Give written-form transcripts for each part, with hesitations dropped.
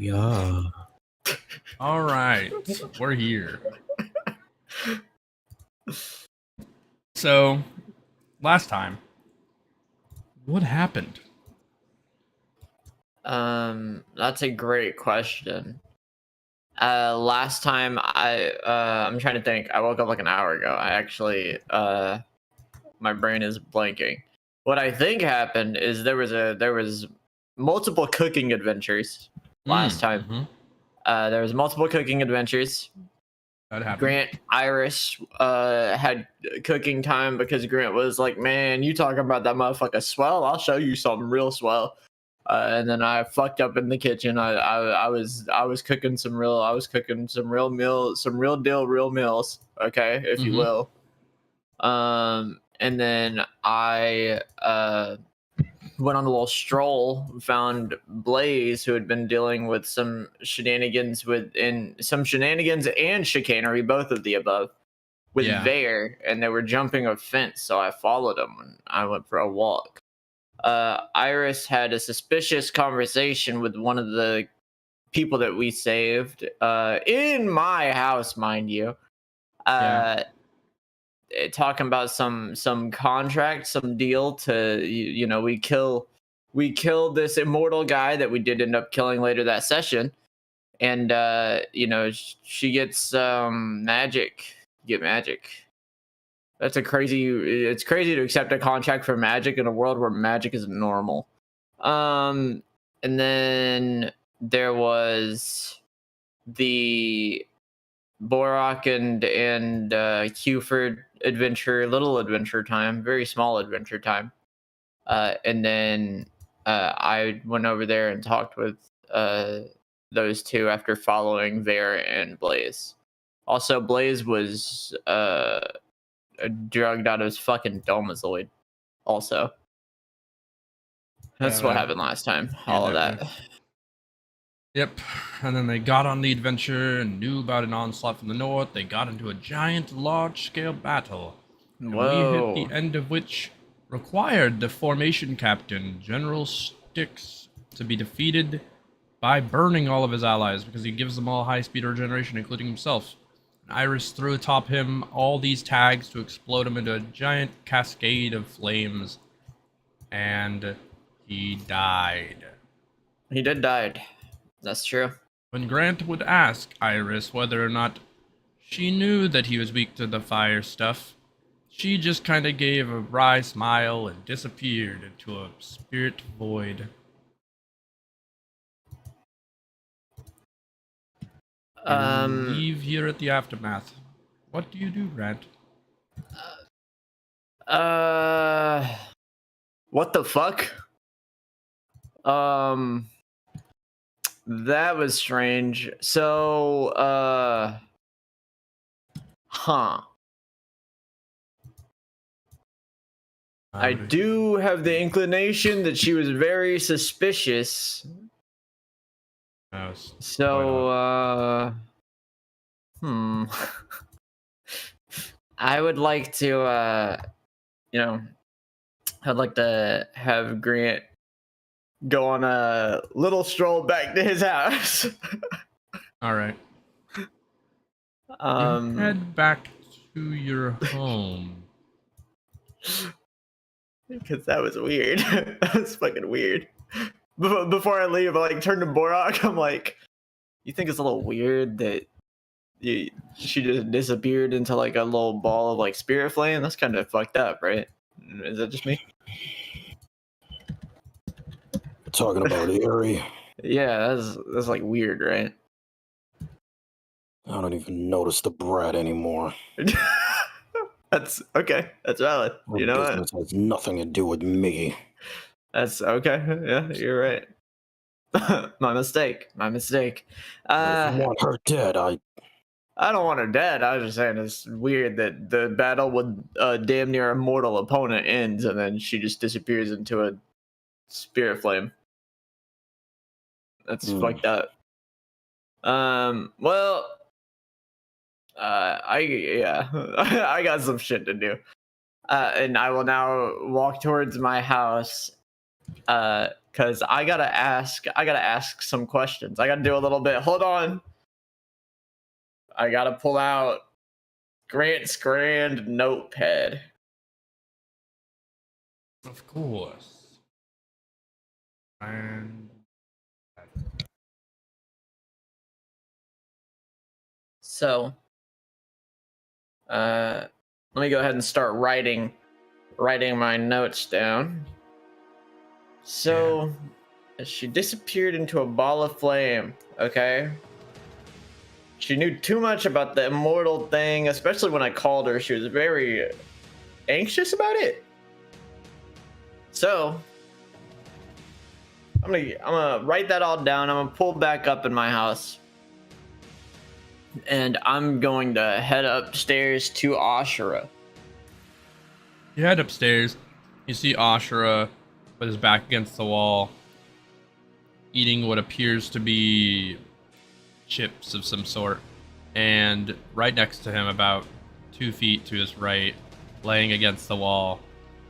Yeah. All right, we're here. So, last time, what happened? That's a great question. Last time I'm trying to think. I woke up like an hour ago. I actually my brain is blanking. What I think happened is there was multiple cooking adventures last time. Mm-hmm. There was multiple cooking adventures. That happened. Grant Iris had cooking time because Grant was like, "Man, you talking about that motherfucker swell? I'll show you something real swell." And then I fucked up in the kitchen. I was cooking some real meals, some real deal real meals. Okay, if you will. And then I went on a little stroll, found Blaze, who had been dealing with some shenanigans and chicanery, both of the above, with Vare, and they were jumping a fence, so I followed them and I went for a walk. Iris had a suspicious conversation with one of the people that we saved, in my house, mind you. Talking about some contract, some deal to we killed this immortal guy that we did end up killing later that session, and she gets magic. You get magic. It's crazy to accept a contract for magic in a world where magic is normal. And then there was the Borach and Qford adventure, little adventure time, very small adventure time. And then I went over there and talked with those two after following Vare and Blaze. Also, Blaze was drugged out of his fucking domazoid. Also, that's what happened last time. All of that. Yep, and then they got on the adventure and knew about an onslaught from the north. They got into a giant, large-scale battle. And we hit the end of which required the formation captain, General Styx, to be defeated by burning all of his allies because he gives them all high-speed regeneration, including himself. And Iris threw atop him all these tags to explode him into a giant cascade of flames. And he died. He did die. That's true. When Grant would ask Iris whether or not she knew that he was weak to the fire stuff, she just kind of gave a wry smile and disappeared into a spirit void. And leave here at the aftermath. What do you do, Grant? What the fuck? That was strange. So, I do have the inclination that she was very suspicious. So, I would like to, I'd like to have Grant go on a little stroll back to his house. All right. You head back to your home. Because that was weird. That was fucking weird. Before I leave, I turn to Borach. I'm like, you think it's a little weird that she just disappeared into a little ball of spirit flame? That's kind of fucked up, right? Is that just me? Talking about Eerie. Yeah, that's weird, right? I don't even notice the brat anymore. That's okay. That's valid. You know business has nothing to do with me. That's okay. Yeah, you're right. My mistake. If you want her dead, I don't want her dead. I was just saying it's weird that the battle with a damn near immortal opponent ends and then she just disappears into a spirit flame. That's fucked up. Well, I got some shit to do. And I will now walk towards my house. because I gotta ask some questions. I gotta do a little bit. Hold on. I gotta pull out Grant's grand notepad. Of course. And So, let me go ahead and start writing my notes down. So, she disappeared into a ball of flame. Okay. She knew too much about the immortal thing, especially when I called her. She was very anxious about it. So, I'm gonna write that all down. I'm gonna pull back up in my house. And I'm going to head upstairs to Ashura. you head upstairs. You see Ashura with his back against the wall, eating what appears to be chips of some sort. And right next to him, about 2 feet to his right, laying against the wall,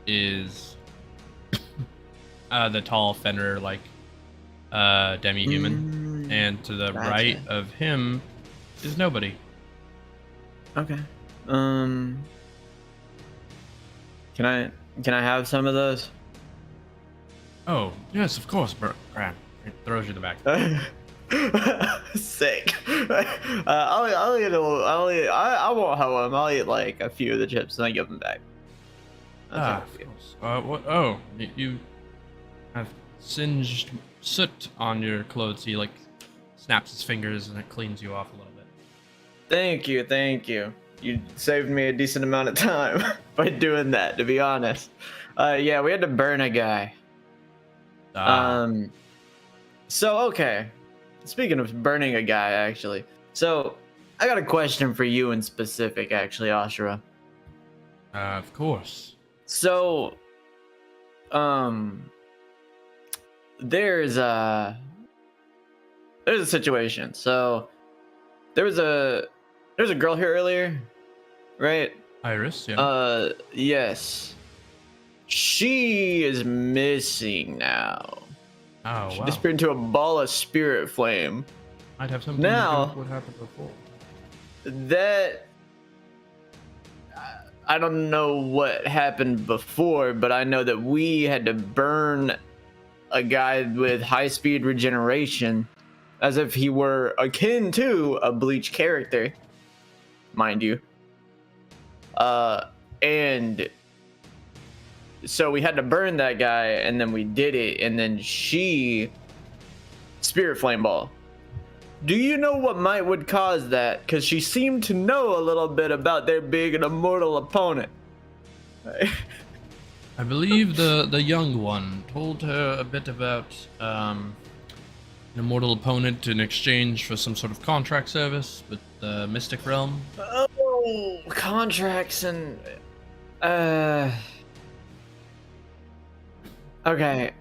is the tall Fenrir like demi-human. And to the right of him is nobody. Okay. Can I have some of those? Oh, yes, of course, Grant. He throws you the back. Sick. I'll eat I won't have them. I'll eat like a few of the chips and I give them back. Of course. What? Oh, you have singed soot on your clothes. He like snaps his fingers and it cleans you off a little bit. Thank you. You saved me a decent amount of time by doing that, to be honest. Yeah, we had to burn a guy. So, okay. Speaking of burning a guy, actually. So, I got a question for you in specific, actually, Ashura. Of course. So, there's a situation. So, there was a girl here earlier, right? Iris, yeah. Yes. She is missing now. Oh, She wow. disappeared into a ball of spirit flame. Might have something Now- to do with what happened before. That I don't know what happened before, but I know that we had to burn a guy with high-speed regeneration as if he were akin to a Bleach character, mind you. And so we had to burn that guy, and then we did it, and then she spirit flame ball. Do you know what would cause that? Because she seemed to know a little bit about there being an immortal opponent. I believe the young one told her a bit about an immortal opponent in exchange for some sort of contract service with the Mystic Realm. Oh, contracts and okay.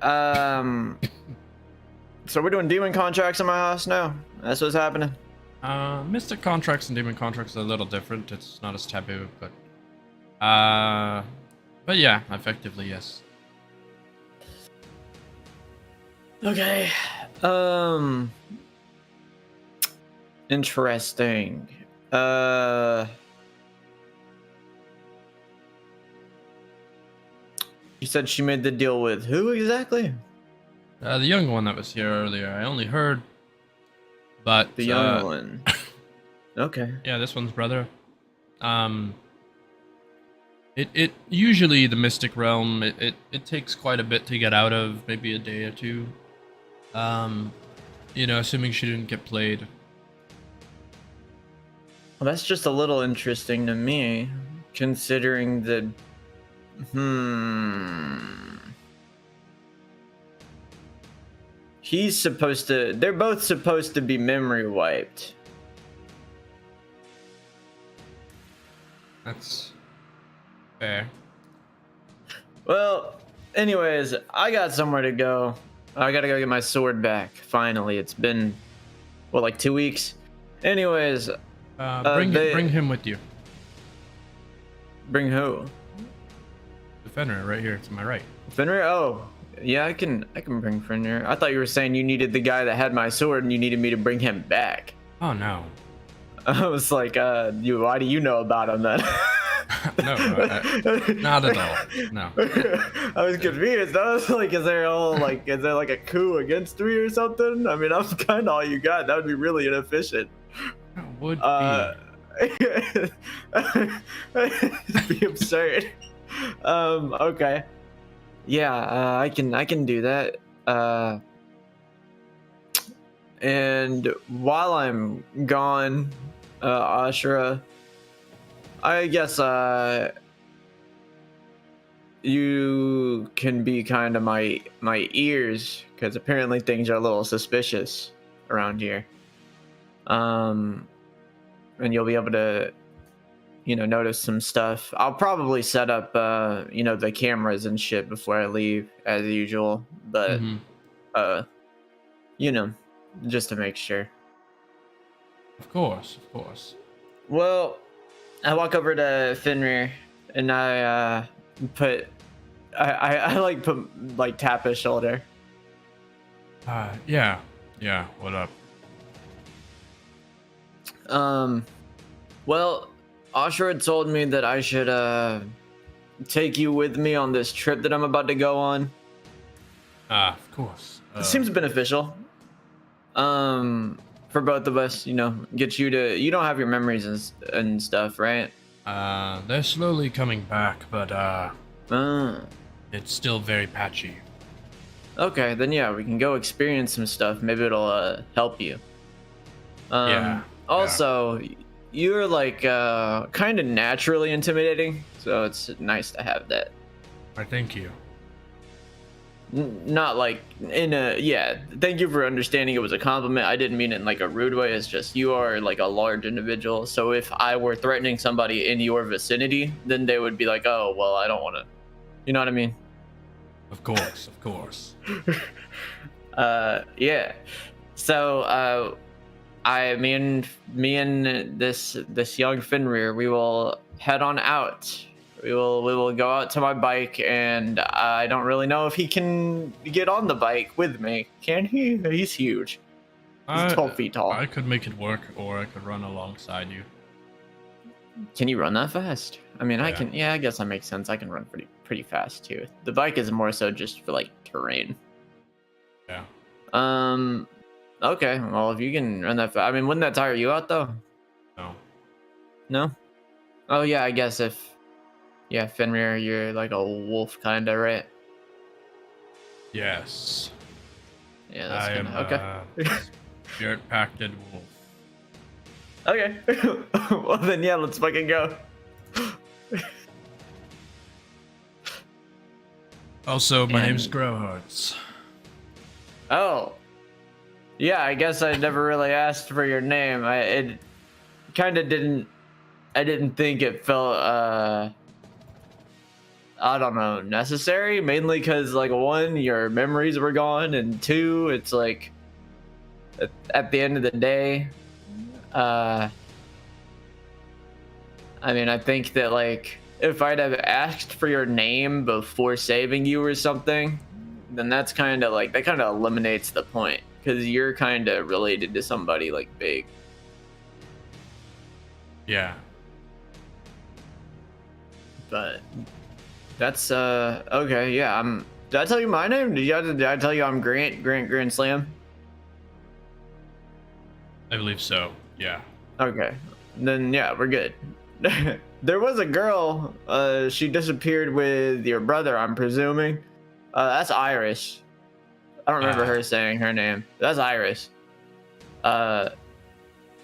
So we're doing demon contracts in my house now. That's what's happening. Mystic contracts and demon contracts are a little different. It's not as taboo, but yeah, effectively yes. Okay. Interesting. You said she made the deal with who exactly? The young one that was here earlier. I only heard, but The young one. Okay. yeah, this one's brother. It usually the Mystic Realm. It takes quite a bit to get out of, maybe a day or two. You know, assuming she didn't get played. Well, that's just a little interesting to me, considering that. He's supposed to. They're both supposed to be memory wiped. That's fair. Well, anyways, I got somewhere to go. I gotta go get my sword back. Finally, it's been what, like 2 weeks. Anyways, Bring him with you. bring who? The Fenrir right here to my right. Fenrir? Oh, Yeah, I can bring Fenrir. I thought you were saying you needed the guy that had my sword and you needed me to bring him back. Oh no. I was like, why do you know about him then? No, not at all. No. I was confused. I was like, is there like a coup against me or something? I mean, I'm kind of all you got. That would be really inefficient. That would It'd be absurd. Okay. Yeah, I can do that. And while I'm gone, Ashura, I guess you can be kind of my ears, because apparently things are a little suspicious around here. And you'll be able to, notice some stuff. I'll probably set up, the cameras and shit before I leave, as usual. But, just to make sure. Of course. Well, I walk over to Fenrir and I tap his shoulder. Yeah. What up? Well, Ashur had told me that I should take you with me on this trip that I'm about to go on. Of course. It seems beneficial. For both of us, get you to. You don't have your memories and stuff, right? They're slowly coming back, but it's still very patchy. Okay, then yeah, we can go experience some stuff. Maybe it'll help you. Also, you're like kind of naturally intimidating, so it's nice to have that. I thank you. Not like thank you for understanding it was a compliment. I didn't mean it in like a rude way. It's just you are like a large individual, so if I were threatening somebody in your vicinity, then they would be like, oh well, I don't want to, you know what I mean? Of course. Yeah, so me and this young Fenrir, we will head on out. We will go out to my bike, and I don't really know if he can get on the bike with me. Can he? He's huge. He's 12 feet tall. I could make it work, or I could run alongside you. Can you run that fast? I mean, Yeah. I can. Yeah, I guess that makes sense. I can run pretty fast too. The bike is more so just for like terrain. Yeah. Okay. Well, if you can run that fast, I mean, wouldn't that tire you out though? No. No. Oh yeah, I guess if. Yeah, Fenrir, you're like a wolf kinda, right? Yes. Yeah, that's I am okay. Spirit-packed wolf. Okay. Well then, yeah, let's fucking go. Also, my name's Growhearts. Oh. Yeah, I guess I never really asked for your name. It kind of didn't. I didn't think it felt I don't know, necessary, mainly because like one, your memories were gone, and two, it's like at the end of the day, I mean, I think that like if I'd have asked for your name before saving you or something, then that's kind of like that kind of eliminates the point, because you're kind of related to somebody like big. Yeah. But that's okay. Yeah, did I tell you my name? Did I tell you I'm Grandslam? I believe so. Yeah. Okay, then yeah, we're good. There was a girl. She disappeared with your brother, I'm presuming. That's Iris. I don't remember her saying her name. That's Iris. And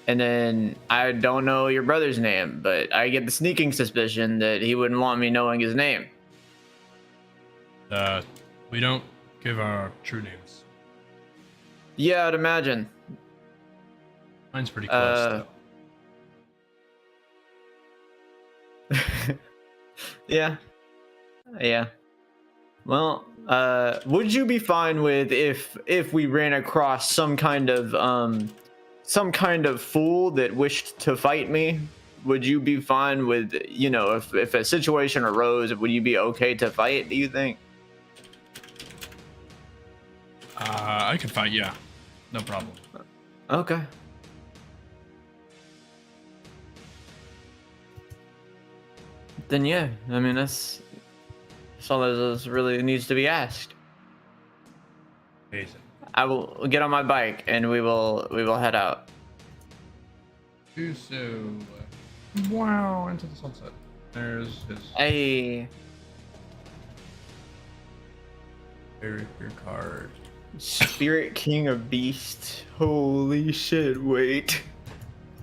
then I don't know your brother's name, but I get the sneaking suspicion that he wouldn't want me knowing his name. We don't give our true names. Yeah, I'd imagine. Mine's pretty close, though. Yeah. Well, would you be fine with if we ran across some kind of fool that wished to fight me? Would you be fine with, if a situation arose, would you be okay to fight, do you think? I can fight, yeah. No problem. Okay. Then yeah, I mean that's all that really needs to be asked. Amazing. I will get on my bike and we will head out. Do so. Wow, into the sunset. There's his Hey, character card. Spirit King of Beasts. Holy shit! Wait,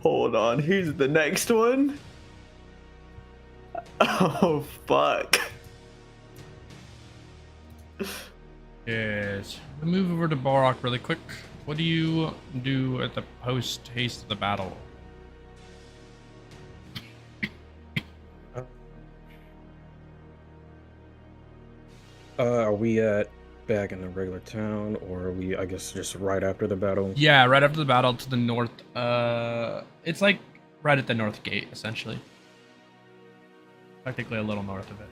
hold on. Here's the next one. Oh fuck. Yes. We'll move over to Borach really quick. What do you do at the post haste of the battle? Are we back in the regular town, or are we, I guess, just right after the battle? Yeah, right after the battle to the north. It's like right at the north gate, essentially. Technically a little north of it.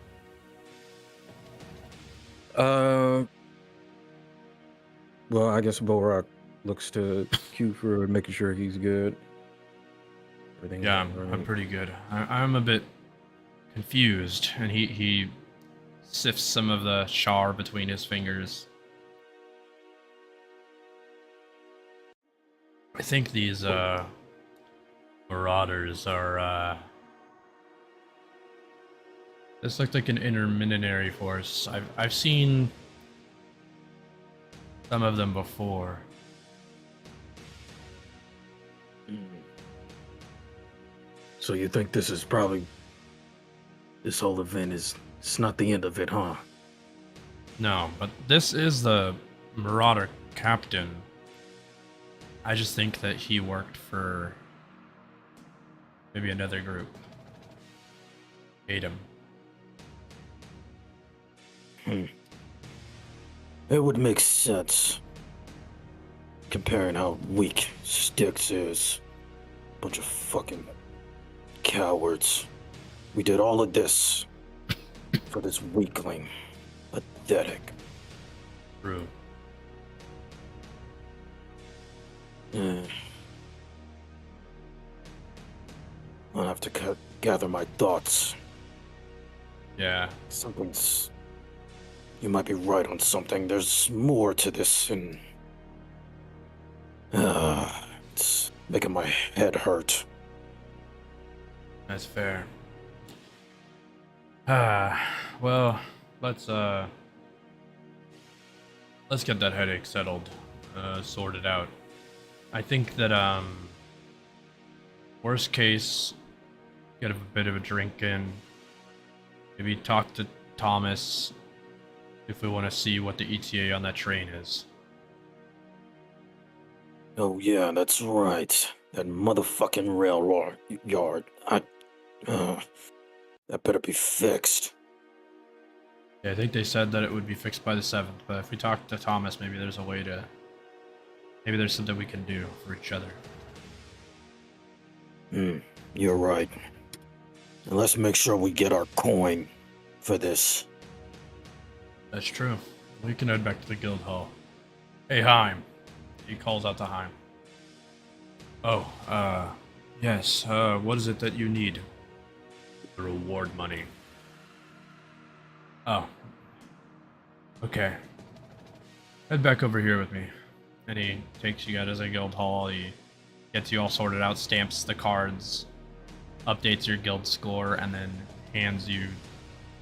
Well, I guess Borach looks to Q for making sure he's good. Everything's Yeah, all I'm right. pretty good. I'm a bit confused, and he sifts some of the char between his fingers. I think these Marauders are this looked like an intermediary force. I've seen some of them before. So you think this is probably, this whole event it's not the end of it, huh? No, but this is the Marauder captain. I just think that he worked for maybe another group. Hate him. It would make sense, comparing how weak Styx is. Bunch of fucking cowards. We did all of this for this weakling. Pathetic. True. I'll have to gather my thoughts. Yeah. You might be right on something. There's more to this, and it's making my head hurt. That's fair. Well, let's get that headache settled, sorted out. I think that worst case, get a bit of a drink in. Maybe talk to Thomas if we want to see what the ETA on that train is. Oh yeah, that's right. That motherfucking railroad yard. That better be fixed. Yeah, I think they said that it would be fixed by the 7th, but if we talk to Thomas, maybe there's a way to... Maybe there's something we can do for each other. You're right. And let's make sure we get our coin for this. That's true. We can head back to the guild hall. Hey, Heim. He calls out to Heim. Oh, yes, what is it that you need? The reward money. Oh. Okay. Head back over here with me. And he takes you guys to the guild hall. He gets you all sorted out, stamps the cards, updates your guild score, and then hands you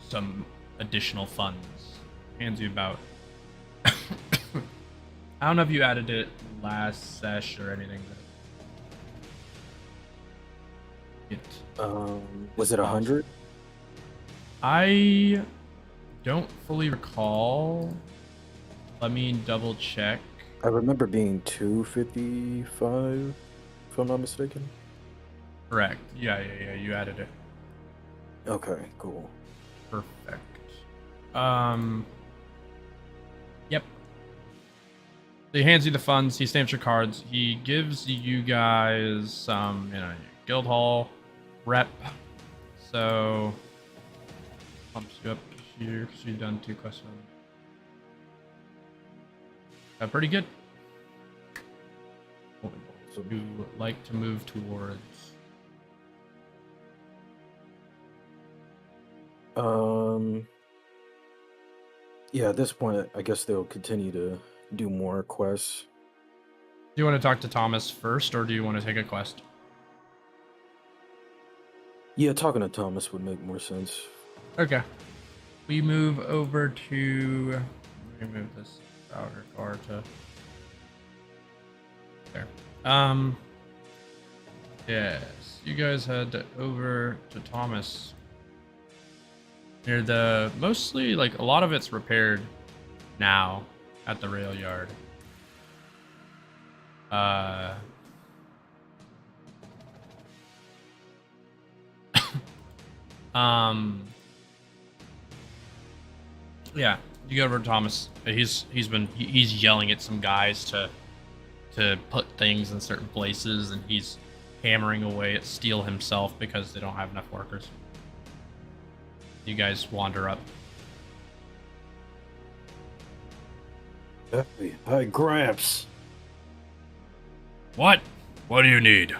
some additional funds. Hands you about... I don't know if you added it last sesh or anything. Was it 100? I don't fully recall. Let me double check. I remember being 255, if I'm not mistaken. Correct. Yeah, you added it. Okay, cool. Perfect. Yep. So he hands you the funds, he stamps your cards, he gives you guys some, guild hall rep. So pumps you up here because you've done 2 quests. Pretty good. So you would like to move towards... Yeah, at this point, I guess they'll continue to do more quests. Do you want to talk to Thomas first, or do you want to take a quest? Yeah, talking to Thomas would make more sense. Okay. We move over to... Let me move this outer car to... There. Yes. You guys head over to Thomas. Near the... Mostly, like, a lot of it's repaired now at the rail yard. Yeah, you go over to Thomas. He's yelling at some guys to put things in certain places, and he's hammering away at steel himself because they don't have enough workers. You guys wander up. Hi, Gramps. What? What do you need?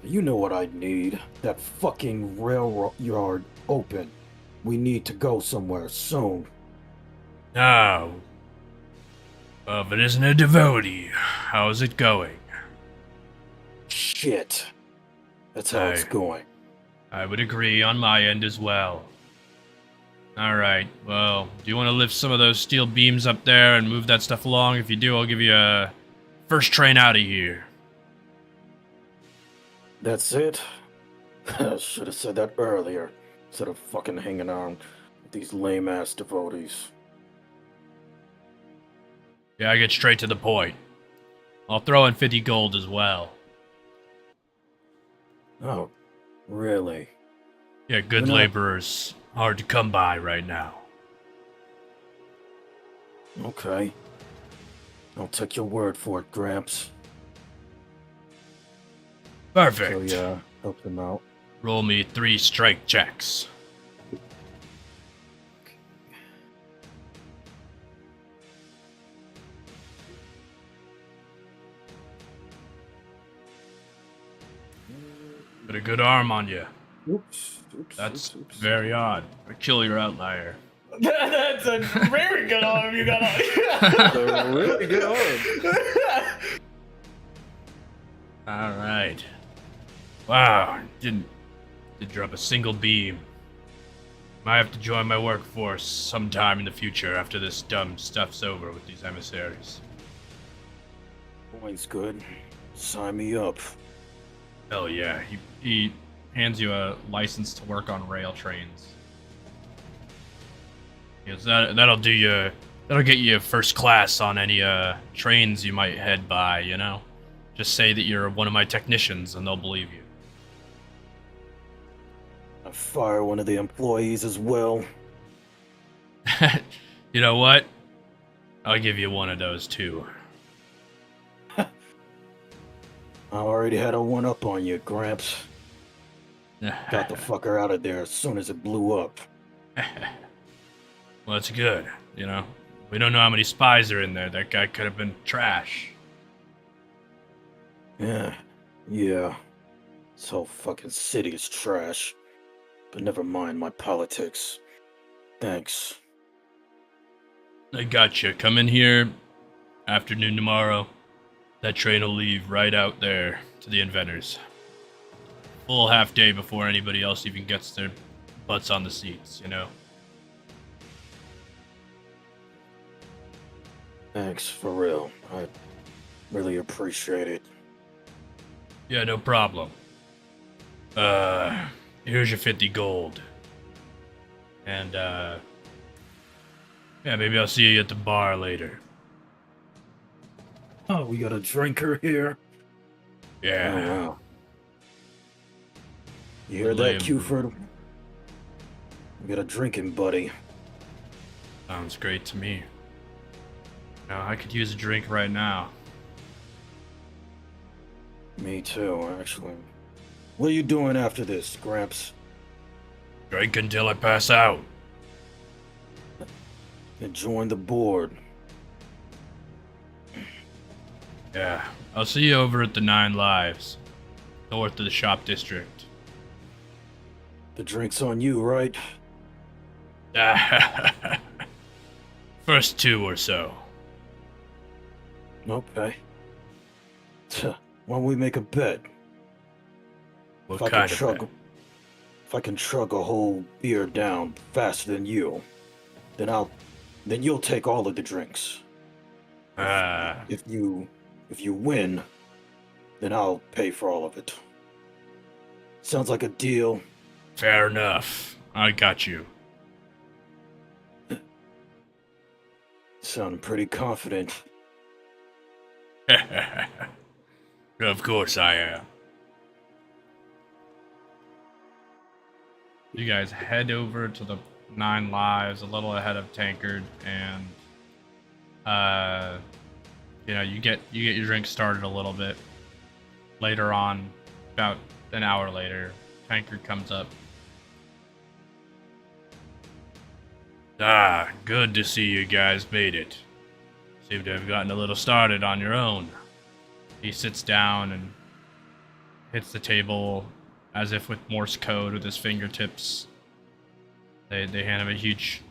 You know what I need. That fucking railroad open. We need to go somewhere soon. No. If it isn't a devotee, how's it going? Shit. That's how it's going. I would agree on my end as well. Alright, well, do you want to lift some of those steel beams up there and move that stuff along? If you do, I'll give you a first train out of here. That's it? I should have said that earlier, instead of fucking hanging on with these lame-ass devotees. Yeah, I get straight to the point. I'll throw in 50 gold as well. Oh, really? Yeah, good laborers. Hard to come by right now. Okay. I'll take your word for it, Gramps. Perfect. So yeah, help him out. Roll me 3 strike checks. Got a good arm on you. Oops. That's very odd. A killer outlier. That's a very good arm you got on. A really good arm. All right. Wow, didn't drop a single beam. Might have to join my workforce sometime in the future after this dumb stuff's over with these emissaries. Point's good. Sign me up. Hell yeah. He hands you a license to work on rail trains. Yes, that'll do you. That'll get you first class on any trains you might head by, you know? Just say that you're one of my technicians and they'll believe you. I fire one of the employees as well. You know what? I'll give you one of those too. I already had a one-up on you, Gramps. Got the fucker out of there as soon as it blew up. Well, that's good, you know? We don't know how many spies are in there. That guy could have been trash. Yeah. This whole fucking city is trash. But never mind my politics. Thanks. I gotcha. Come in here afternoon tomorrow. That train will leave right out there to the inventors. Full half day before anybody else even gets their butts on the seats, you know? Thanks, for real. I really appreciate it. Yeah, no problem. Here's your 50 gold. And, yeah, maybe I'll see you at the bar later. Oh, we got a drinker here? Yeah. Oh, wow. You hear that, Q-Ford? We got a drinking buddy. Sounds great to me. Now, I could use a drink right now. Me too, actually. What are you doing after this, Gramps? Drink until I pass out. and join the board. Yeah, I'll see you over at the 9 Lives, north of the shop district. The drink's on you, right? First 2 or so. Okay. Why don't we make a bet? What kind of bet? If I can chug a whole beer down faster than you, then you'll take all of the drinks. If you win, then I'll pay for all of it. Sounds like a deal. Fair enough. I got you. Sounding pretty confident. Of course I am. You guys head over to the 9 Lives, a little ahead of Tankard, and you get your drink started a little bit. Later on, about an hour later, Tankard comes up. Good to see you guys made it. Seem to have gotten a little started on your own. He sits down and hits the table as if with Morse code with his fingertips. They hand him a huge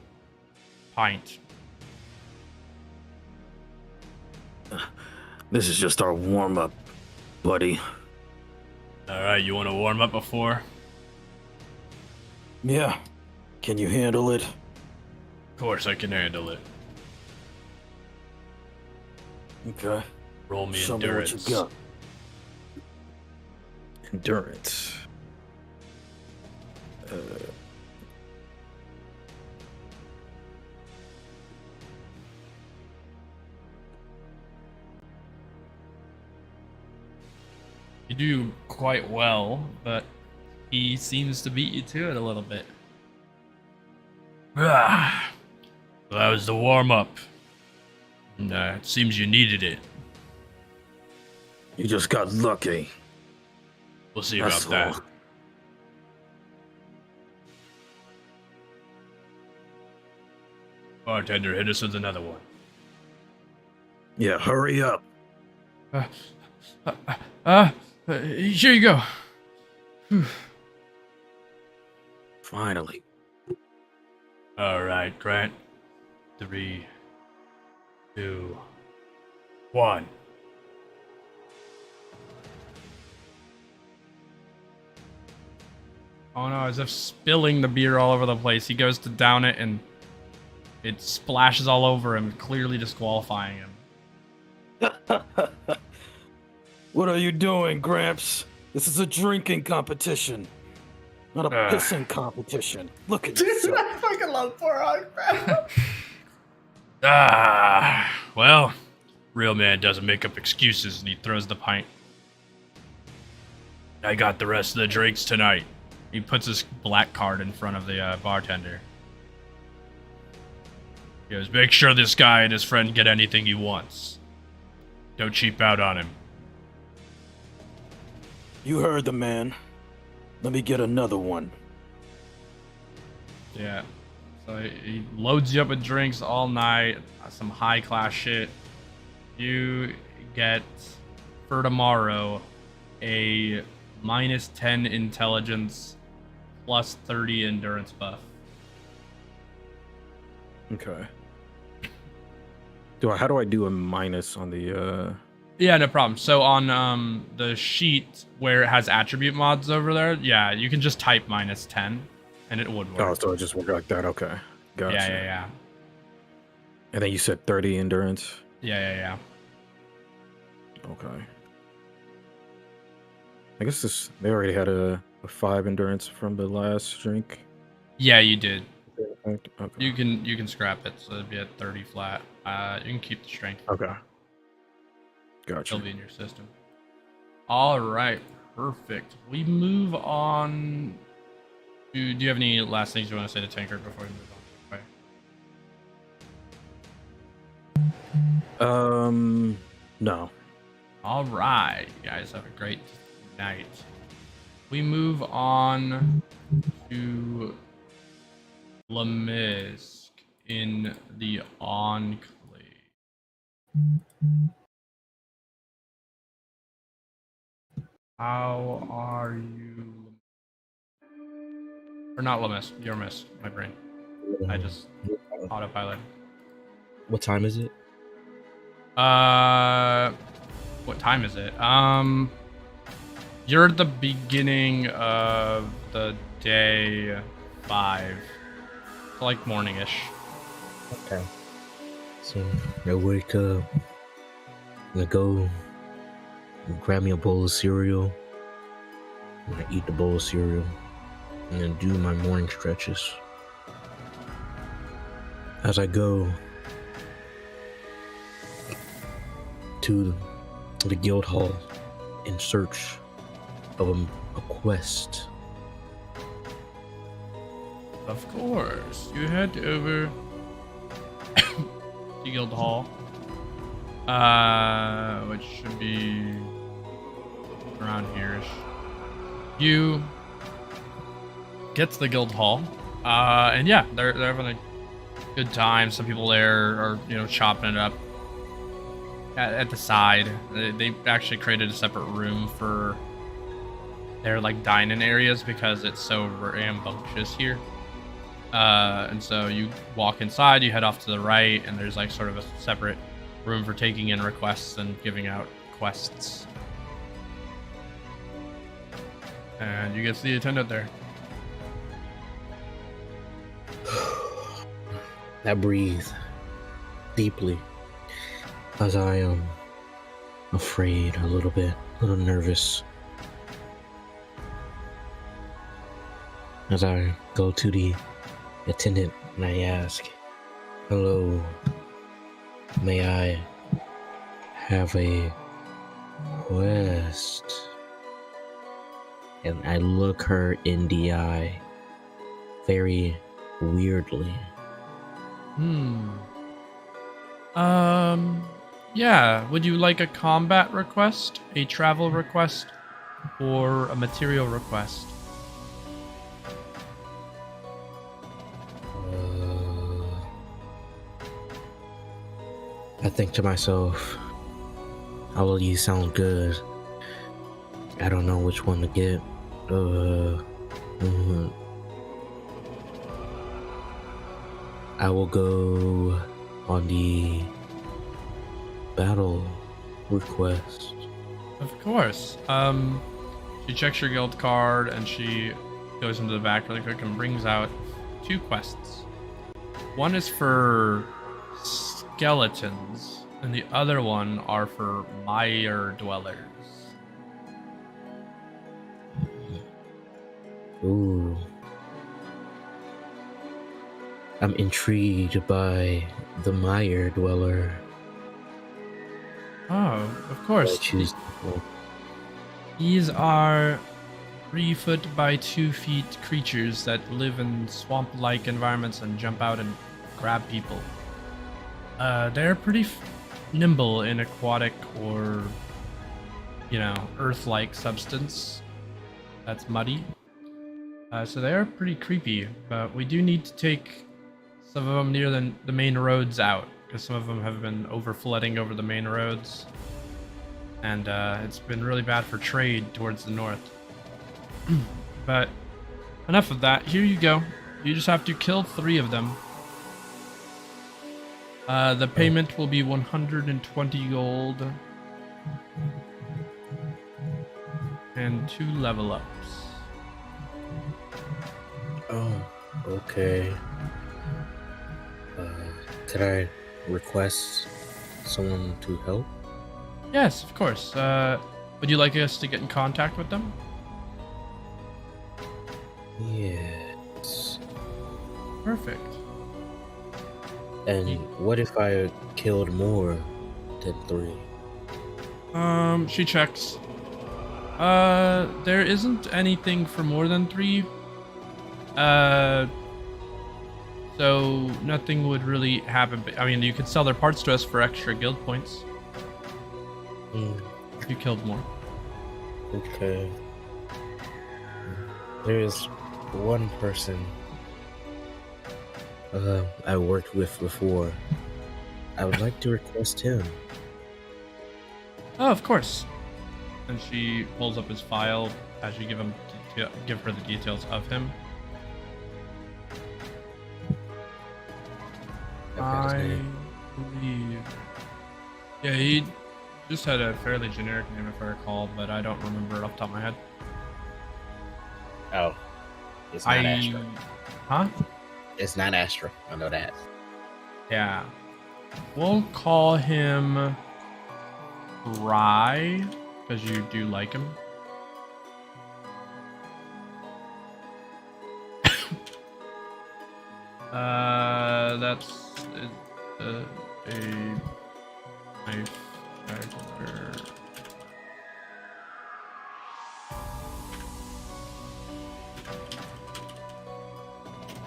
pint. This is just our warm-up, buddy. Alright, you want to warm up before? Yeah. Can you handle it? Of course I can handle it. Okay. Roll me Show endurance. me what you got. Endurance. You do quite well, but he seems to beat you to it a little bit. Well, that was the warm-up. It seems you needed it. You just got lucky. We'll see about that. all. Bartender, hit us with another one. Yeah, hurry up. Here you go. Finally. All right, Grant. 3, 2, 1. Oh no, as if spilling the beer all over the place. He goes to down it and it splashes all over him, clearly disqualifying him. What are you doing, Gramps? This is a drinking competition, not a pissing competition. Look at yourself. I fucking love Borach, bro. Well, real man doesn't make up excuses, and he throws the pint. I got the rest of the drinks tonight. He puts his black card in front of the bartender. He goes, make sure this guy and his friend get anything he wants. Don't cheap out on him. You heard the man. Let me get another one. Yeah. So he loads you up with drinks all night, some high class shit. You get, for tomorrow, a -10 intelligence, +30 endurance buff. Okay. How do I do a minus on the Yeah, no problem. So on the sheet where it has attribute mods over there, yeah, you can just type -10 and it would work. Oh, so it just work like that, okay. Gotcha. Yeah. And then you said 30 endurance? Yeah. Okay. I guess they already had a 5 endurance from the last drink. Yeah, you did. Okay. You can scrap it, so it'd be at 30 flat. You can keep the strength. Okay. Gotcha. It'll be in your system. All right, perfect. We move on. Do you have any last things you want to say to Tankard before we move on? No. All right, you guys have a great night. We move on to Yormisk, in the Enclave. How are you? Or not Yormisk, Yormisk, my brain. I just autopilot. What time is it? What time is it? You're at the beginning of the day 5. It's like morning-ish. Okay. So I wake up. I go grab me a bowl of cereal. And I eat the bowl of cereal. And then do my morning stretches. As I go to the guild hall in search of a quest. Of course. You head over to guild hall. Which should be around here-ish. You get to the guild hall. And yeah, they're having a good time. Some people there are, chopping it up at the side. They actually created a separate room for their dining areas because it's so rambunctious here. And so you walk inside, you head off to the right, and there's sort of a separate room for taking in requests and giving out quests. And you get to the attendant there. I breathe deeply as I am afraid a little bit, a little nervous. As I go to the attendant and I ask, "Hello, may I have a quest?" And I look her in the eye very weirdly. Yeah, would you like a combat request, a travel request, or a material request? I think to myself, all of these sound good. I don't know which one to get. I will go on the battle request. Of course. She checks your guild card and she goes into the back really quick and brings out 2 quests. One is for skeletons, and the other one are for mire dwellers. Ooh. I'm intrigued by the mire dweller. Oh, of course. These are 3 foot by 2 feet creatures that live in swamp-like environments and jump out and grab people. They're pretty nimble in aquatic or, earth-like substance that's muddy. So they are pretty creepy, but we do need to take some of them near the main roads out, because some of them have been overflooding over the main roads, and it's been really bad for trade towards the north. But enough of that. Here you go. You just have to kill 3 of them. The payment will be 120 gold and 2 level ups. Oh, okay. Could I request someone to help? Yes, of course. Would you like us to get in contact with them? Yes. Perfect. And what if I killed more than 3? She checks. There isn't anything for more than 3. So nothing would really happen. I mean, you could sell their parts to us for extra guild points. If you killed more. Okay. There is one person I worked with before. I would like to request him. Oh, of course. And she pulls up his file as you give her the details of him. I believe. Yeah, he just had a fairly generic name if I recall, but I don't remember it off the top of my head. Oh, it's not Astra. Huh? It's not Astra. I know that. Yeah. We'll call him Rye, because you do like him. That's a knife dagger.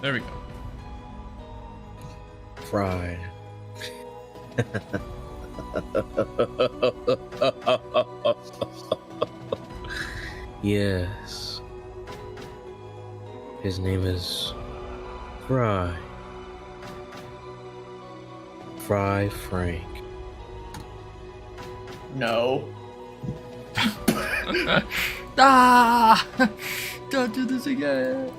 There we go. Fried. Yes. His name is Fry. Fry Frank. No. Ah! Don't do this again.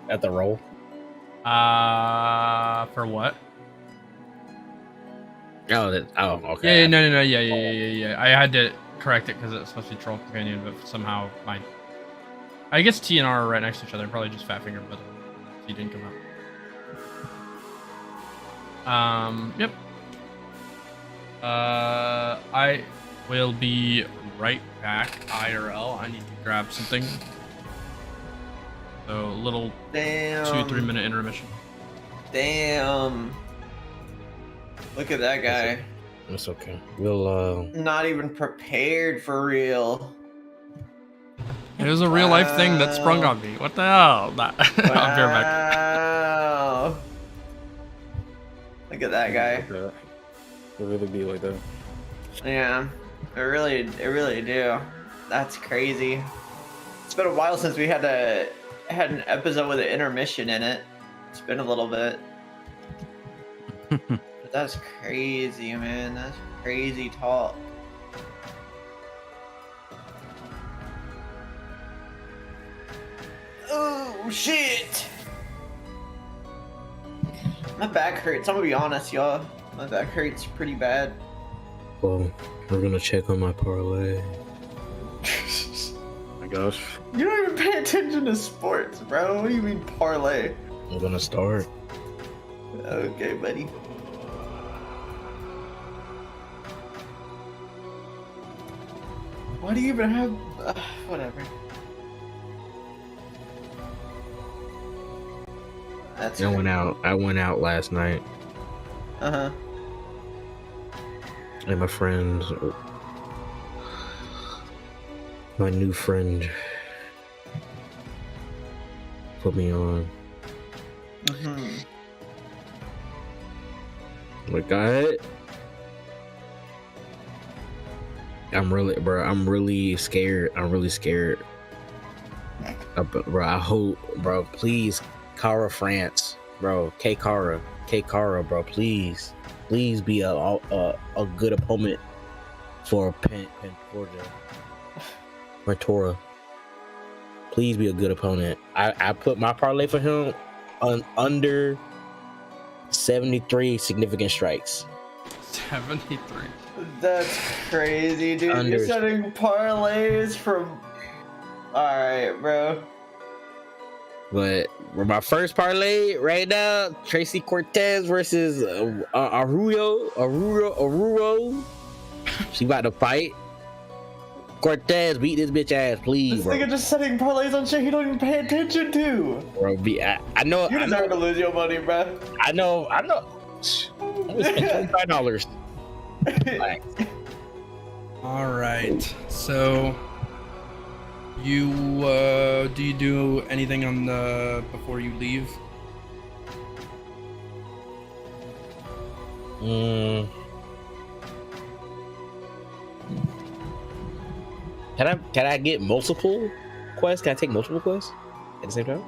At the roll. For what? Oh, okay. Yeah, no, yeah. I had to correct it because it's supposed to be Troll Companion, but somehow I guess T and R are right next to each other. Probably just fat finger, but T didn't come out. Yep. I will be right back. IRL. I need to grab something. So a little 2-3 minute intermission. Damn. Look at that guy. That's okay. We'll Not even prepared for real. It was a real life thing that sprung on me. What the hell? I'll be right back. Wow. Look at that guy. It really be like that. Yeah, it really do. That's crazy. It's been a while since we had an episode with an intermission in it. It's been a little bit. But that's crazy, man. That's crazy talk. Oh shit! My back hurts. I'm gonna be honest, y'all. My back hurts pretty bad. well, we're gonna check on my parlay. My gosh. You don't even pay attention to sports, bro. What do you mean parlay? I'm gonna start. Okay, buddy. Why do you even have... whatever. That's I went out last night. Uh-huh. And my new friend put me on. Mm-hmm. Like, I'm really scared. Bro, I hope, bro, please, Cara France, bro, K Cara, bro, please be a good opponent for Pantora. Please be a good opponent. I put my parlay for him on under 73 significant strikes. 73. That's crazy, dude. You're setting parlays from... Alright, bro. But my first parlay right now, Tracy Cortez versus Aruro. She about to fight. Cortez, beat this bitch ass, please, This bro. nigga just setting parlays on shit he don't even pay attention to. Bro, I know. You deserve to lose your money, bro. I know. I'm gonna spend $25. Like, All right. So, you do you do anything on the before you leave? Can I get multiple quests? Can I take multiple quests at the same time?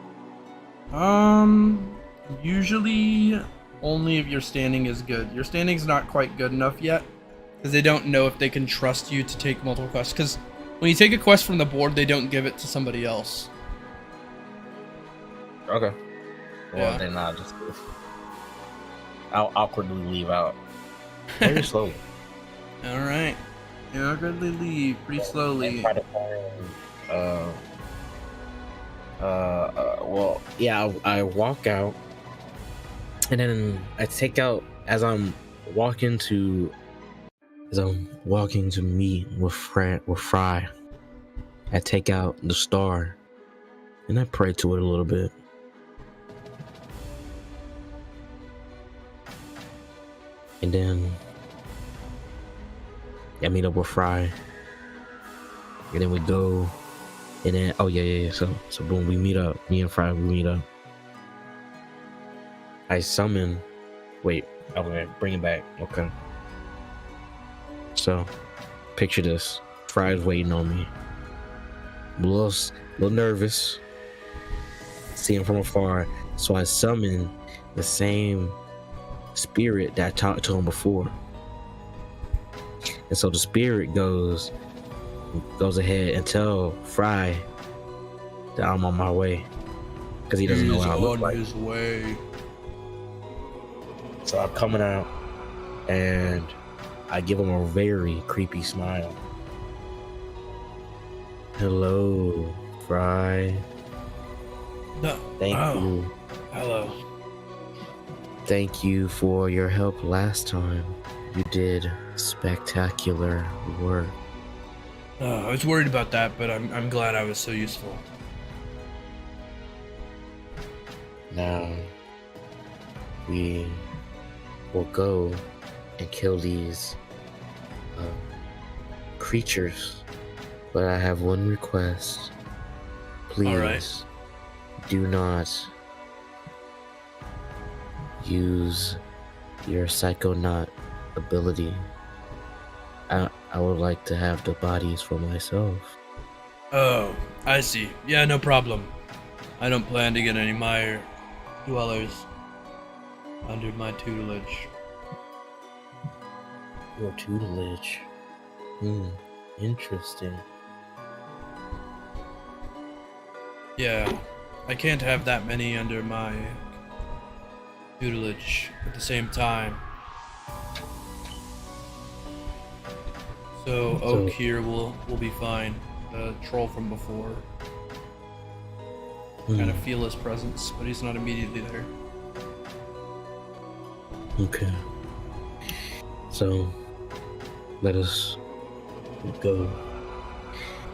Usually only if your standing is good. Your standing's not quite good enough yet, because they don't know if they can trust you to take multiple quests. Because when you take a quest from the board, they don't give it to somebody else. Okay. Well, Yeah. then I'll awkwardly leave out. Very slowly. All right. You awkwardly leave pretty slowly. Try to find, well, yeah, I walk out, and then I take out as I'm walking to meet with Fry. I take out the star, and I pray to it a little bit. And then I meet up with Fry, and then we go, and then So boom, we meet up. Me and Fry, we meet up. I summon. Wait, okay, bring it back. Okay. So, picture this: Fry's waiting on me. I'm a little nervous, seeing from afar. So I summon the same spirit that I talked to him before. And so the spirit goes ahead and tell Fry that I'm on my way, because he doesn't know what I look like. He's on his way. So I'm coming out, and I give him a very creepy smile. Hello, Fry. No. Thank you. Hello. Thank you for your help last time. You did spectacular work. I was worried about that, but I'm glad I was so useful. Now, we will go and kill these creatures, but I have one request. Please, do not use your Psychonaut ability. I would like to have the bodies for myself. Oh, I see. Yeah, no problem. I don't plan to get any Mire dwellers under my tutelage. Your tutelage? Interesting. Yeah, I can't have that many under my tutelage at the same time. So Oak here will be fine. The troll from before. Kind of feel his presence, but he's not immediately there. Okay. So let us go.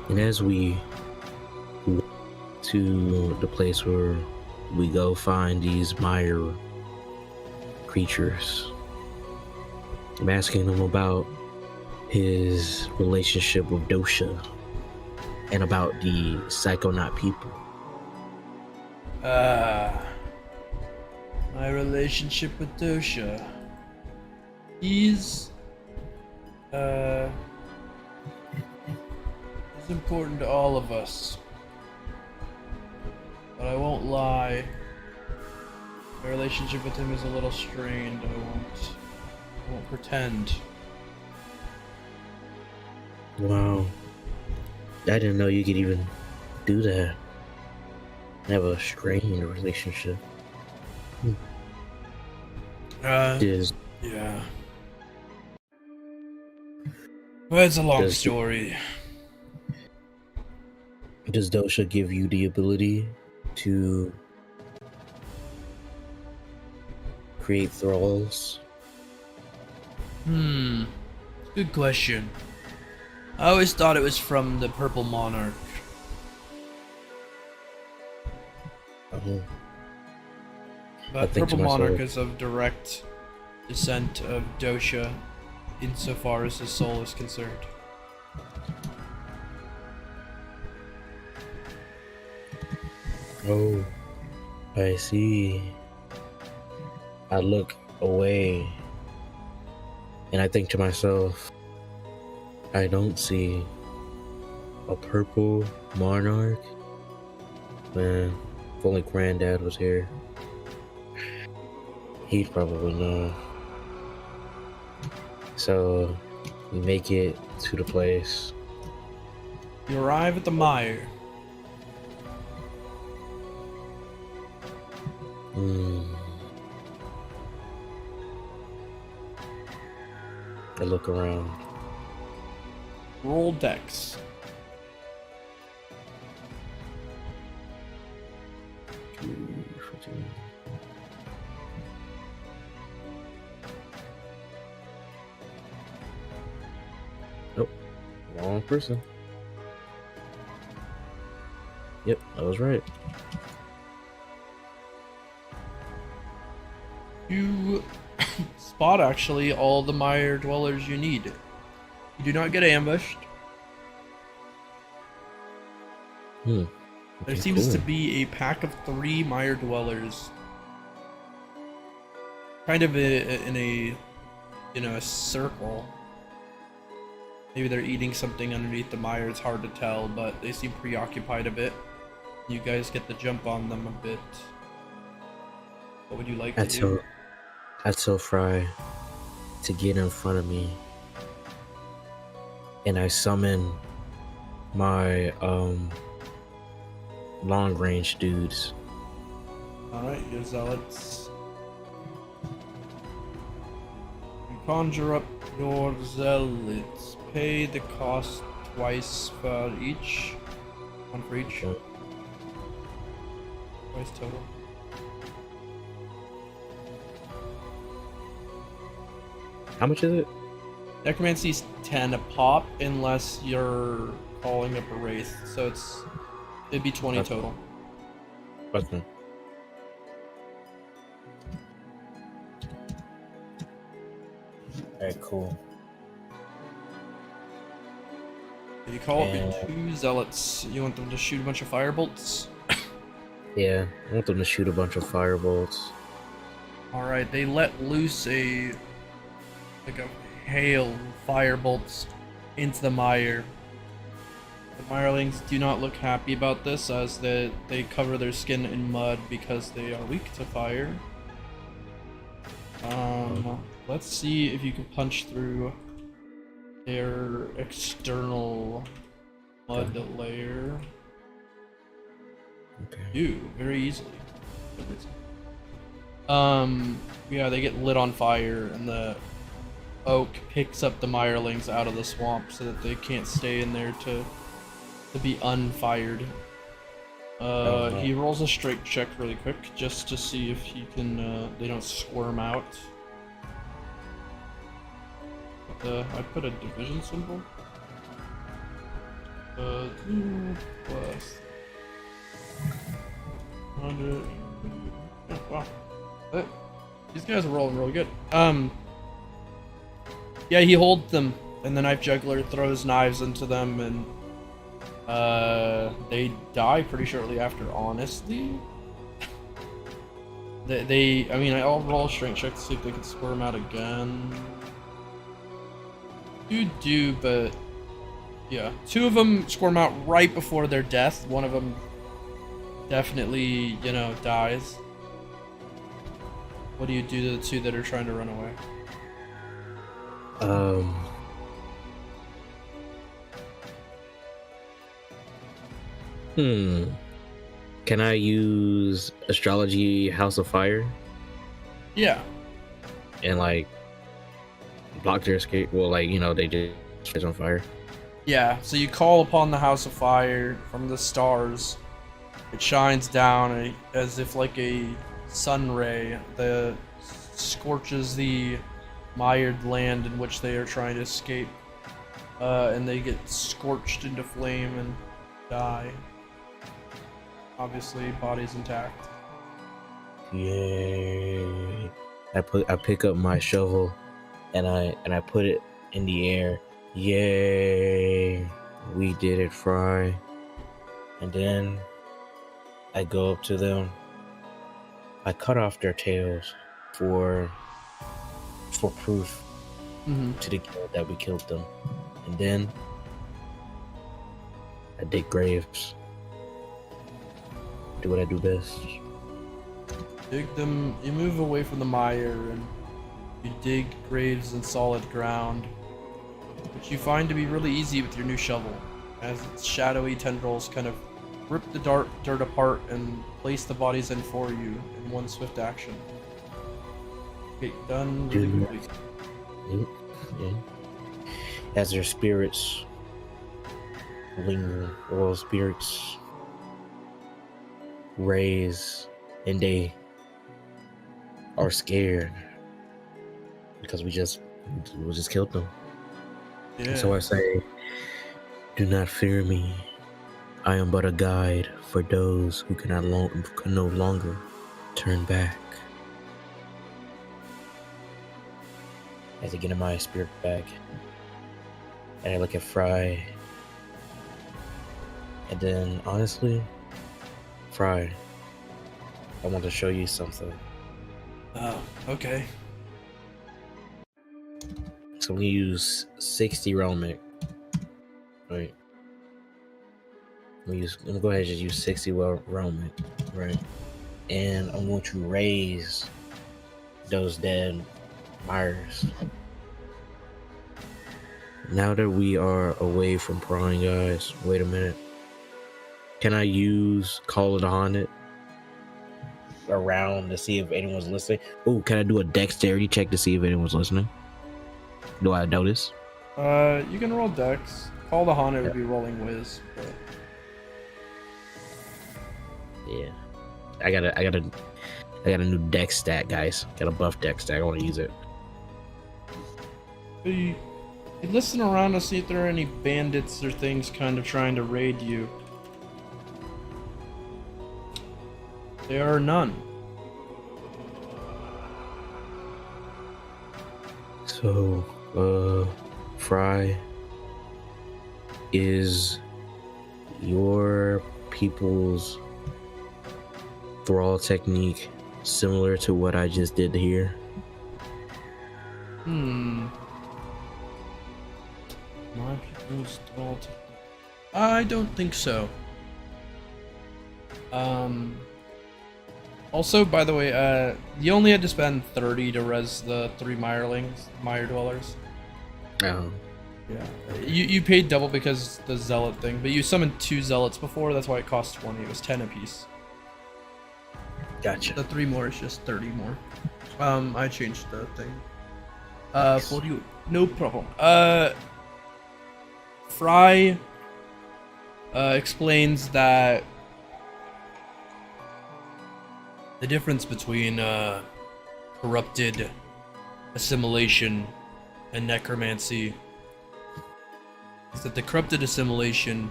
And as we walk to the place where we go find these Mire creatures, I'm asking them about his relationship with Dosha and about the Psychonaut people. My relationship with Dosha. He's important to all of us. But I won't lie. My relationship with him is a little strained. I won't pretend. Wow. I didn't know you could even do that. Have a strained relationship. Yeah. Well, it's a long story. Does Dosha give you the ability to create thralls? Good question. I always thought it was from the Purple Monarch. But Purple Monarch is of direct descent of Dosha insofar as his soul is concerned. Oh, I see. I look away and I think to myself, I don't see a purple monarch Man, if only Granddad was here, he'd probably know. So we make it to the place. You arrive at the mire. I look around. Roll dex. Nope, wrong person. Yep, I was right. You spot actually all the mire dwellers you need. You do not get ambushed. There Okay, seems to cool. be a pack of 3 mire dwellers. Kind of in a, a circle. Maybe they're eating something underneath the mire, it's hard to tell, but they seem preoccupied a bit. You guys get the jump on them a bit. What would you like to do? I'd tell Fry to get in front of me, and I summon my long range dudes. Alright, your zealots. You conjure up your zealots. Pay the cost twice for each. One for each. Okay. Twice total. How much is it? Necromancy's 10 a pop unless you're calling up a wraith. So it'd be 20 Okay. total. Okay. Alright, cool. You call up your 2 zealots. You want them to shoot a bunch of firebolts? Yeah, I want them to shoot a bunch of firebolts. Alright, they let loose a hail of firebolts into the mire. The mirelings do not look happy about this, as they cover their skin in mud because they are weak to fire. Let's see if you can punch through their external mud layer. Okay. You very easily. Yeah, they get lit on fire, and the oak picks up the mirelings out of the swamp so that they can't stay in there to be unfired. He rolls a strength check really quick just to see if he can. They don't squirm out. I put a division symbol. 2 plus 100. Oh, wow. These guys are rolling really good. Yeah, he holds them, and the knife juggler throws knives into them, and they die pretty shortly after. Honestly, I'll roll a strength check to see if they can squirm out again. You do, but yeah, 2 of them squirm out right before their death. One of them definitely, dies. What do you do to the 2 that are trying to run away? Can I use Astrology House of Fire Yeah. and block their escape? Well, they just catch on fire. Yeah, so you call upon the House of Fire from the stars. It shines down as if like a sun ray that scorches the mired land in which they are trying to escape. And they get scorched into flame and die. Obviously, body's intact. Yay! I pick up my shovel and I put it in the air. Yay! We did it, Fry. And then I go up to them. I cut off their tails for proof to the guild that we killed them. And then I dig graves. do what I do best. Dig them. You move away from the mire and you dig graves in solid ground, which you find to be really easy with your new shovel, as its shadowy tendrils kind of rip the dirt apart and place the bodies in for you in one swift action. Okay, done really quickly. Yeah. As their spirits linger, or spirits raise, and they are scared because we just killed them. Yeah. And so I say, do not fear me. I am but a guide for those who can no longer turn back. As I get in my spirit bag, and I look at Fry, and then honestly, Fry, I want to show you something. Oh, okay. So we use 60 Romic. Right. I'm gonna go ahead and just use 60 Romic, right? And I'm going to raise those dead mires. Now that we are away from prying guys, wait a minute. Can I use Call of the Haunted around to see if anyone's listening? Oh, can I do a dexterity check to see if anyone's listening? Do I notice? You can roll dex. Call the Haunted would be rolling whiz, but yeah. I got a new dex stat, guys. Got a buff dex stat. I want to use it. you listen around to see if there are any bandits or things kind of trying to raid you. There are none. So, Fry, is your people's thrall technique similar to what I just did here? My people's thrall technique. I don't think so. Also, by the way, you only had to spend 30 to res the 3 mire dwellers. Oh. Yeah. You paid double because the zealot thing, but you summoned 2 zealots before, that's why it cost 20. It was 10 apiece. Gotcha. The 3 more is just 30 more. I changed the thing. For you. No problem. Fry explains that the difference between corrupted assimilation and necromancy is that the corrupted assimilation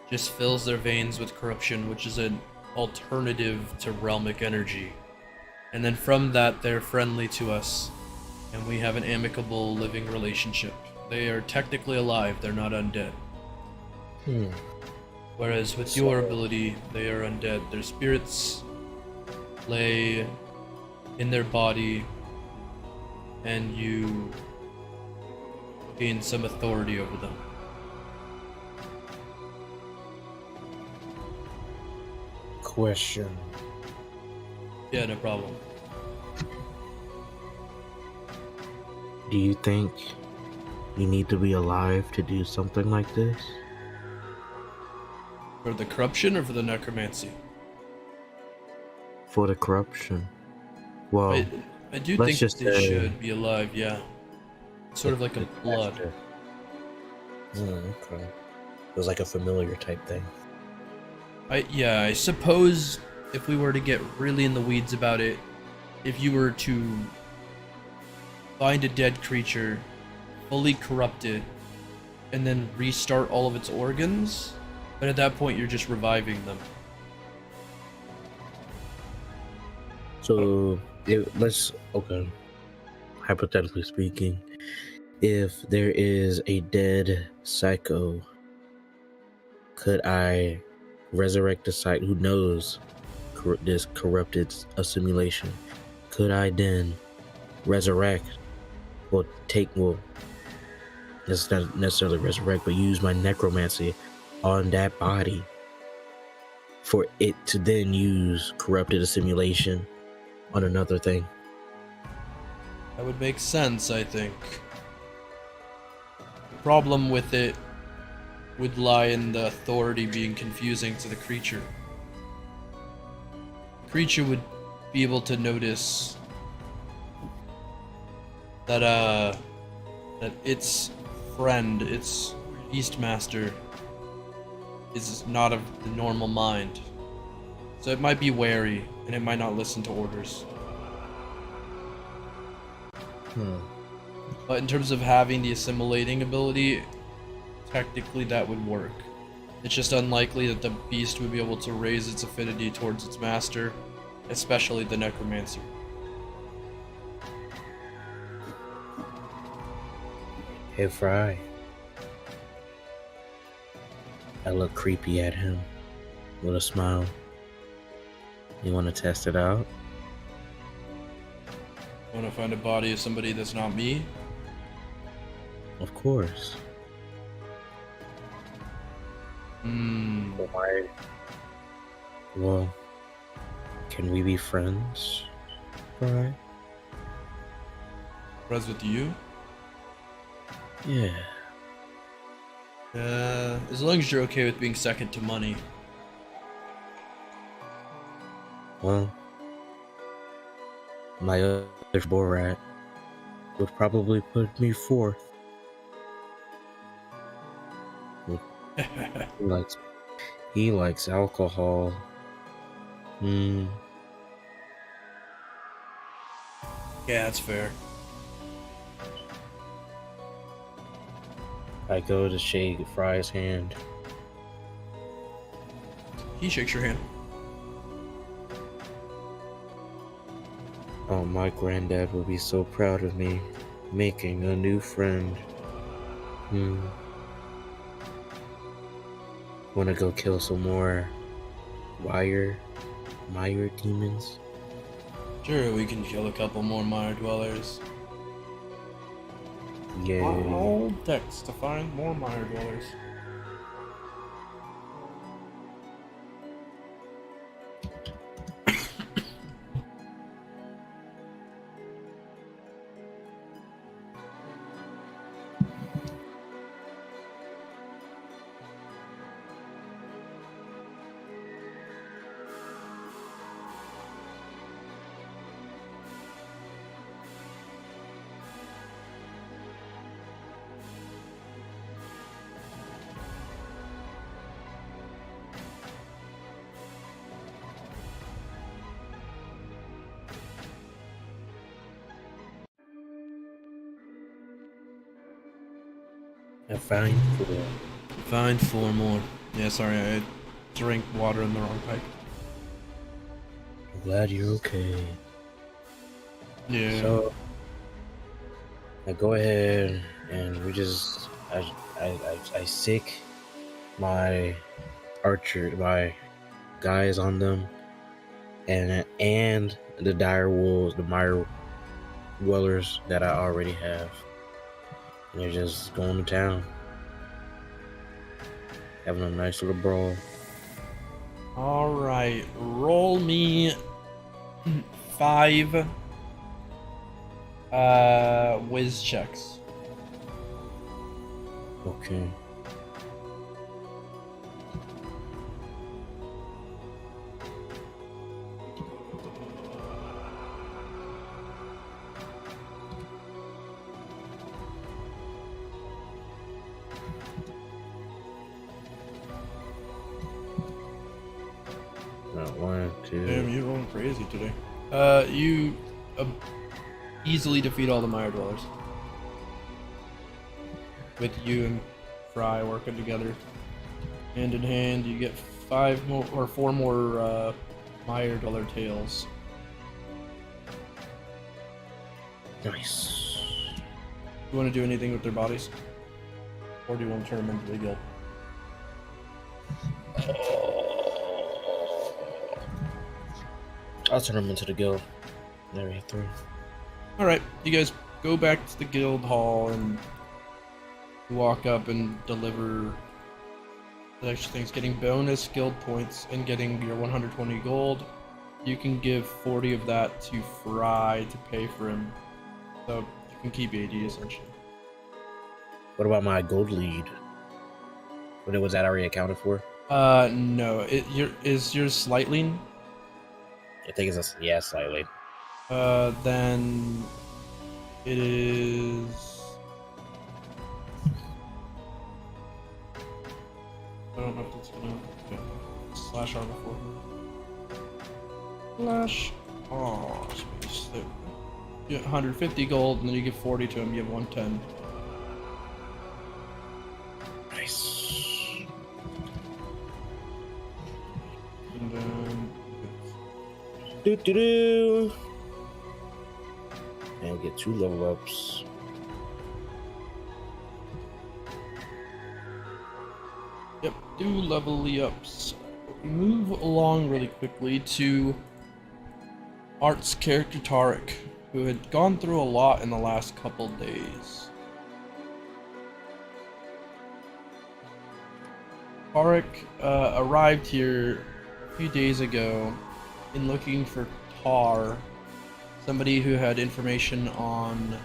just fills their veins with corruption, which is an alternative to realmic energy. And then from that, they're friendly to us, and we have an amicable living relationship. They are technically alive, they're not undead. Whereas with your ability, they are undead. Their spirits lay in their body, and you gain some authority over them. Question. Yeah, no problem. Do you think you need to be alive to do something like this? For the corruption or for the necromancy? For the corruption. Well, I do let's think just they say- should be alive, yeah. Sort of like a blood. Okay. It was like a familiar type thing. I suppose if we were to get really in the weeds about it, if you were to find a dead creature, fully corrupted, and then restart all of its organs, but at that point you're just reviving them. So, okay. Hypothetically speaking, if there is a dead psycho, could I resurrect the psycho who knows this corrupted assimilation? Could I then resurrect, let's not necessarily resurrect, but use my necromancy on that body for it to then use corrupted assimilation on another thing. That would make sense, I think. The problem with it would lie in the authority being confusing to the creature. The creature would be able to notice that its friend, its Beastmaster, is not of the normal mind. So it might be wary, and it might not listen to orders. But in terms of having the assimilating ability, technically that would work. It's just unlikely that the beast would be able to raise its affinity towards its master, especially the necromancer. Hey, Fry. I look creepy at him with a smile. You want to test it out? Want to find a body of somebody that's not me? Of course. Why? Well, can we be friends, Fry? Friends with you? Yeah. As long as you're okay with being second to money. Well, my other Borach would probably put me fourth. He likes alcohol. Yeah, that's fair. I go to shake Fry's hand. He shakes your hand. Oh, my granddad would be so proud of me, making a new friend. Wanna go kill some more Meyer demons? Sure, we can kill a couple more Mire Dwellers. Yeah. All text to find more Mire Dwellers. I find 4. Find 4 more. Yeah, sorry, I drank water in the wrong pipe. I'm glad you're okay. Yeah. So, I go ahead and we just I sick my guys on them, and the dire wolves, the Mire dwellers that I already have. And they're just going to town, having a nice little brawl. Alright, roll me 5 whiz checks. Okay. Not 1, 2. Damn, you're going crazy today. You easily defeat all the Mire Dwellers. With you and Fry working together. Hand in hand, you get 4 more Mire Dweller tails. Nice. You want to do anything with their bodies? Or do you want to turn them into the guild? I'll turn them into the guild. There we have 3. Alright, you guys go back to the guild hall and walk up and deliver The extra thing's getting bonus guild points and getting your 120 gold. You can give 40 of that to Fry to pay for him. So you can keep 80 essentially. What about my gold lead? Was that already accounted for? No. Is yours slightly? I think it's slightly. Then it is. I don't know if that's gonna slash armor for him. Slash space there. You get 150 gold, and then you give 40 to him. You have 110. Nice. And then. And we get 2 level ups. Yep, 2 level ups. Move along really quickly to Art's character Tariq, who had gone through a lot in the last couple days. Tariq arrived here a few days ago in looking for Tar, somebody who had information on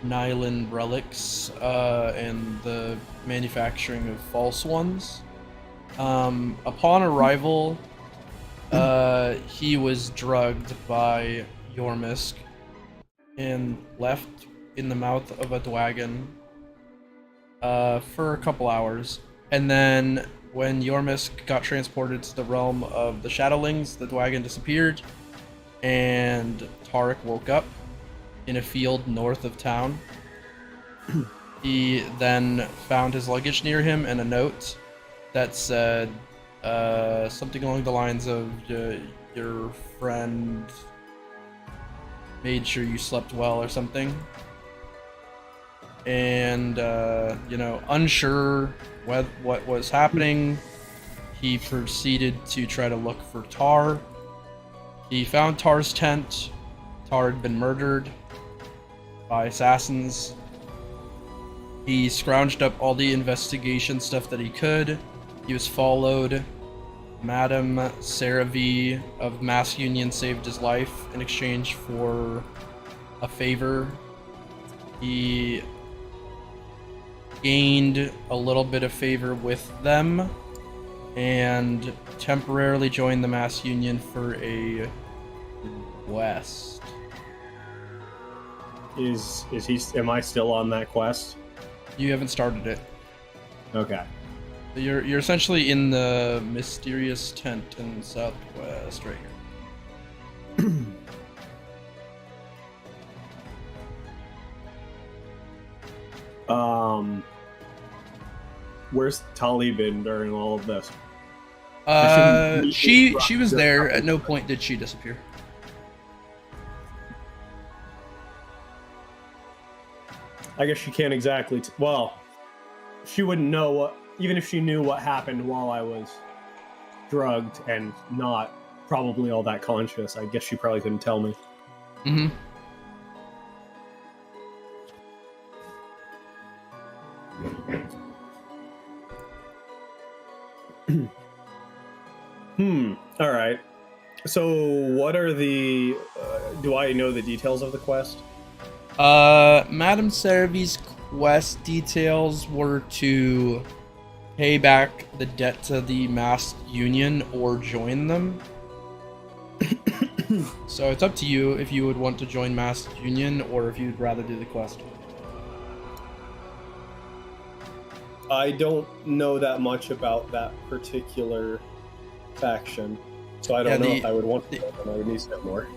Nylon relics and the manufacturing of false ones. Upon arrival, he was drugged by Yormisk and left in the mouth of a wagon for a couple hours. And then when Yormisk got transported to the realm of the Shadowlings, the wagon disappeared, and Tariq woke up in a field north of town. He then found his luggage near him and a note that said something along the lines of your friend made sure you slept well or something. And unsure what was happening, he proceeded to try to look for Tar. He found Tar's tent. Tar had been murdered by assassins. He scrounged up all the investigation stuff that he could. He was followed. Madame Saravi of Mass Union saved his life in exchange for a favor. He gained a little bit of favor with them and temporarily joined the Mass Union for a quest. Am I still on that quest? You haven't started it. Okay. You're essentially in the mysterious tent in Southwest right here. Where's Tali been during all of this? She was there. At no point did she disappear. I guess she can't exactly. Well, she wouldn't know what. Even if she knew what happened while I was drugged and not probably all that conscious, I guess she probably couldn't tell me. Mm-hmm. All right. So, what are the? Do I know the details of the quest? Madame Saravi's quest details were to pay back the debt to the Mass Union or join them. So it's up to you if you would want to join Mass Union or if you'd rather do the quest. I don't know that much about that particular faction, so I don't know if I would want to. I would need to know more.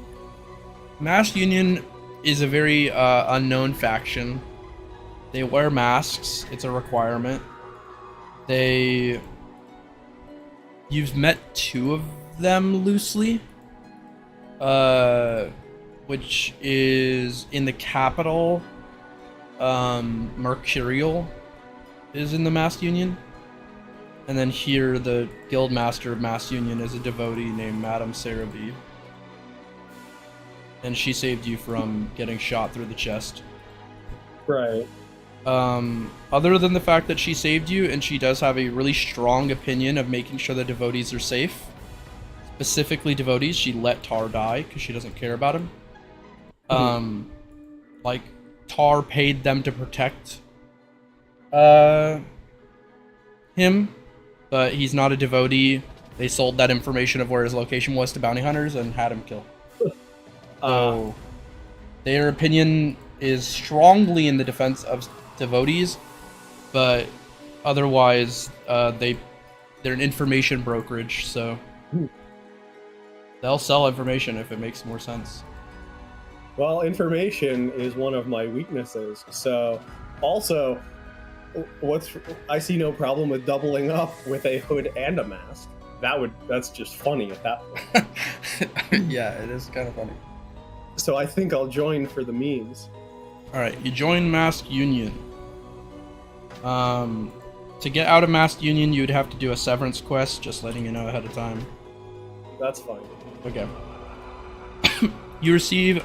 Mass Union is a very unknown faction. They wear masks. It's a requirement. You've met 2 of them loosely, which is in the capital. Mercurial is in the Mass Union, and then here the guild master of Mass Union is a devotee named Madame Saravi, and she saved you from getting shot through the chest. Right. Other than the fact that she saved you, and she does have a really strong opinion of making sure the devotees are safe, specifically devotees, she let Tar die because she doesn't care about him. Like, Tar paid them to protect him, but he's not a devotee. They sold that information of where his location was to bounty hunters and had him killed. So their opinion is strongly in the defense of devotees, but otherwise they're an information brokerage, so they'll sell information if it makes more sense. Well, information is one of my weaknesses, so also I see no problem with doubling up with a hood and a mask. That's just funny at that point. Yeah, it is kind of funny. So I think I'll join for the memes. Alright, you join Masked Union. To get out of Masked Union, you'd have to do a severance quest, just letting you know ahead of time. That's fine. Okay. You receive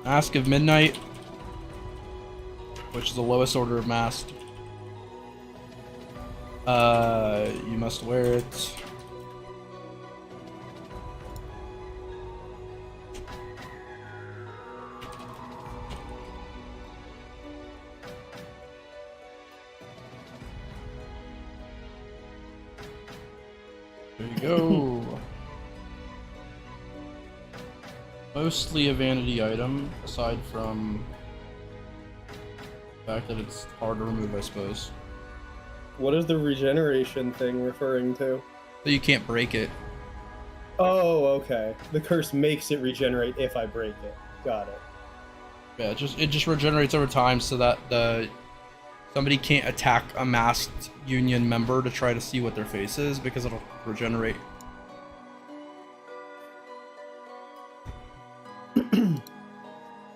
Mask of Midnight, which is the lowest order of masked. You must wear it. There you go. Mostly a vanity item, aside from the fact that it's hard to remove, I suppose. What is the regeneration thing referring to? So you can't break it. Oh, okay. The curse makes it regenerate if I break it. Got it. Yeah, it just regenerates over time, so that somebody can't attack a masked union member to try to see what their face is, because it'll regenerate.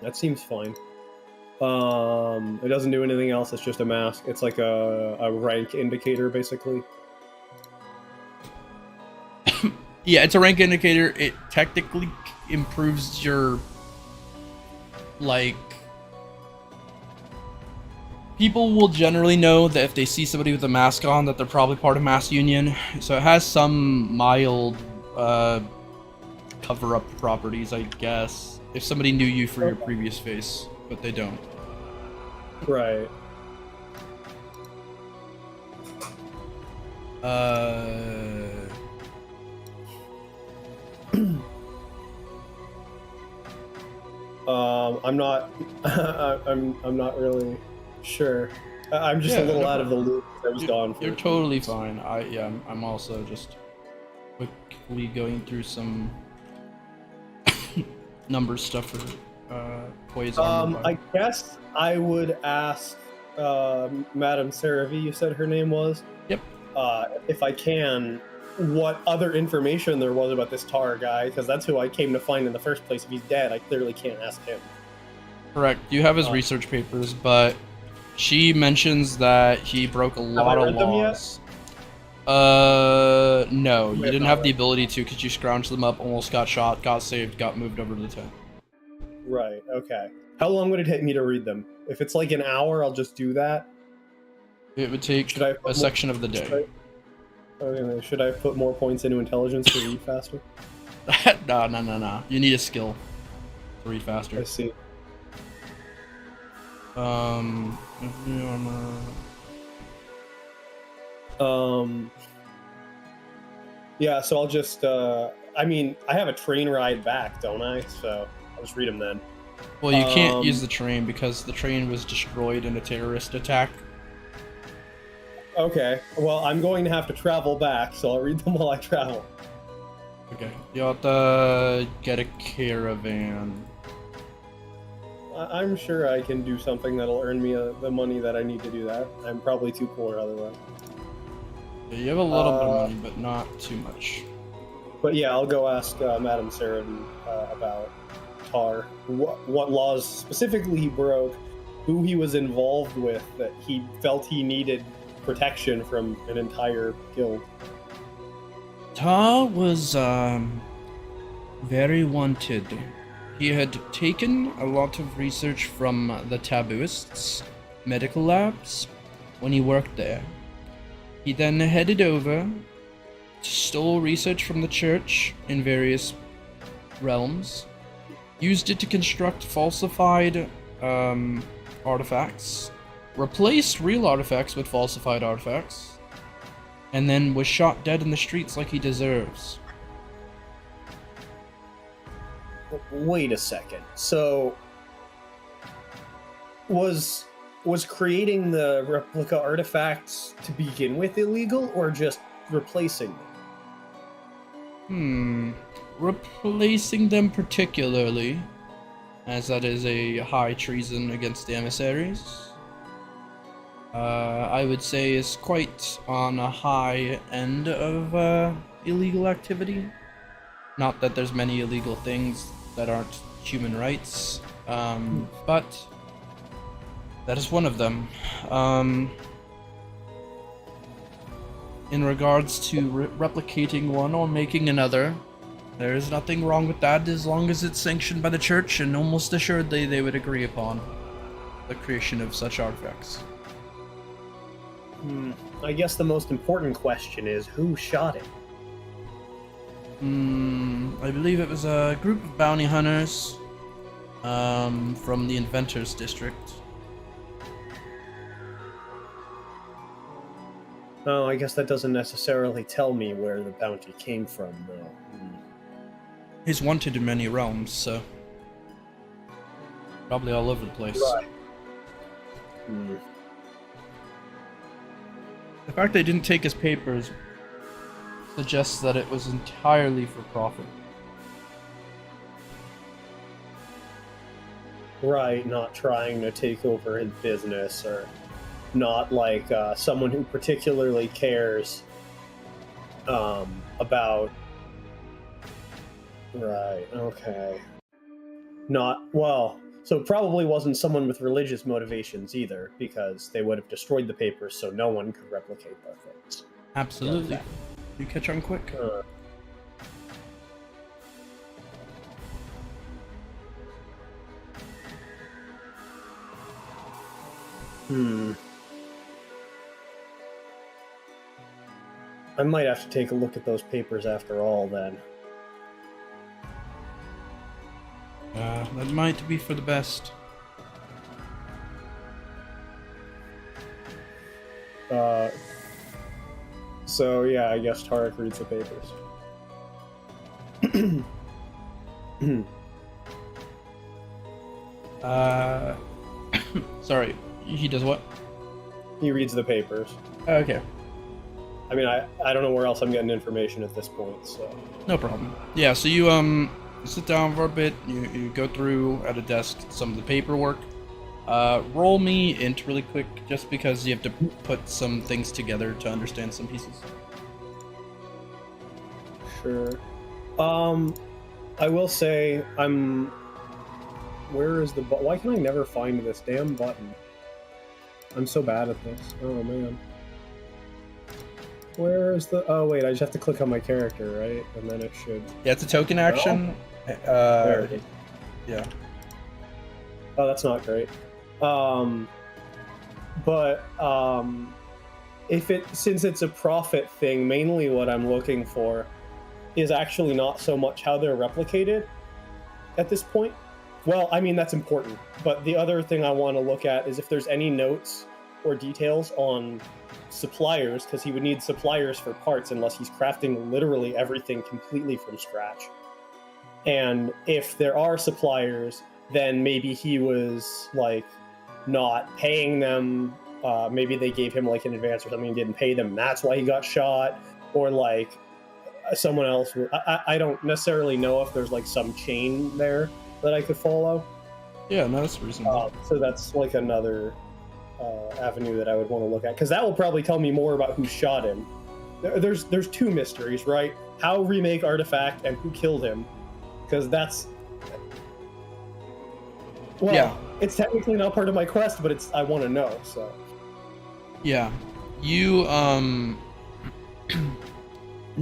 That seems fine. It doesn't do anything else. It's just a mask. It's like a rank indicator, basically. Yeah, it's a rank indicator. It technically improves your, like, people will generally know that if they see somebody with a mask on, that they're probably part of Mass Union. So it has some mild cover-up properties, I guess. If somebody knew you for your previous face, but they don't. Right. I'm not. I'm not really sure. I'm just a little out of the loop. I was gone. You're totally fine. I'm also just quickly going through some number stuff for Quay's armor. I guess I would ask Madame Saravi, you said her name was? Yep. If I can, what other information there was about this Tar guy, because that's who I came to find in the first place. If he's dead, I clearly can't ask him. Correct. You have his research papers, but she mentions that he broke a lot of laws. No, you didn't have the ability to, because you scrounged them up, almost got shot, got saved, got moved over to the tent. Right, okay. How long would it take me to read them? If it's like an hour, I'll just do that. It would take a section of the day. Should I put more points into intelligence to read faster? No. You need a skill to read faster. I see. Yeah, so I'll just, I mean, I have a train ride back, don't I? So I'll just read them then. Well, you can't use the train because the train was destroyed in a terrorist attack. Okay, well, I'm going to have to travel back, so I'll read them while I travel. Okay, you have to get a caravan. I'm sure I can do something that'll earn me the money that I need to do that. I'm probably too poor otherwise. Yeah, you have a little bit of money, but not too much. But yeah, I'll go ask Madame Saravi about Tar, what laws specifically he broke, who he was involved with, that he felt he needed protection from an entire guild. Tar was very wanted. He had taken a lot of research from the tabooists medical labs when he worked there. He then headed over, stole research from the church in various realms, used it to construct falsified artifacts, replaced real artifacts with falsified artifacts, and then was shot dead in the streets like he deserves. Wait a second. So, was creating the replica artifacts to begin with illegal, or just replacing them? Replacing them particularly, as that is a high treason against the emissaries. I would say is quite on a high end of illegal activity. Not that there's many illegal things that aren't human rights, but that is one of them. In regards to replicating one or making another, there is nothing wrong with that as long as it's sanctioned by the church, and almost assuredly they would agree upon the creation of such artifacts. I guess the most important question is, who shot him? I believe it was a group of bounty hunters from the Inventors District. Oh, I guess that doesn't necessarily tell me where the bounty came from, though. He's wanted in many realms, so probably all over the place. Right. The fact they didn't take his papers suggests that it was entirely for profit. Right, not trying to take over his business, or not like someone who particularly cares about... Right, okay. Not, well, so probably wasn't someone with religious motivations either, because they would have destroyed the papers so no one could replicate their things. Absolutely. You catch on quick. I might have to take a look at those papers after all, then. That might be for the best. So yeah, I guess Tariq reads the papers. Sorry, he does what? He reads the papers. Okay. I mean, I don't know where else I'm getting information at this point, so... No problem. Yeah, so you sit down for a bit, you go through at a desk some of the paperwork. Roll me int really quick, just because you have to put some things together to understand some pieces. Sure. I will say, where is the why can I never find this damn button? I'm so bad at this. Oh, man. Where is the... Oh, wait, I just have to click on my character, right? And then it should... Yeah, it's a token action. There it is. Yeah. Oh, that's not great. Since it's a profit thing, mainly what I'm looking for is actually not so much how they're replicated at this point. Well, I mean, that's important, but the other thing I want to look at is if there's any notes or details on suppliers, because he would need suppliers for parts unless he's crafting literally everything completely from scratch. And if there are suppliers, then maybe he was like not paying them. Maybe they gave him like an advance or something and didn't pay them. That's why he got shot. Or like someone else. I don't necessarily know if there's like some chain there that I could follow. Yeah, no, that's reasonable. So that's like another avenue that I would want to look at, because that will probably tell me more about who shot him. There's two mysteries, right? How remake artifact and who killed him, because that's... Well, yeah. It's technically not part of my quest, but I want to know, so... Yeah. You,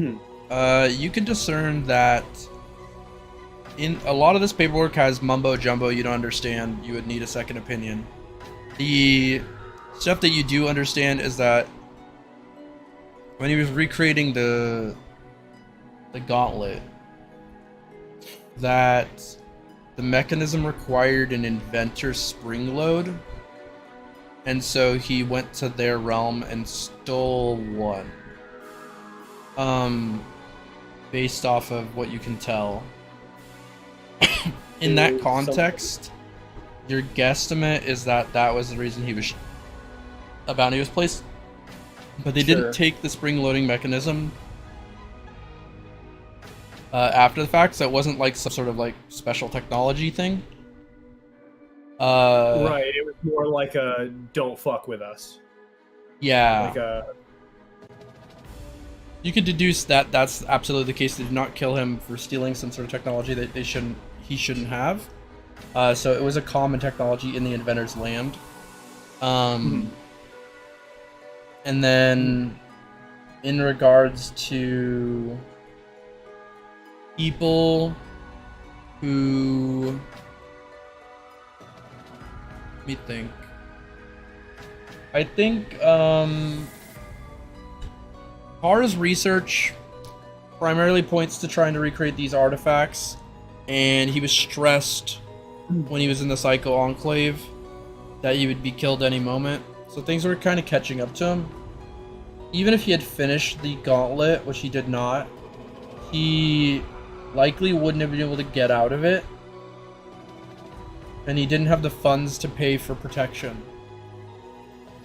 you can discern that in a lot of this paperwork has mumbo jumbo you don't understand. You would need a second opinion. The stuff that you do understand is that when he was recreating the gauntlet, that the mechanism required an inventor spring load, and so he went to their realm and stole one. Based off of what you can tell. In that context, your guesstimate is that that was the reason a bounty was placed. But they didn't take the spring loading mechanism after the fact, so it wasn't like some sort of like special technology thing. Right, it was more like a don't fuck with us. Yeah. Like a... You could deduce that that's absolutely the case. They did not kill him for stealing some sort of technology that he shouldn't have. So it was a common technology in the inventor's land. And then in regards to people who, let me think. I think Hara's research primarily points to trying to recreate these artifacts, and he was stressed when he was in the Psycho Enclave that he would be killed any moment. So things were kind of catching up to him. Even if he had finished the gauntlet, which he did not, he likely wouldn't have been able to get out of it. And he didn't have the funds to pay for protection.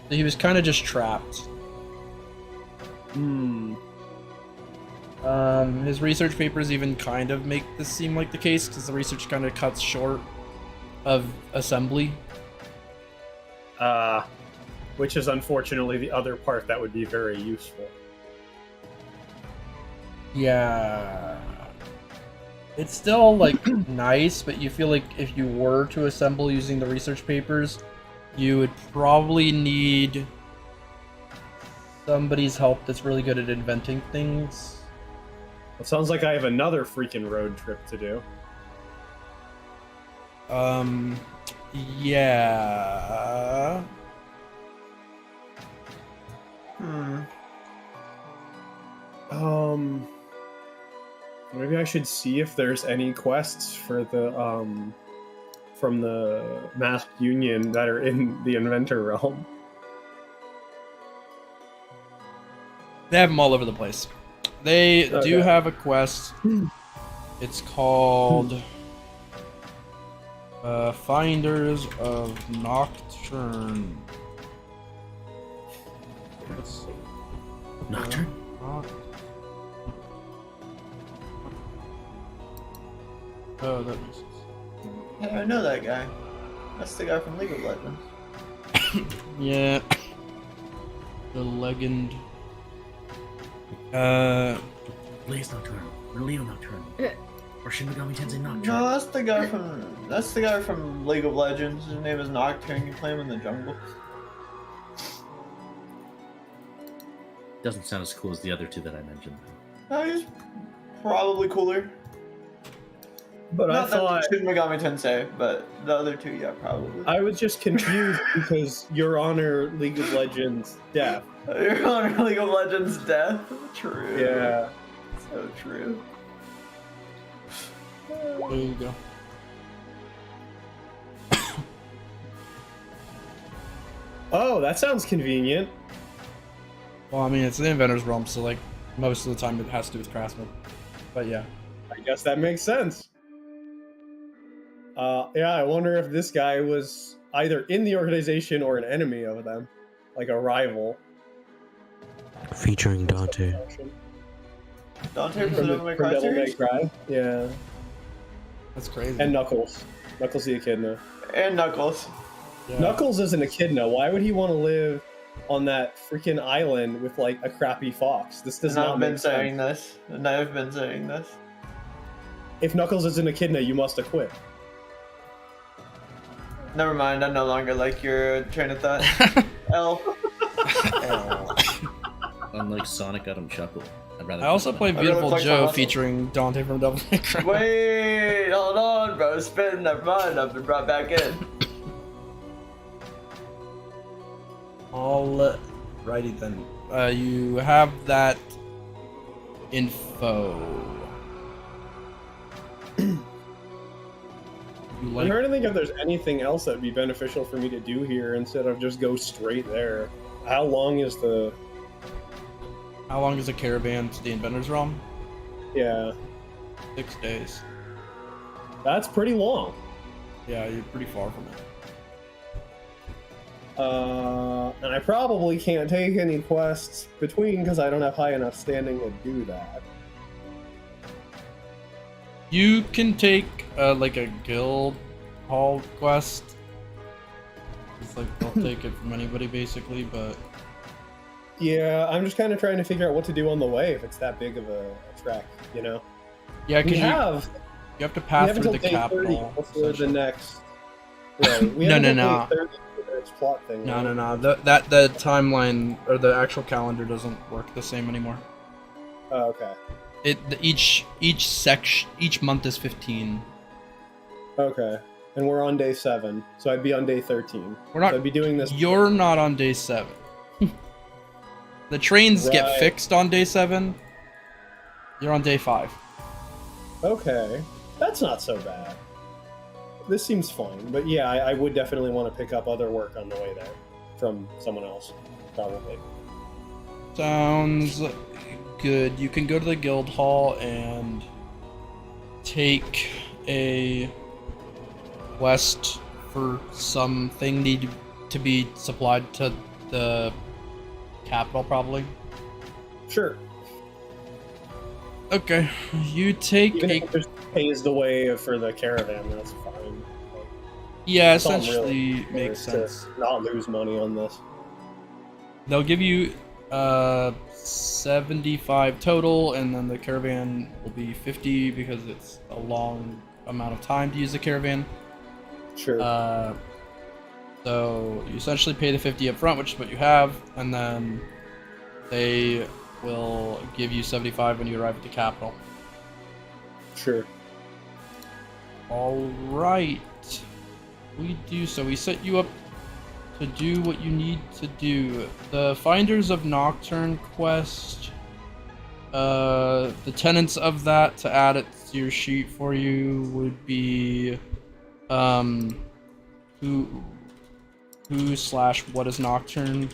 So he was kind of just trapped. His research papers even kind of make this seem like the case, because the research kind of cuts short of assembly. Which is unfortunately the other part that would be very useful. Yeah. It's still, like, nice, but you feel like if you were to assemble using the research papers, you would probably need somebody's help that's really good at inventing things. It sounds like I have another freaking road trip to do. Yeah. Maybe I should see if there's any quests for the, from the Masked Union that are in the Inventor realm. They have them all over the place. They do have a quest. It's called Finders of Nocturne. Nocturne? Oh, that makes sense. Yeah, I know that guy. That's the guy from League of Legends. Yeah. The legend. Blaze Nocturnal. Or Leo Nocturnal. Or Shin Megami Tensei Nocturne. No, that's the guy from League of Legends. His name is Nocturne. You play him in the jungle. Doesn't sound as cool as the other two that I mentioned. No, he's probably cooler. But Not I thought... Shin Megami Tensei, but the other two, yeah, probably. I was just confused because Your Honor League of Legends death. Your Honor League of Legends death? True. Yeah. So true. There you go. Oh, that sounds convenient. Well, I mean, it's the inventor's realm, so like most of the time it has to do with craftsmen. But yeah. I guess that makes sense. Yeah, I wonder if this guy was either in the organization or an enemy of them. Like a rival. Featuring Dante. Dante from Devil May From Cry Devil May series? Cry. Yeah. That's crazy. And Knuckles. Knuckles the Echidna. And Knuckles. Yeah. Knuckles is an Echidna. Why would he want to live on that freaking island with like a crappy fox? This does not make sense. And I've been saying this. If Knuckles is an Echidna, you must acquit. Never mind, I no longer like your train of thought. L. Unlike Sonic, I don't chuckle. I'd rather. I also play really Beautiful like Joe Muscle. featuring Dante from Devil May Cry. Wait, hold on, bro. Spin, never mind. I've been brought back in. Alrighty then. You have that info. I'm trying to think if there's anything else that'd be beneficial for me to do here instead of just go straight there. How long is the caravan to the Inventor's Realm? Yeah. 6 days. That's pretty long. Yeah, you're pretty far from it. And I probably can't take any quests between because I don't have high enough standing to do that. You can take like a guild hall quest. It's like they'll take it from anybody basically, but Yeah, I'm just kind of trying to figure out what to do on the way if it's that big of a trek, you know? yeah, We because have you have to pass through the day 30 capital. before the essentially. next. Right. We No, have no, until no. day 30 for the next plot thing. No, right? no, no. The timeline or the actual calendar doesn't work the same anymore. Oh, okay. Each month is 15. Okay. And we're on day 7, so I'd be on day 13. We're not. So I'd be doing this. You're not on day 7. The trains get Right. fixed on day 7. You're on day 5. Okay. That's not so bad. This seems fine. But yeah, I would definitely want to pick up other work on the way there from someone else, probably. Sounds good. You can go to the guild hall and take a quest for something need to be supplied to the capital, probably. Sure. Okay, you take Even a if it just pays the way for the caravan, that's fine. Like, yeah. it's all Essentially, really makes to sense. not lose money on this. They'll give you 75 total, and then the caravan will be 50 because it's a long amount of time to use the caravan. Sure. So you essentially pay the 50 up front, which is what you have, and then they will give you 75 when you arrive at the capital. Sure. All right. We set you up to do what you need to do. The Finders of Nocturne quest, the tenets of that, to add it to your sheet for you, would be who/what is Nocturne.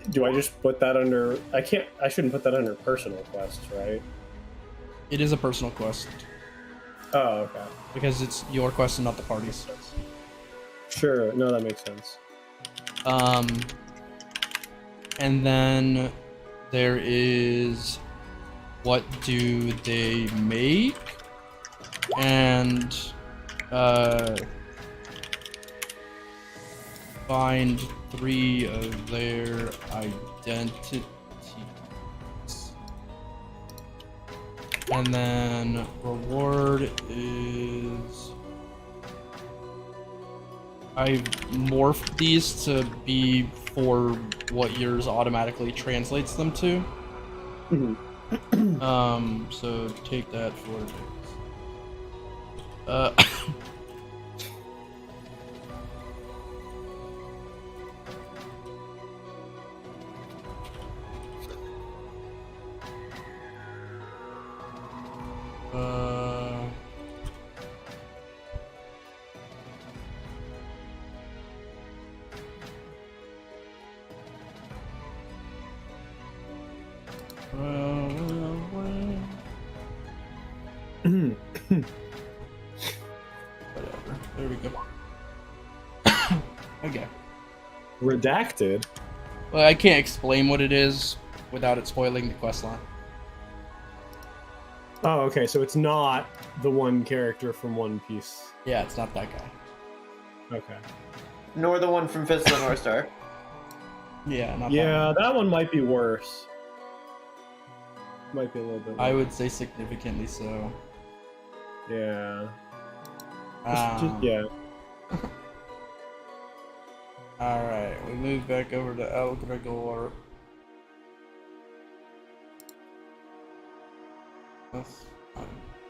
Do I just put that under? I shouldn't put that under personal quests, right? It is a personal quest Oh, okay. because it's your quest and not the party's. Sure. No, that makes sense. And then there is what do they make? And find 3 of their identities. And then reward is I've morphed these to be for what yours automatically translates them to. Mhm. So take that for whatever. There we go. Okay. Redacted. Well, I can't explain what it is without it spoiling the quest line. Oh, okay. So it's not the one character from One Piece. Yeah, it's not that guy. Okay. Nor the one from Fist of the North Star. Yeah, not that Yeah, one. that one might be worse. Might be a little bit. I worse. would say significantly so. Yeah. Um, Yeah. Alright, we move back over to El Gregor. That's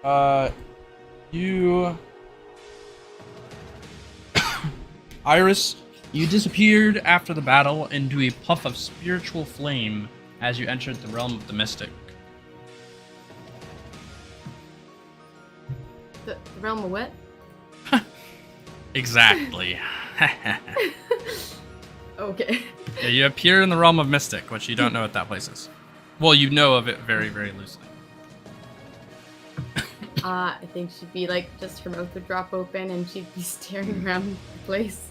fine. You Iris, you disappeared after the battle into a puff of spiritual flame as you entered the realm of the mystic. The realm of what? Exactly. Okay. Yeah, you appear in the realm of mystic, which you don't know what that place is. Well, you know of it very, very loosely. I think she'd be like, just her mouth would drop open and she'd be staring around the place.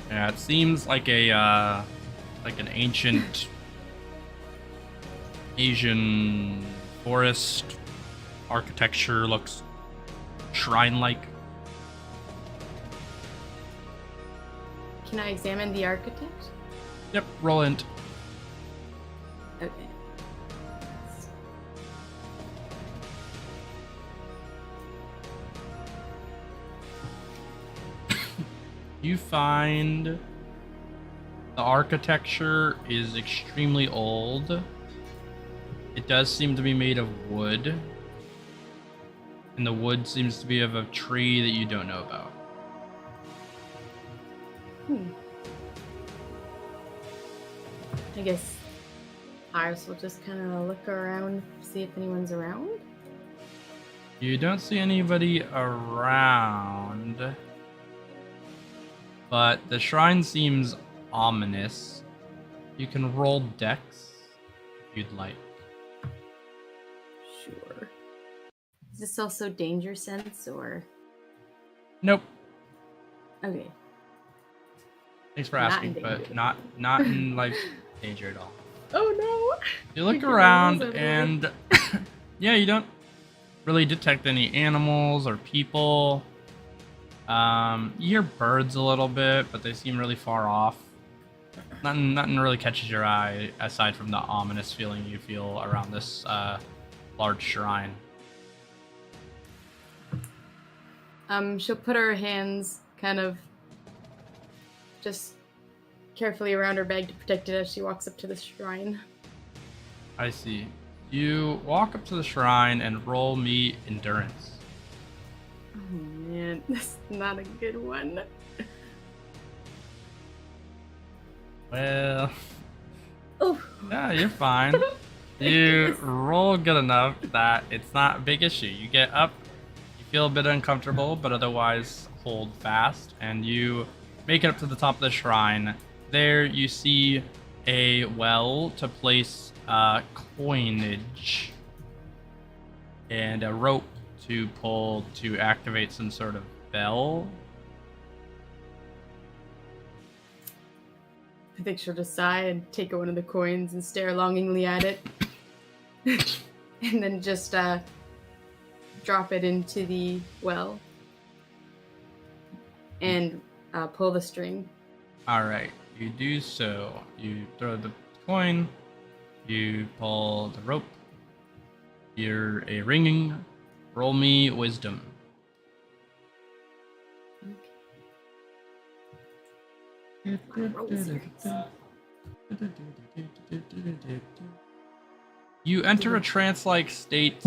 Yeah, it seems like like an ancient Asian forest architecture. Looks shrine-like. Can I examine the architect? Yep, roll int. Okay. You find the architecture is extremely old. It does seem to be made of wood. And the wood seems to be of a tree that you don't know about. I guess Iris will just kind of look around, see if anyone's around. You don't see anybody around. But the shrine seems ominous. You can roll dex if you'd like. Sure. Is this also danger sense or? Nope. Okay. Thanks for Not asking, in but danger. not in like danger at all. Oh no! You look Freaking around animals and yeah, you don't really detect any animals or people. You hear birds a little bit, but they seem really far off. Nothing really catches your eye aside from the ominous feeling you feel around this large shrine. She'll put her hands kind of just carefully around her bag to protect it as she walks up to the shrine. I see. You walk up to the shrine and roll me endurance. Oh man, that's not a good one. Well, Oh. yeah, you're fine. You roll good enough that it's not a big issue. You get up, you feel a bit uncomfortable, but otherwise hold fast, and you make it up to the top of the shrine. There you see a well to place coinage and a rope to pull to activate some sort of bell. I think she'll just sigh and take one of the coins and stare longingly at it. And then just drop it into the well. And pull the string. Alright, you do so. You throw the coin, you pull the rope, you're a ringing. Roll me wisdom. You enter a trance-like state,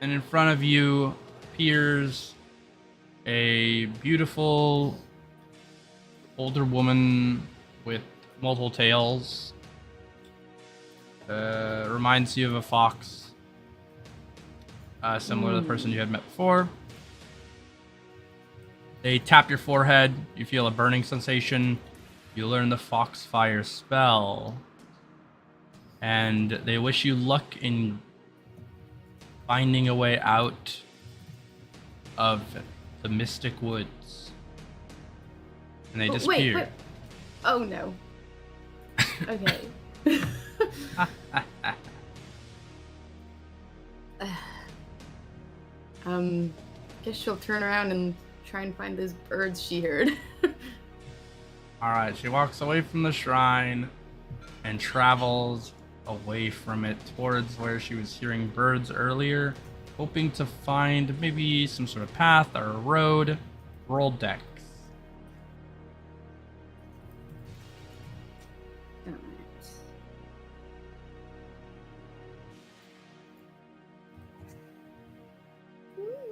and in front of you appears a beautiful older woman with multiple tails. Reminds you of a fox. Similar to the person you had met before. They tap your forehead. You feel a burning sensation. You learn the Foxfire spell. And they wish you luck in finding a way out of the Mystic Woods. And they disappear. Wait. Oh no. Okay. Guess she'll turn around and try and find those birds she heard. Alright, she walks away from the shrine and travels away from it towards where she was hearing birds earlier, hoping to find maybe some sort of path or a road. Roll dex.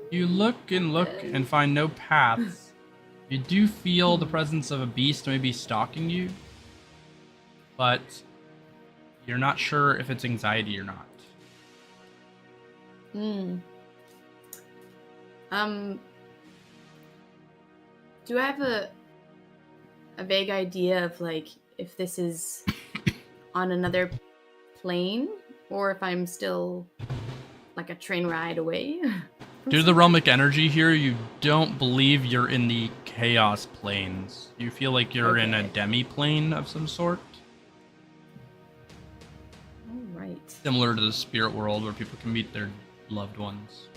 You look and find no paths, You do feel the presence of a beast maybe stalking you, but you're not sure if it's anxiety or not. Do I have a vague idea of like if this is on another plane or if I'm still like a train ride away? Due to the realmic energy here, you don't believe you're in the chaos planes. You feel like you're in a demi-plane of some sort. All right. Similar to the spirit world where people can meet their loved ones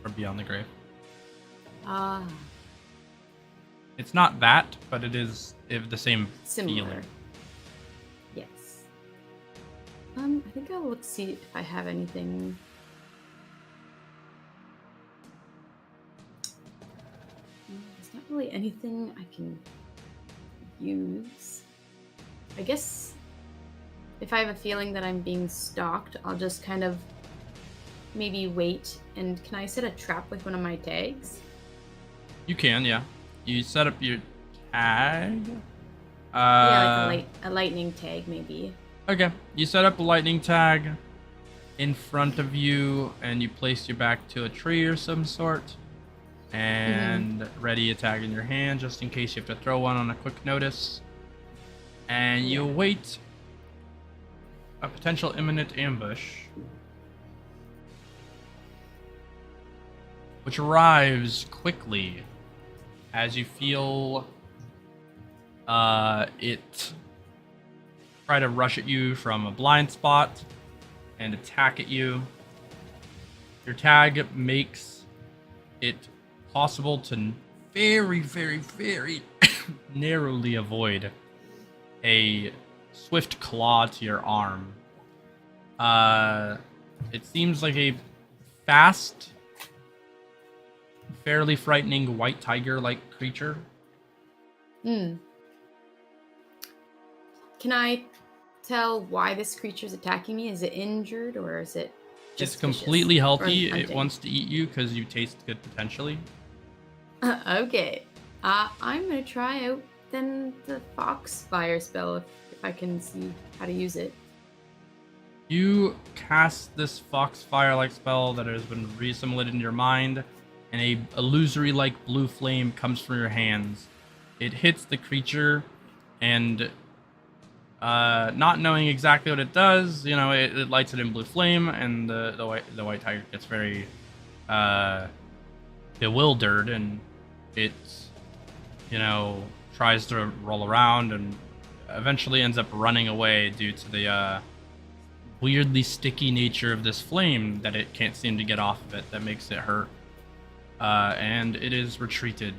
or beyond the grave. Ah. It's not that, but it is the same Similar. feeling. Yes. I think I'll look see if I have anything. There's not really anything I can use. I guess if I have a feeling that I'm being stalked, I'll just kind of maybe wait. And can I set a trap with one of my tags? You can, yeah. You set up your tag. Yeah, like a lightning tag, maybe. Okay, you set up a lightning tag in front of you, and you place your back to a tree or some sort, and ready a tag in your hand just in case you have to throw one on a quick notice. And you await a potential imminent ambush, which arrives quickly as you feel it try to rush at you from a blind spot and attack at you. Your tag makes it possible to very, very, very narrowly avoid a swift claw to your arm. It seems like a fast, fairly frightening white tiger-like creature. Can I tell why this creature's attacking me? Is it injured or is it just It's completely healthy. It hunting? wants to eat you because you taste good potentially. Okay. I'm gonna try out then the Foxfire spell if I can see how to use it. You cast this Foxfire-like spell that has been re-assimilated in your mind, and a illusory-like blue flame comes from your hands. It hits the creature, and not knowing exactly what it does, you know, it lights it in blue flame, and the white tiger gets very bewildered, and it, you know, tries to roll around and eventually ends up running away due to the weirdly sticky nature of this flame that it can't seem to get off of it that makes it hurt. And it is retreated.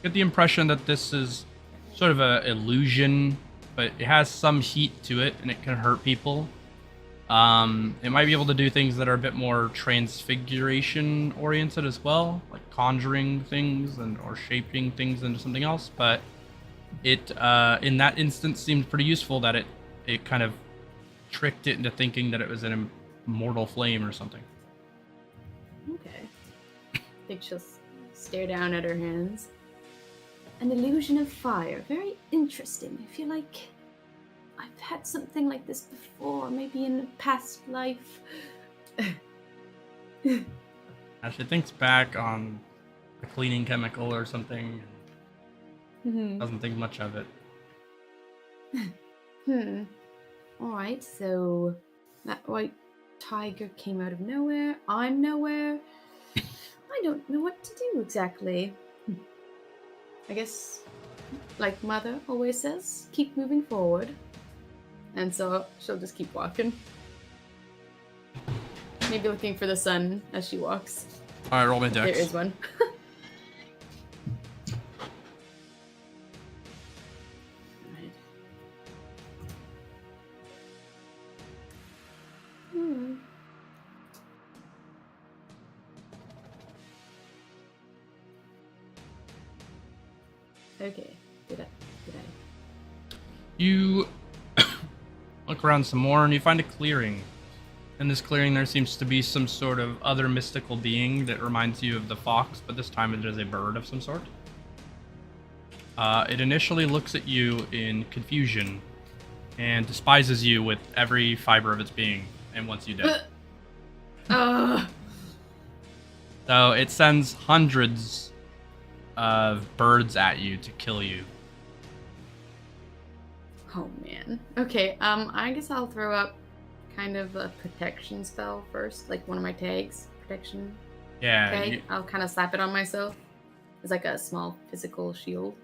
Get the impression that this is sort of a illusion, but it has some heat to it and it can hurt people. It might be able to do things that are a bit more transfiguration oriented as well, like conjuring things or shaping things into something else, but it in that instance seemed pretty useful that it kind of tricked it into thinking that it was an immortal flame or something. Okay. I think she'll stare down at her hands. An illusion of fire. Very interesting. I feel like I've had something like this before, maybe in a past life. As she thinks back on a cleaning chemical or something, doesn't think much of it. Alright, so that white tiger came out of nowhere. I'm nowhere. I don't know what to do exactly. I guess, like Mother always says, keep moving forward. And so she'll just keep walking. Maybe looking for the sun as she walks. Alright, roll my dex. There is one. Right. Okay. Did I? You look around some more and you find a clearing. In this clearing there seems to be some sort of other mystical being that reminds you of the fox, but this time it is a bird of some sort. It initially looks at you in confusion and despises you with every fiber of its being and wants you dead. So it sends hundreds of birds at you to kill you. Oh man. Okay, I guess I'll throw up kind of a protection spell first, like one of my tags. Protection. Yeah. Okay, I'll kind of slap it on myself. It's like a small physical shield.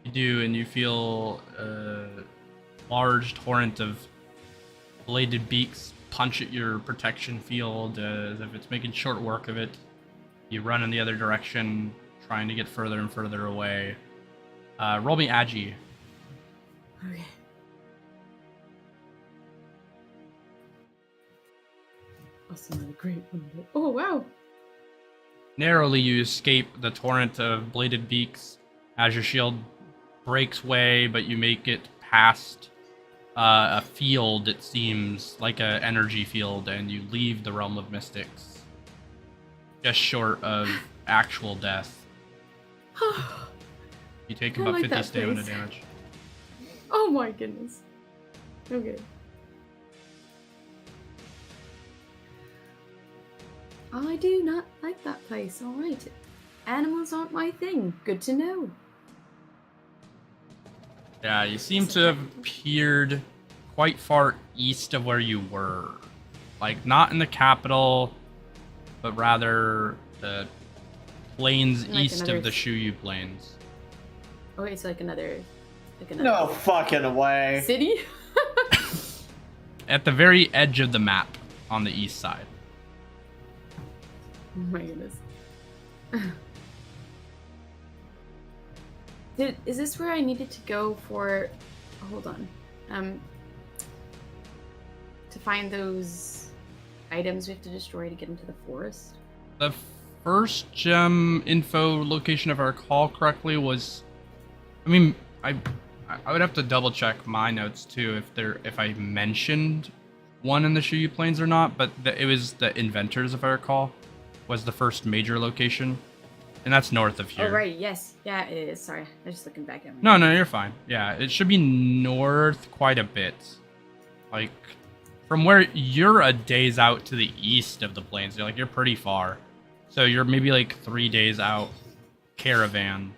You do, and you feel a large torrent of bladed beaks punch at your protection field as if it's making short work of it. You run in the other direction, trying to get further and further away. Roll me Agi. Okay. Also not a great one. Oh wow! Narrowly, you escape the torrent of bladed beaks as your shield breaks way, but you make it past a field, it seems, like an energy field, and you leave the realm of mystics. Just short of actual death. You take about 50 stamina damage. Oh my goodness. Okay. I do not like that place. Alright. Animals aren't my thing. Good to know. Yeah, you seem to have appeared quite far east of where you were. Like, not in the capital, but rather the plains like east of the Shuyu Plains. Oh, it's like another No fucking way. city? At the very edge of the map on the east side. Oh my goodness. Is this where I needed to go for... hold on. To find those items we have to destroy to get into the forest? The first gem info location, if I recall correctly, was... I mean, I would have to double check my notes too if I mentioned one in the Shuyu Plains or not, but it was the Inventors, if I recall, was the first major location. And that's north of here. Oh, right, yes. Yeah, it is. Sorry, I'm just looking back at me. No, you're fine. Yeah, it should be north quite a bit. Like, from where you're a days out to the east of the plains. You're pretty far. So you're maybe like 3 days out caravan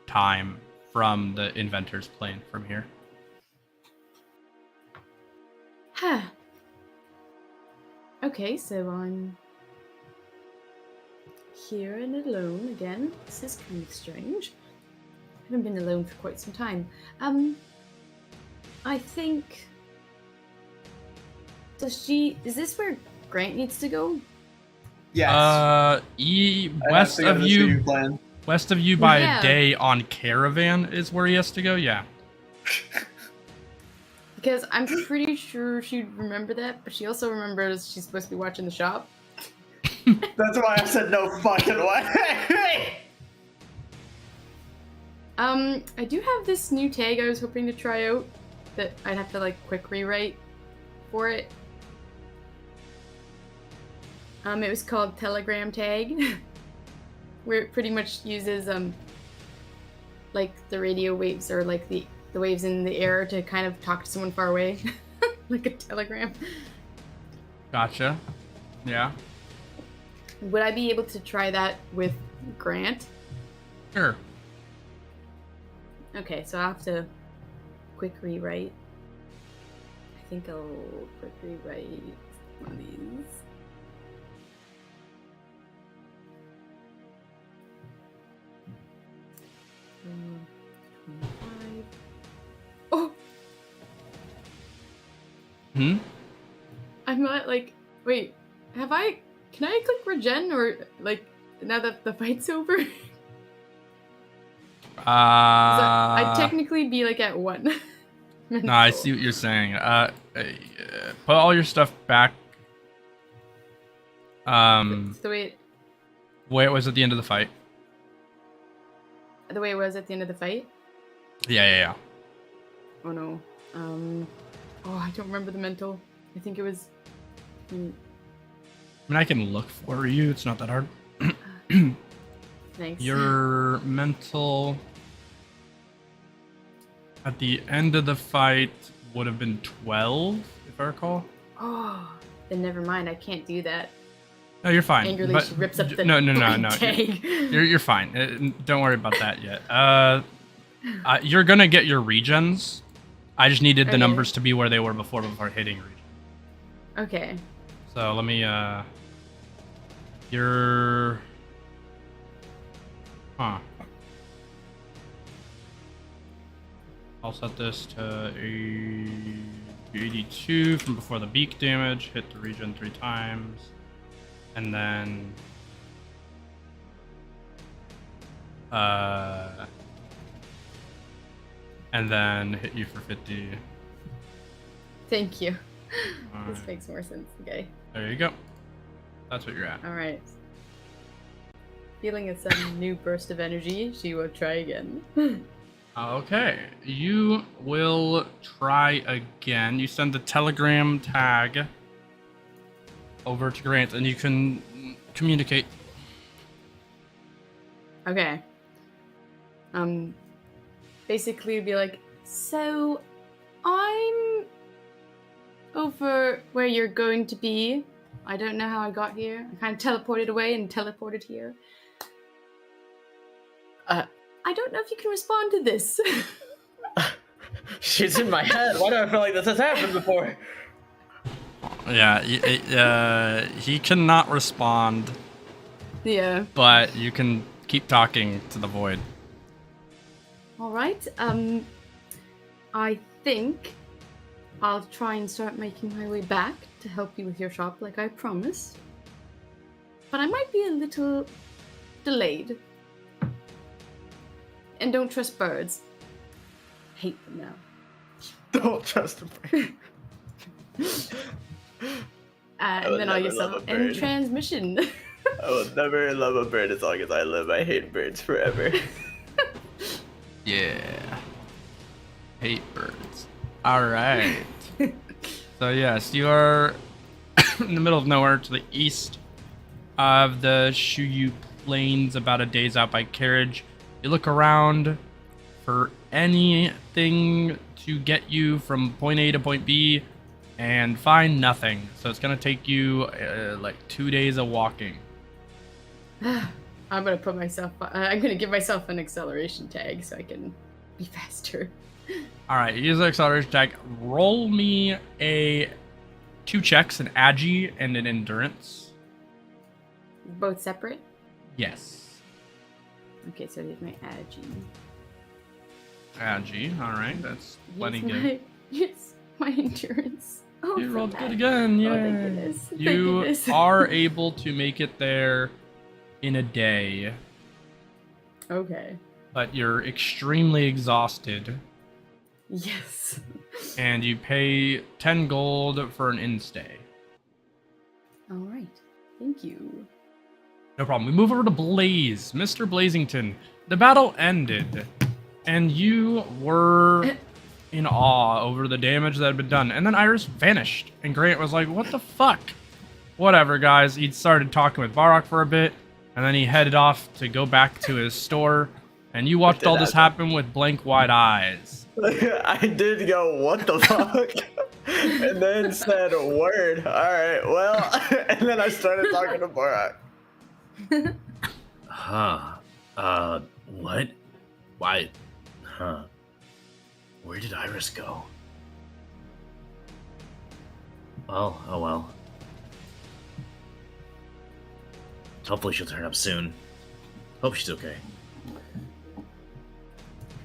time from the Inventor's Plain from here. Huh. Okay, so I'm here and alone again. This is kind of strange. I haven't been alone for quite some time. I think... is this where Grant needs to go? Yes. West of you by a day on caravan is where he has to go. Yeah. Because I'm pretty sure she'd remember that, but she also remembers she's supposed to be watching the shop. That's why I said no fucking way. I do have this new tag I was hoping to try out that I'd have to like quick rewrite for it. It was called Telegram Tag, where it pretty much uses like the radio waves or like the waves in the air to kind of talk to someone far away, like a telegram. Gotcha. Yeah. Would I be able to try that with Grant? Sure. Okay, so I'll have to quick rewrite. I think I'll quick rewrite one of these. Um, 25. Oh! I'm not like... Wait, have I... Can I click regen or like now that the fight's over? I'd technically be like at 1. No, I see what you're saying. Put all your stuff back. It's the way it was at the end of the fight. The way it was at the end of the fight? Yeah. Oh no. Oh, I don't remember the mental. I think it was... I mean, I can look for you. It's not that hard. Thanks. Your mental At the end of the fight would have been 12, if I recall. Oh, then never mind. I can't do that. No, you're fine. Angrily, but she rips up the no. tag. You're fine. Don't worry about that yet. You're gonna get your regens. I just needed the numbers to be where they were before hitting regen. Okay. So let me you're I'll set this to 82 from before the beak damage, hit the regen 3 times, and then hit you for 50. Thank you. This makes more sense. Okay. There you go. That's what you're at. All right. Feeling a sudden new burst of energy, she will try again. Okay, you will try again. You send the telegram tag over to Grant, and you can communicate. Okay. Basically be like, so I'm over where you're going to be. I don't know how I got here. I kind of teleported away and teleported here. I don't know if you can respond to this. She's in my head. Why do I feel like this has happened before? Yeah, he cannot respond. Yeah. But you can keep talking to the void. All right. I think I'll try and start making my way back to help you with your shop like I promised. But I might be a little delayed. And don't trust birds. Hate them now. Don't trust a bird. And then I'll use some end transmission. I will never love a bird as long as I live. I hate birds forever. Yeah. Hate birds. Alright. So yes, you are in the middle of nowhere to the east of the Shuyu Plains, about a day's out by carriage. You look around for anything to get you from point A to point B and find nothing. So it's going to take you like 2 days of walking. I'm going to give myself an acceleration tag so I can be faster. All right, use the acceleration tag. Roll me 2 checks, an agi and an endurance. Both separate? Yes. Okay, so here's my agi. Agi, all right, that's plenty good. Yes, my endurance. Oh, you rolled good again, yeah. Oh, thank goodness. Thank you goodness. are able to make it there in a day. Okay. But you're extremely exhausted. Yes. And you pay 10 gold for an in-stay. All right. Thank you. No problem. We move over to Blaze. Mr. Blazington, the battle ended, and you were in awe over the damage that had been done. And then Iris vanished, and Grant was like, what the fuck? Whatever, guys. He started talking with Borach for a bit, and then he headed off to go back to his store, and you watched all this happen with blank-wide eyes. I did go, what the fuck? And then said, word. All right, well, and then I started talking to Borach. What? Why? Huh. Where did Iris go? Well, oh well. Hopefully she'll turn up soon. Hope she's okay.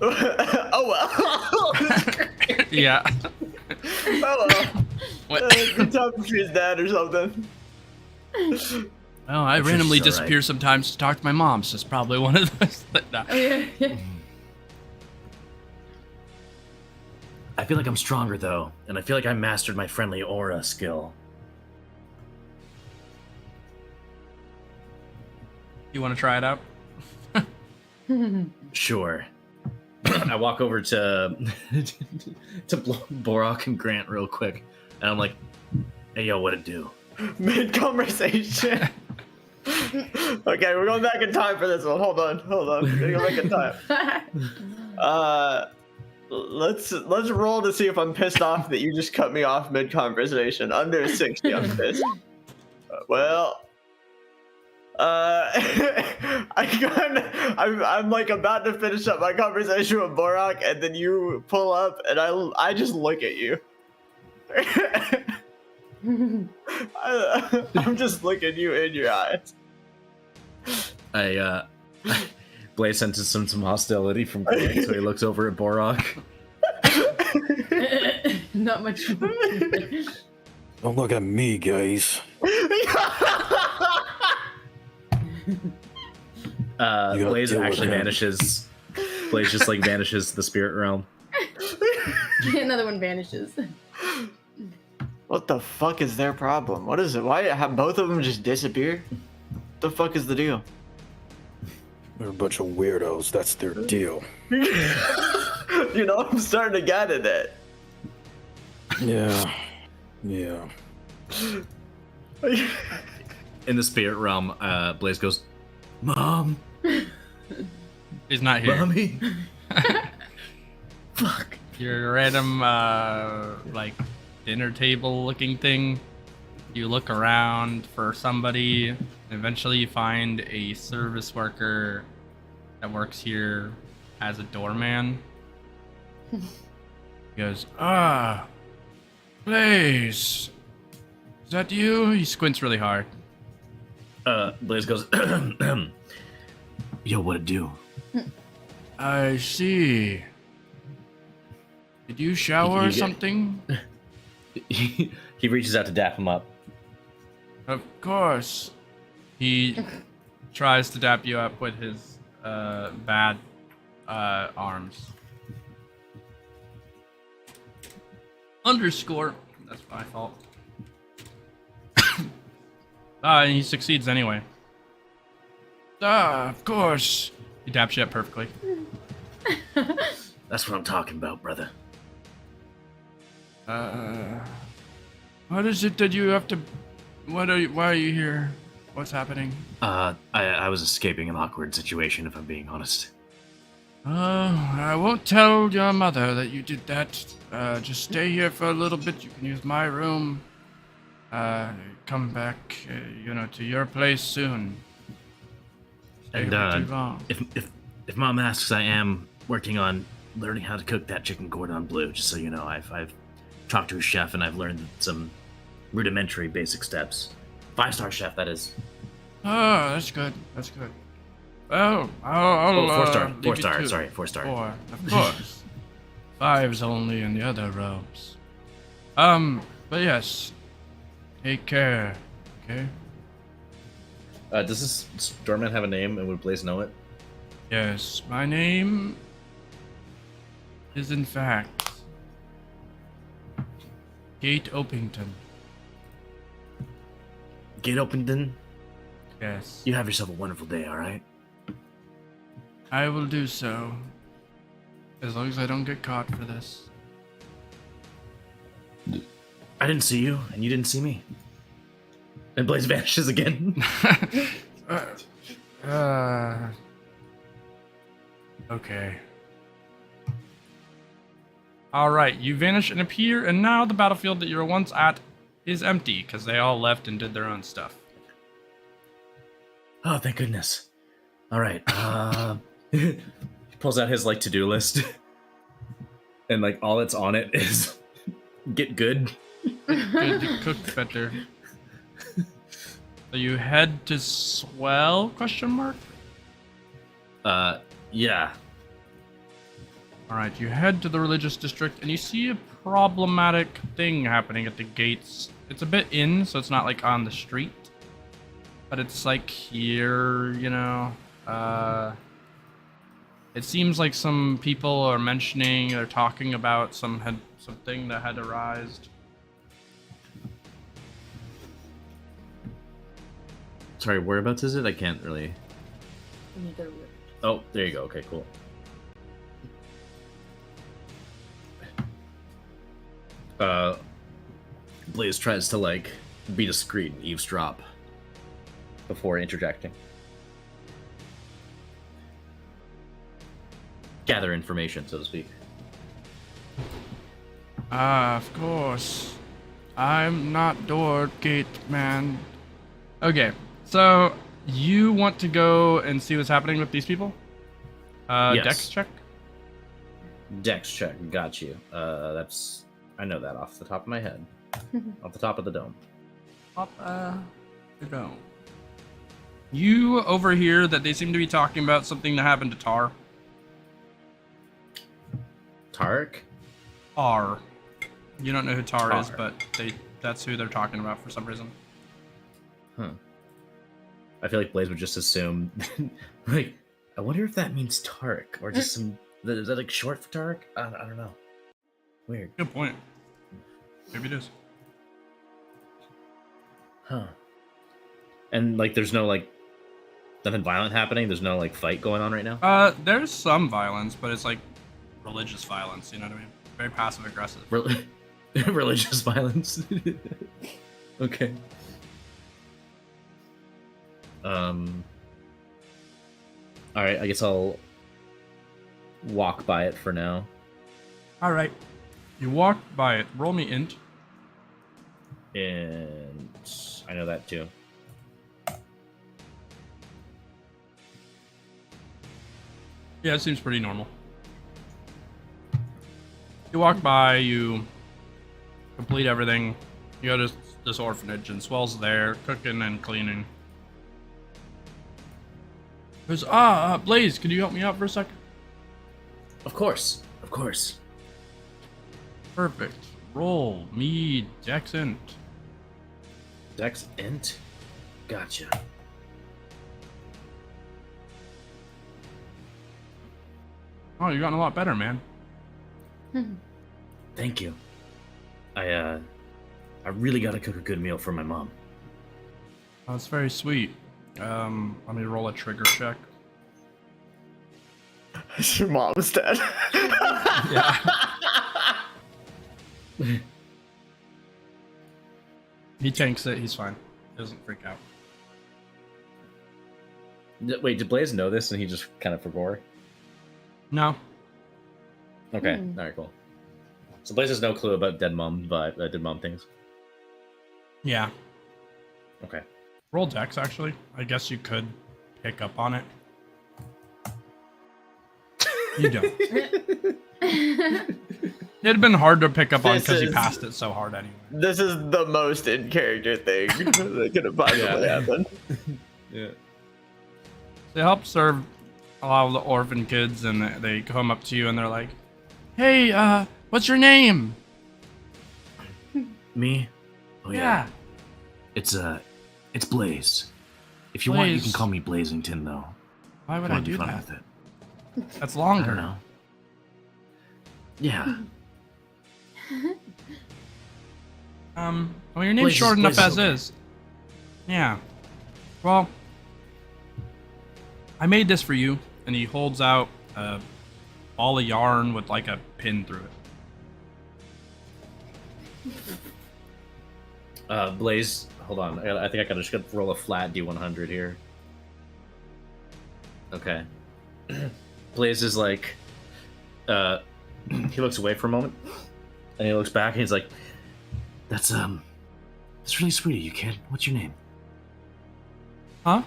Oh well. Yeah. Oh well. Good time if she's dead or something. Well, I randomly disappear sometimes to talk to my mom, so it's probably one of those that die. Oh, yeah. I feel like I'm stronger though, and I feel like I mastered my friendly aura skill. You want to try it out? Sure. I walk over to Borach and Grant real quick, and I'm like, "Hey, yo, what it do?" Mid conversation. Okay, we're going back in time for this one. Hold on. We're gonna go back in time. Let's roll to see if I'm pissed off that you just cut me off mid conversation. Under 60, I'm pissed. Well, I'm like about to finish up my conversation with Borach, and then you pull up, and I just look at you. I'm just looking you in your eyes. Blaze senses some hostility from Quay, so he looks over at Borach. Not much. Don't look at me, guys. Blaze actually vanishes. Blaze just like vanishes the spirit realm. Another one vanishes. What the fuck is their problem? What is it? Why have both of them just disappeared? What the fuck is the deal? They're a bunch of weirdos. That's their deal. You know, I'm starting to get at it. Yeah. Yeah. In the spirit realm, Blaze goes, "Mom." He's not here. Mommy. Fuck. Your random, like, dinner table looking thing. You look around for somebody, and eventually you find a service worker that works here as a doorman. He goes, Blaze, is that you? He squints really hard. Blaze goes, "Yo, what'd it do?" I see. Did you shower or something? He reaches out to dap him up. Of course. He tries to dap you up with his bad arms. Underscore. That's my fault. And he succeeds anyway. Of course. He daps you up perfectly. That's what I'm talking about, brother. What is it that you have to... why are you here? What's happening? I was escaping an awkward situation, if I'm being honest. I won't tell your mother that you did that. Just stay here for a little bit. You can use my room. Come back, to your place soon. Stay And too long. if Mom asks, I am working on learning how to cook that chicken cordon bleu. Just so you know, I've talked to a chef and I've learned some rudimentary basic steps. 5-star chef, that is. Oh, that's good. That's good. Well, I'll 4-star. leave you 4-star. to- Sorry, 4-star. 4, of course. 5's only in the other robes. But yes. Take care. Okay? Does this doorman have a name, and would Blaze know it? Yes, my name is in fact Gate Opington. Gate Opington? Yes. You have yourself a wonderful day, alright? I will do so. As long as I don't get caught for this. I didn't see you, and you didn't see me. And Blaze vanishes again. Okay. Alright, you vanish and appear, and now the battlefield that you were once at is empty, because they all left and did their own stuff. Oh, thank goodness. Alright, he pulls out his, to-do list. And, all that's on it is get good. Good to cook better. So you head to Swell, question mark? Yeah. Alright, you head to the religious district and you see a problematic thing happening at the gates. It's a bit in, so it's not on the street. But it's here, it seems like some people are mentioning, they're talking about something that had arisen. Sorry, whereabouts is it? I can't really... Oh, there you go. Okay, cool. Blaze tries to, be discreet and eavesdrop before interjecting. Gather information, so to speak. Of course. I'm not door gate man. Okay, so you want to go and see what's happening with these people? Yes. Dex check? Dex check, got you. I know that off the top of my head. Off the top of the dome. You don't. You overhear that they seem to be talking about something that happened to Tar. Tariq? Tar. You don't know who Tar is, Tar. but that's who they're talking about for some reason. Huh. I feel like Blaze would just assume, like, I wonder if that means Tariq, or just some, is that like short for Tariq? I don't know. Weird. Good point. Maybe it is. Huh. And like, there's no like, nothing violent happening? There's no like fight going on right now? There's some violence, but it's like religious violence, you know what I mean? Very passive aggressive. Religious violence. Okay. Alright, I guess I'll walk by it for now. Alright. You walk by it. Roll me int. And I know that too. Yeah, it seems pretty normal. You walk by, you complete everything. You go to this orphanage, and Swell's there, cooking and cleaning. Goes, Blaze, can you help me out for a second? Of course. Of course. Perfect. Roll me Dex int. Dex int? Gotcha. Oh, you've gotten a lot better, man. Thank you. I really gotta cook a good meal for my mom. Oh, that's very sweet. Let me roll a trigger check. Your mom's dead. Yeah. He tanks it, he's fine. He doesn't freak out. Wait, did Blaze know this and he just kind of forgot? No. Okay, alright, cool. So Blaze has no clue about dead mom things. Yeah. Okay. Roll Dex, actually. I guess you could pick up on it. You don't. It'd been hard to pick up on because you passed it so hard anyway. This is the most in character thing that could have possibly happened. Yeah. They help serve a lot of the orphan kids, and they come up to you and they're like, "Hey, what's your name?" Me? Oh Yeah. It's Blaze. If you want, you can Blaze. call me Blazington, though. Why would If you I wanna be do fun that? with it. That's I longer. don't know. Yeah. Well, your name's Blaze short enough as okay. is. Yeah. Well, I made this for you, and he holds out a ball of yarn with like a pin through it. Blaze, hold on. I think I just gotta roll a flat D100 here. Okay. Blaze is like, he looks away for a moment, and he looks back, and he's like, that's really sweet of you, kid. What's your name? Huh?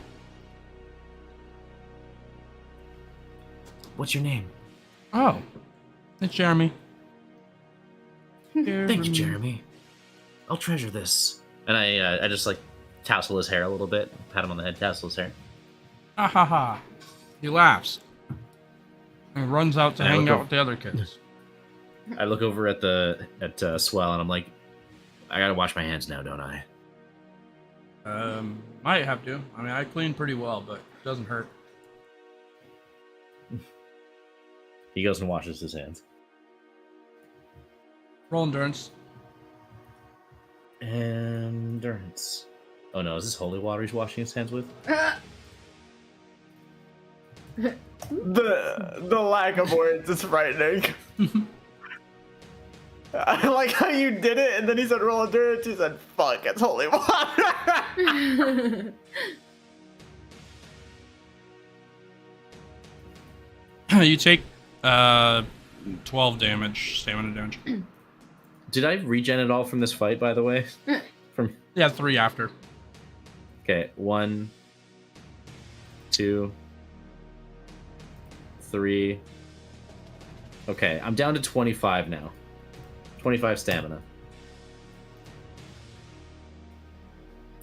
What's your name? Oh, it's Jeremy. Thank you, Jeremy. I'll treasure this. And I just like tassel his hair a little bit, pat him on the head, tassel his hair. Ha ha ha. He laughs and runs out to And I hang look out over- with the other kids. I look over at Swell, and I'm like, I gotta wash my hands now, don't I? Might have to. I mean, I clean pretty well, but it doesn't hurt. He goes and washes his hands. Roll endurance. Endurance. Oh no, is this holy water he's washing his hands with? The lack of words is frightening. I like how you did it, and then he said roll endurance. He said, "Fuck, it's holy water." You take 12 damage, stamina damage. Did I regen at all from this fight, by the way? Yeah, 3 after. Okay, 1, 2, 3. Okay, I'm down to 25 now. 25 stamina.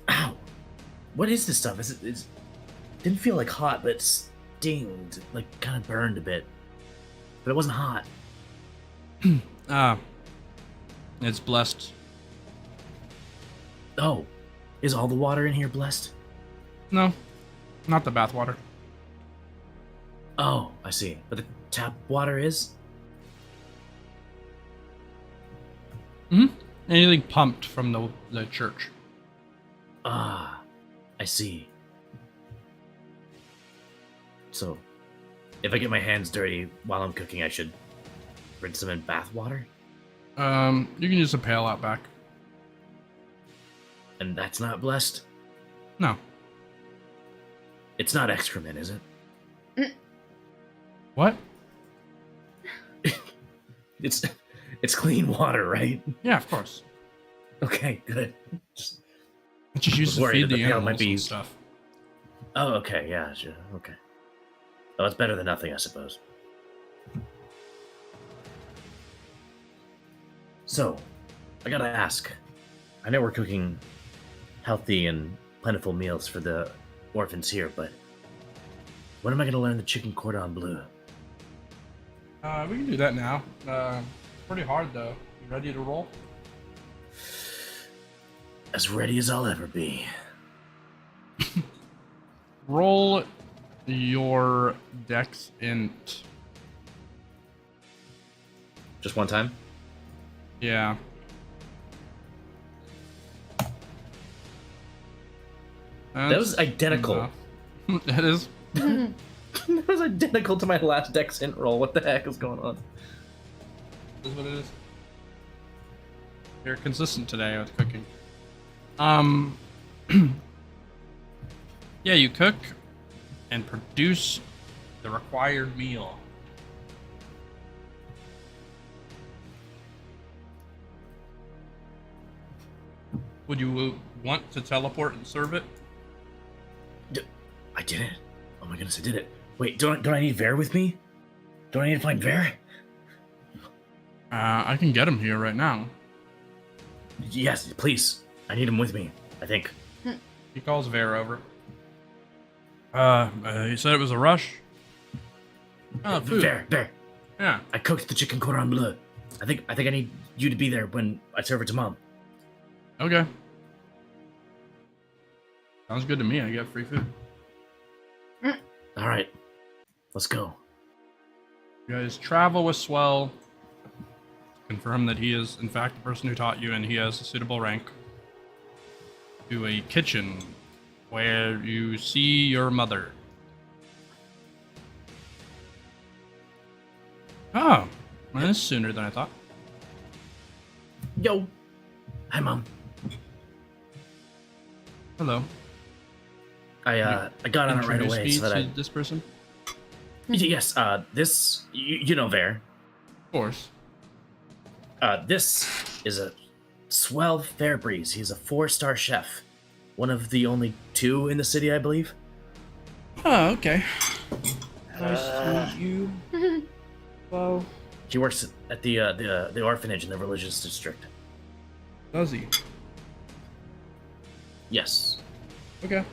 Ow! What is this stuff? It didn't feel like hot, but it stinged, like kind of burned a bit. But it wasn't hot. It's blessed. Oh, is all the water in here blessed? No, not the bath water. Oh, I see. But the tap water is? Anything pumped from the church. Ah, I see. So, if I get my hands dirty while I'm cooking, I should rinse them in bath water? You can use a pail out back. And that's not blessed? No. It's not excrement, is it? What? It's clean water, right? Yeah, of course. Okay, good. Just use to worried feed that the the pail animals might be- and stuff. Oh, okay, yeah, sure, okay. Well, that's better than nothing, I suppose. So, I gotta ask. I know we're cooking healthy and plentiful meals for the orphans here, but when am I gonna learn the chicken cordon bleu? We can do that now. Pretty hard though. You ready to roll? As ready as I'll ever be. Roll your dex int. Just one time? Yeah. That was identical. That is. That was identical to my last dex int roll. What the heck is going on? Is what it is. You're consistent today with cooking. Yeah, you cook and produce the required meal. Would you want to teleport and serve it? I did it. Oh my goodness, I did it. Wait, don't I need Ver with me? Don't I need to find Ver? I can get him here right now. Yes, please. I need him with me, I think. He calls Ver over. He said it was a rush. Oh, food. Ver. Yeah. I cooked the chicken cordon bleu. I think I need you to be there when I serve it to Mom. Okay. Sounds good to me. I get free food. All right, let's go. You guys travel with Swell. Confirm that he is, in fact, the person who taught you and he has a suitable rank. To a kitchen where you see your mother. Oh, that is sooner than I thought. Yo. Hi, Mom. Hello. I got on it right away Introduce so that me to this person? Yes, this... You know Ver. Of course. This is a Swell Fairbreeze. He's a 4-star chef. One of the only 2 in the city, I believe. Oh, okay. Nice to meet you. Well, He works at the orphanage in the religious district. does he? Yes. Okay.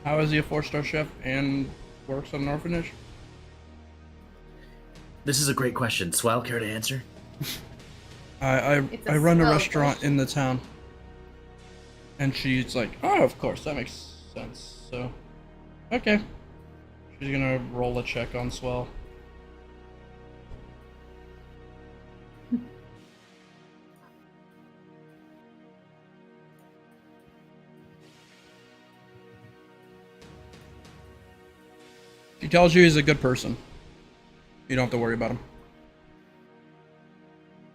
How is he a 4-star chef and works at an orphanage? This is a great question. Swell, care to answer? I It's a run a swell restaurant question. in the town. And she's like, oh, of course, that makes sense. So, okay. She's gonna roll a check on Swell. She tells you he's a good person. You don't have to worry about him.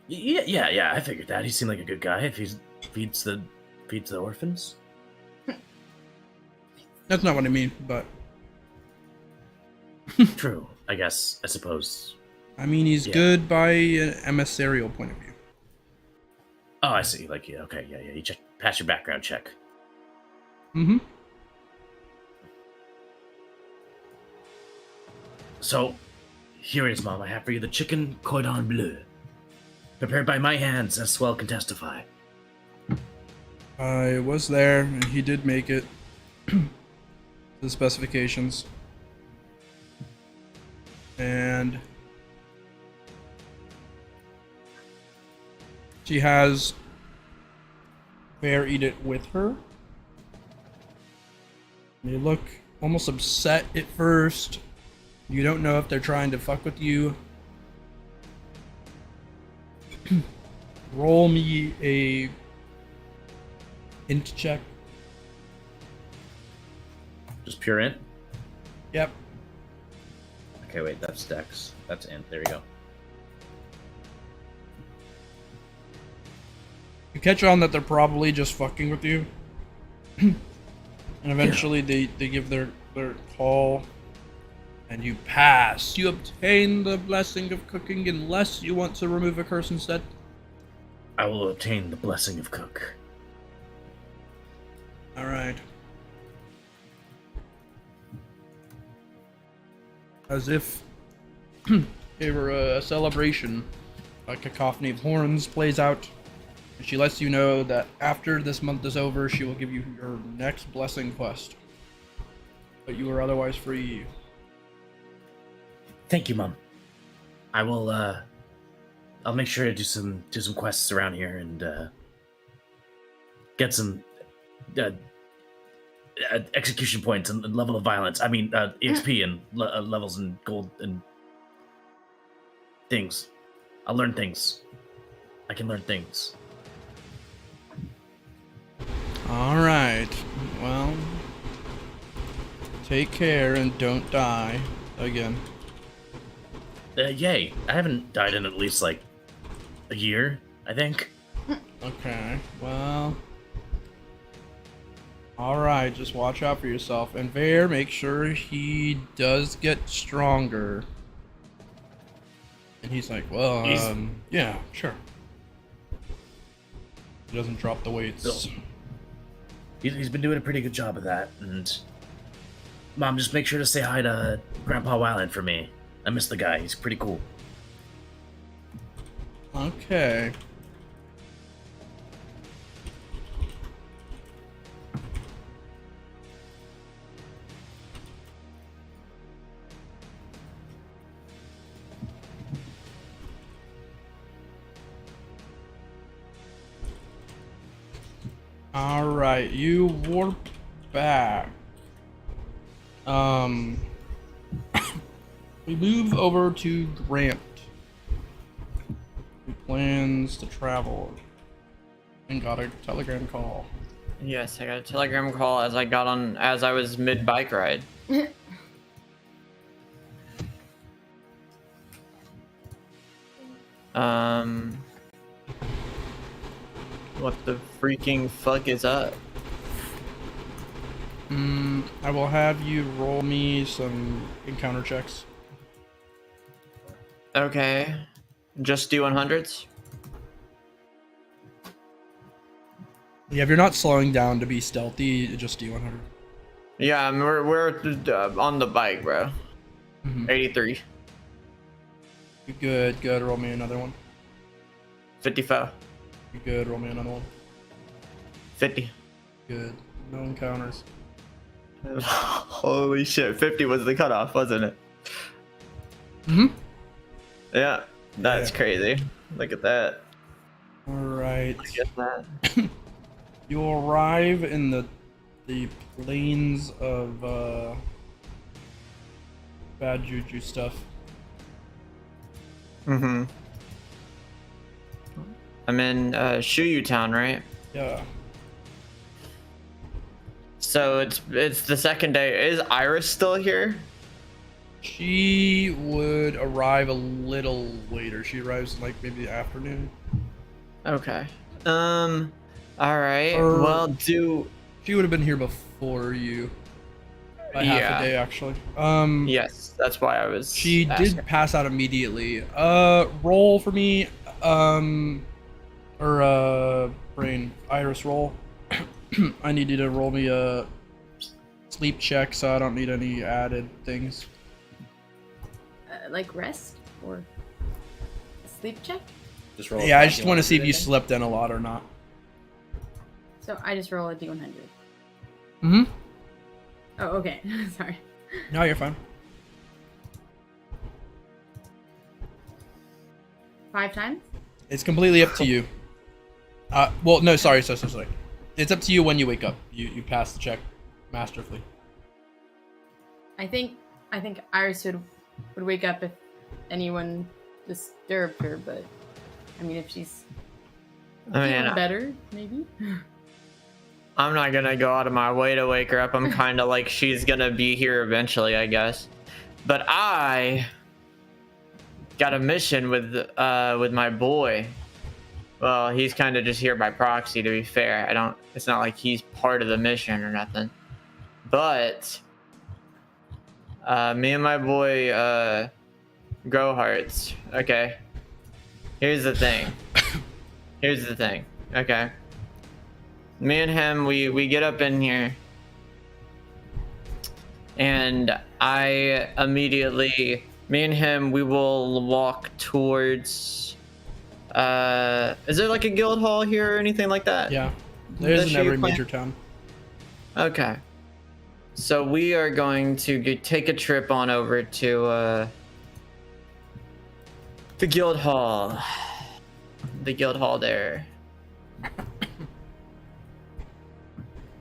Yeah, I figured that. He seemed like a good guy if he feeds the orphans. That's not what I mean, but True, I suppose. I mean he's Yeah. good by an emissarial point of view. Oh, I see. Like, yeah, okay, yeah. You pass your background check. Mm-hmm. So, here it is, Mom. I have for you the chicken cordon bleu, prepared by my hands, as Swell can testify. I was there, and he did make it. The specifications. And she has Bear eat it with her. They look almost upset at first. You don't know if they're trying to fuck with you. Roll me a int check. Just pure int? Yep. Okay, wait, that's Dex. That's int. There we go. You catch on that they're probably just fucking with you. And eventually they give their call. And you pass. You obtain the blessing of cooking unless you want to remove a curse instead. I will obtain the blessing of cook. Alright. As if it were a celebration, a cacophony of horns plays out. And she lets you know that after this month is over, she will give you your next blessing quest. But you are otherwise free. Thank you, Mom. I will, I'll make sure to do some quests around here and, get some, execution points and level of violence. I mean, EXP and levels and gold and things. I'll learn things. I can learn things. Alright. Well, take care and don't die again. Yay. I haven't died in at least, like, a year, I think. Okay, well... Alright, just watch out for yourself. And Bear, make sure he does get stronger. And he's like, well, yeah, sure. He doesn't drop the weights. He's been doing a pretty good job of that, and... Mom, just make sure to say hi to Grandpa Wyland for me. I miss the guy, he's pretty cool. Okay. Alright, you warp back. We move over to Grant, who plans to travel and got a telegram call. Yes, I got a telegram call as I was mid bike ride. What the freaking fuck is up? I will have you roll me some encounter checks. Okay. Just D100s? Yeah, if you're not slowing down to be stealthy, just D100. Yeah, we're on the bike, bro. 83. You good. Roll me another one. 54. You good. Roll me another one. 50. Good. No encounters. Holy shit, 50 was the cutoff, wasn't it? Yeah, that's crazy. Look at that. Alright. Look at that. You arrive in the plains of bad juju stuff. I'm in Shuyu Town, right? Yeah. So it's the second day. Is Iris still here? She would arrive a little later. She arrives like maybe the afternoon. Okay. All right. Well, she would have been here before you. By half a day, actually. Yes, that's why I was. She did pass out immediately. Roll for me. Or brain Iris roll. I need you to roll me a sleep check, so I don't need any added things. Like rest or sleep check? Just roll. Yeah, I just want to see if you slept in a lot or not. So I just roll a d100. Mm-hmm. Oh, okay. Sorry. No, you're fine. 5 times? It's completely up to you. Well, no, sorry. It's up to you when you wake up. You pass the check masterfully. I think Iris would wake up if anyone disturbed her, but I mean, if she's feeling better, maybe. I'm not gonna go out of my way to wake her up. I'm kind of like she's gonna be here eventually, I guess. But I got a mission with my boy. Well, he's kind of just here by proxy, to be fair. It's not like he's part of the mission or nothing. But me and my boy grow hearts. Okay. Here's the thing. Okay. Me and him, we get up in here, and I immediately, me and him, we will walk towards. Is there like a guild hall here or anything like that? Yeah, there's in every major town. Okay. So we are going to take a trip on over to the guild hall. The guild hall there.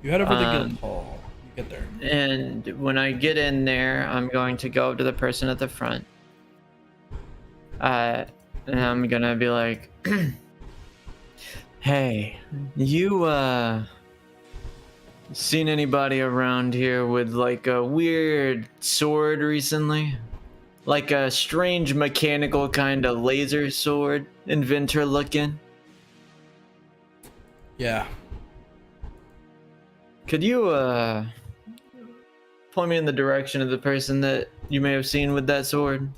You head over to the guild hall. You get there. And when I get in there, I'm going to go up to the person at the front. And I'm gonna be like, hey, you seen anybody around here with like a weird sword recently? Like a strange mechanical kind of laser sword, inventor looking? Yeah. Could you point me in the direction of the person that you may have seen with that sword?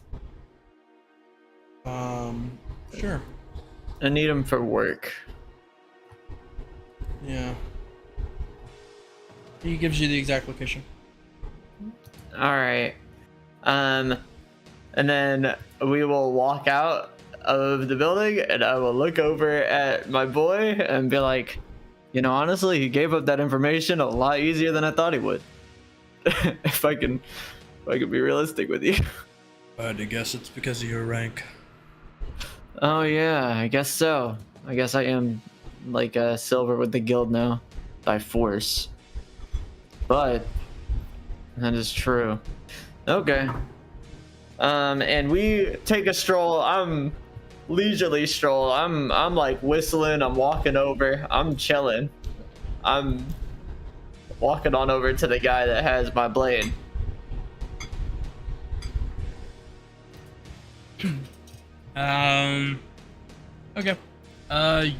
Sure. I need him for work. Yeah. He gives you the exact location. All right. And then we will walk out of the building, and I will look over at my boy and be like, you know, honestly, he gave up that information a lot easier than I thought he would. if I can be realistic with you. I had to guess it's because of your rank. Oh yeah, I guess so. I guess I am like a silver with the guild now, by force. But that is true. Okay. And we take a stroll. I'm leisurely stroll. I'm like whistling. I'm walking over. I'm chilling. I'm walking on over to the guy that has my blade. Okay.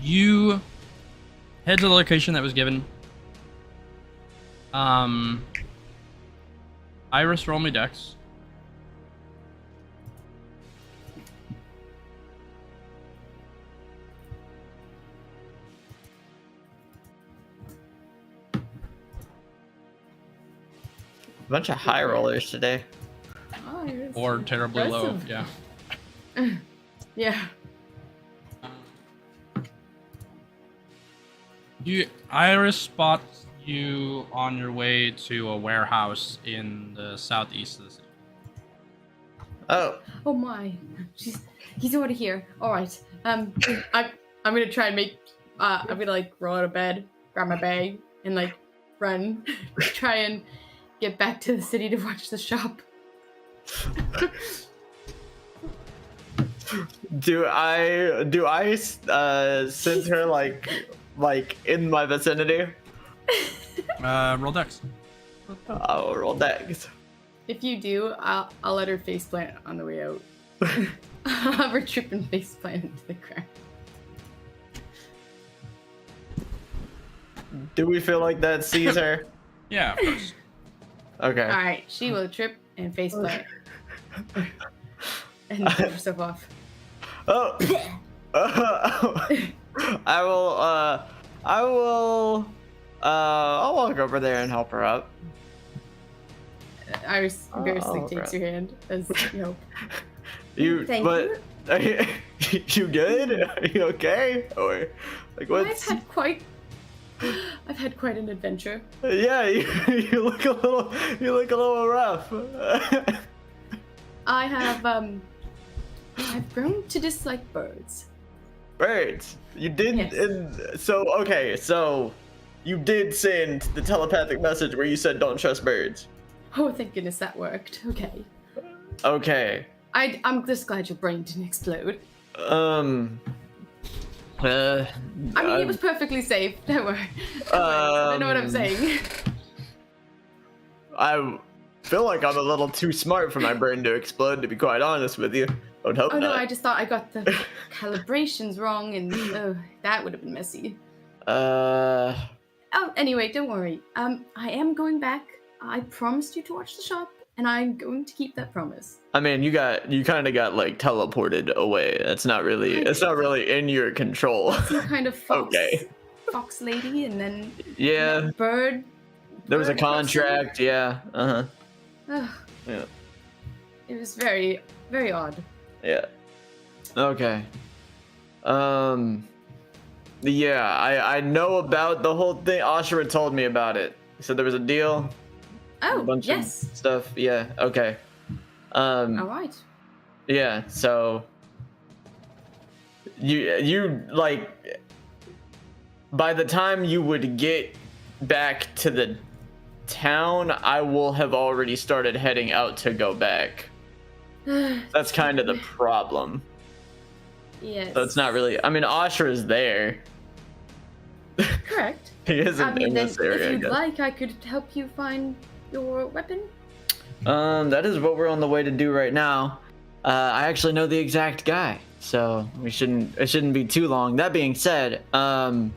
You head to the location that was given. Iris, roll me dex. Bunch of high rollers today. Oh, you're Or terribly low, impressive. yeah. Yeah. Iris spots you on your way to a warehouse in the southeast of the city. Oh. Oh my. He's already here. All right. I'm gonna try and make. I'm gonna like roll out of bed, grab my bag, and like run, try and get back to the city to watch the shop. Do I send her like in my vicinity? Roll dex. I'll roll dex. If you do, I'll let her faceplant on the way out. I'll have her trip and faceplant into the ground. Do we feel like that sees her? Yeah, of course. Okay. All right, she will trip and faceplant, and throw herself off. Oh. I'll walk over there and help her up. Iris embarrassingly takes your hand as you help. Thank you. Are you good? Are you okay? Or like what's? I've had quite an adventure. Yeah, you look a little rough. I have I've grown to dislike birds. Birds? You did? Yes. So you did send the telepathic message where you said don't trust birds. Oh, thank goodness that worked. Okay. Okay. I'm just glad your brain didn't explode. I mean, it was perfectly safe. Don't worry. I know what I'm saying. I feel like I'm a little too smart for my brain to explode, to be quite honest with you. I would hope not. No, I just thought I got the calibrations wrong, and that would have been messy. Oh, anyway, don't worry. I am going back. I promised you to watch the shop, and I'm going to keep that promise. I mean, you kind of got like teleported away. It's not really in your control. Some kind of fox lady, and then bird. There was a contract. Person. Yeah. Yeah. It was very, very odd. Yeah. Okay. Yeah, I know about the whole thing. Ashura told me about it. He said there was a deal. Oh, a bunch of stuff. Yeah. Okay. All right. Yeah. So you like by the time you would get back to the town, I will have already started heading out to go back. That's kind of the problem. Yes. So it's not really. I mean, Ashura's there. Correct. He isn't in this area. If you'd like, I could help you find your weapon. That is what we're on the way to do right now. I actually know the exact guy, so it shouldn't be too long. That being said, the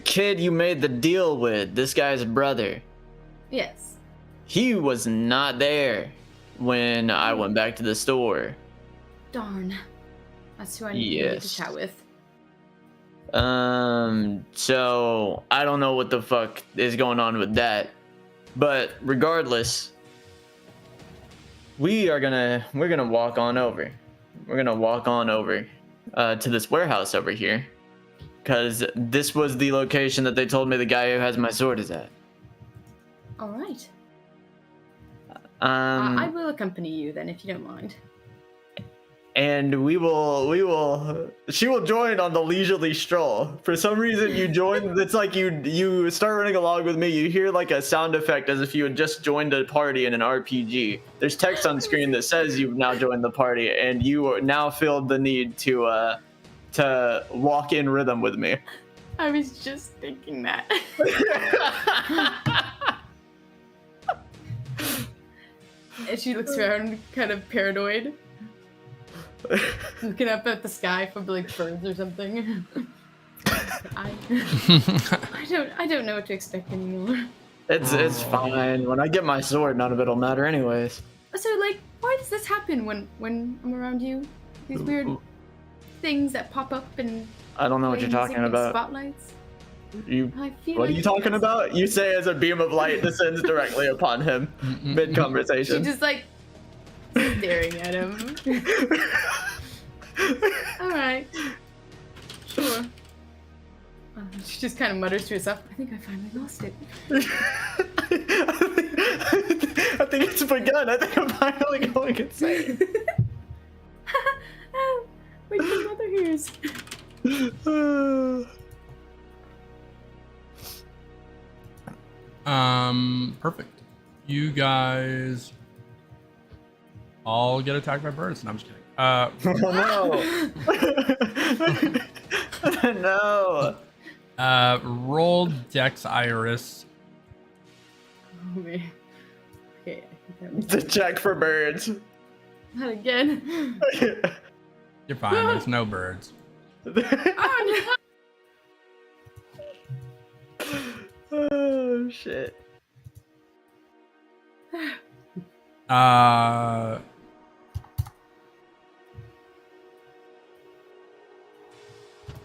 kid you made the deal with, this guy's brother. Yes. He was not there when I went back to the store. Darn. That's who I need to chat with. So I don't know what the fuck is going on with that. But regardless, we're gonna walk on over. We're gonna walk on over to this warehouse over here. Because this was the location that they told me the guy who has my sword is at. Alright. I will accompany you then, if you don't mind. And she will join on the leisurely stroll. For some reason you join, it's like you start running along with me, you hear like a sound effect as if you had just joined a party in an RPG. There's text on screen that says you've now joined the party, and you now feel the need to walk in rhythm with me. I was just thinking that. And she looks around kind of paranoid. Looking up at the sky for like birds or something. I don't know what to expect anymore. It's fine. When I get my sword, none of it'll matter anyways. So like, why does this happen when I'm around you? These weird things that pop up and I don't know what you're talking about. Spotlights. What are you talking about? You say as a beam of light descends directly upon him mid conversation. She just like staring at him. Alright. Sure. She just kind of mutters to herself, I think I finally lost it. I think it's begun. I think I'm finally going insane. Wait, my mother hears. Perfect. You guys all get attacked by birds. No, I'm just kidding. No. No. Roll Dex Iris. Oh, man. Okay. To check for birds. Not again. You're fine. There's no birds. Oh, no. Oh, shit.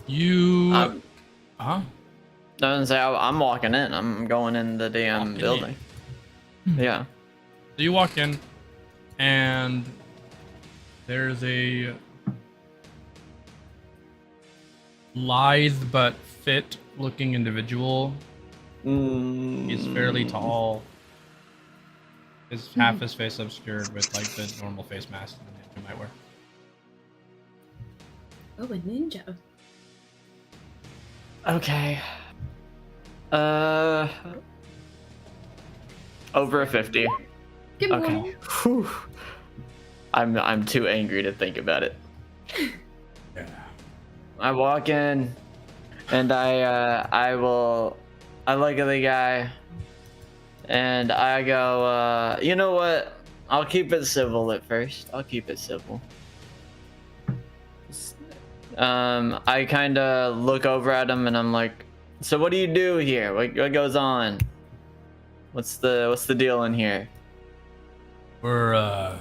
You. Huh? Doesn't say I'm walking in. I'm going in the damn Walking building. in. Yeah. So you walk in, and there's a lithe but fit looking individual. He's fairly tall. His half his face obscured with like the normal face mask that you might wear. Oh, a ninja. Okay. Over a 50. Good morning. Okay. Whew. I'm too angry to think about it. Yeah. I walk in, and I look at the guy, and I go, you know what? I'll keep it civil at first. I'll keep it civil. I kind of look over at him, and I'm like, so what do you do here? What goes on? What's the deal in here? We're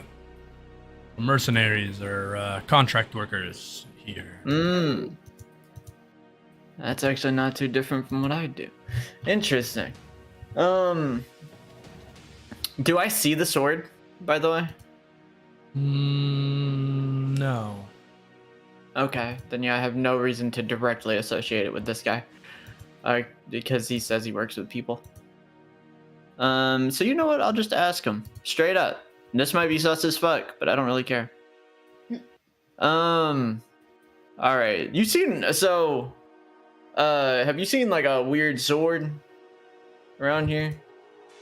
mercenaries or contract workers here. That's actually not too different from what I do. Interesting. Do I see the sword, by the way? No. Okay, then yeah, I have no reason to directly associate it with this guy. Because he says he works with people. So you know what? I'll just ask him straight up. This might be sus as fuck, but I don't really care. All right. Have you seen like a weird sword around here?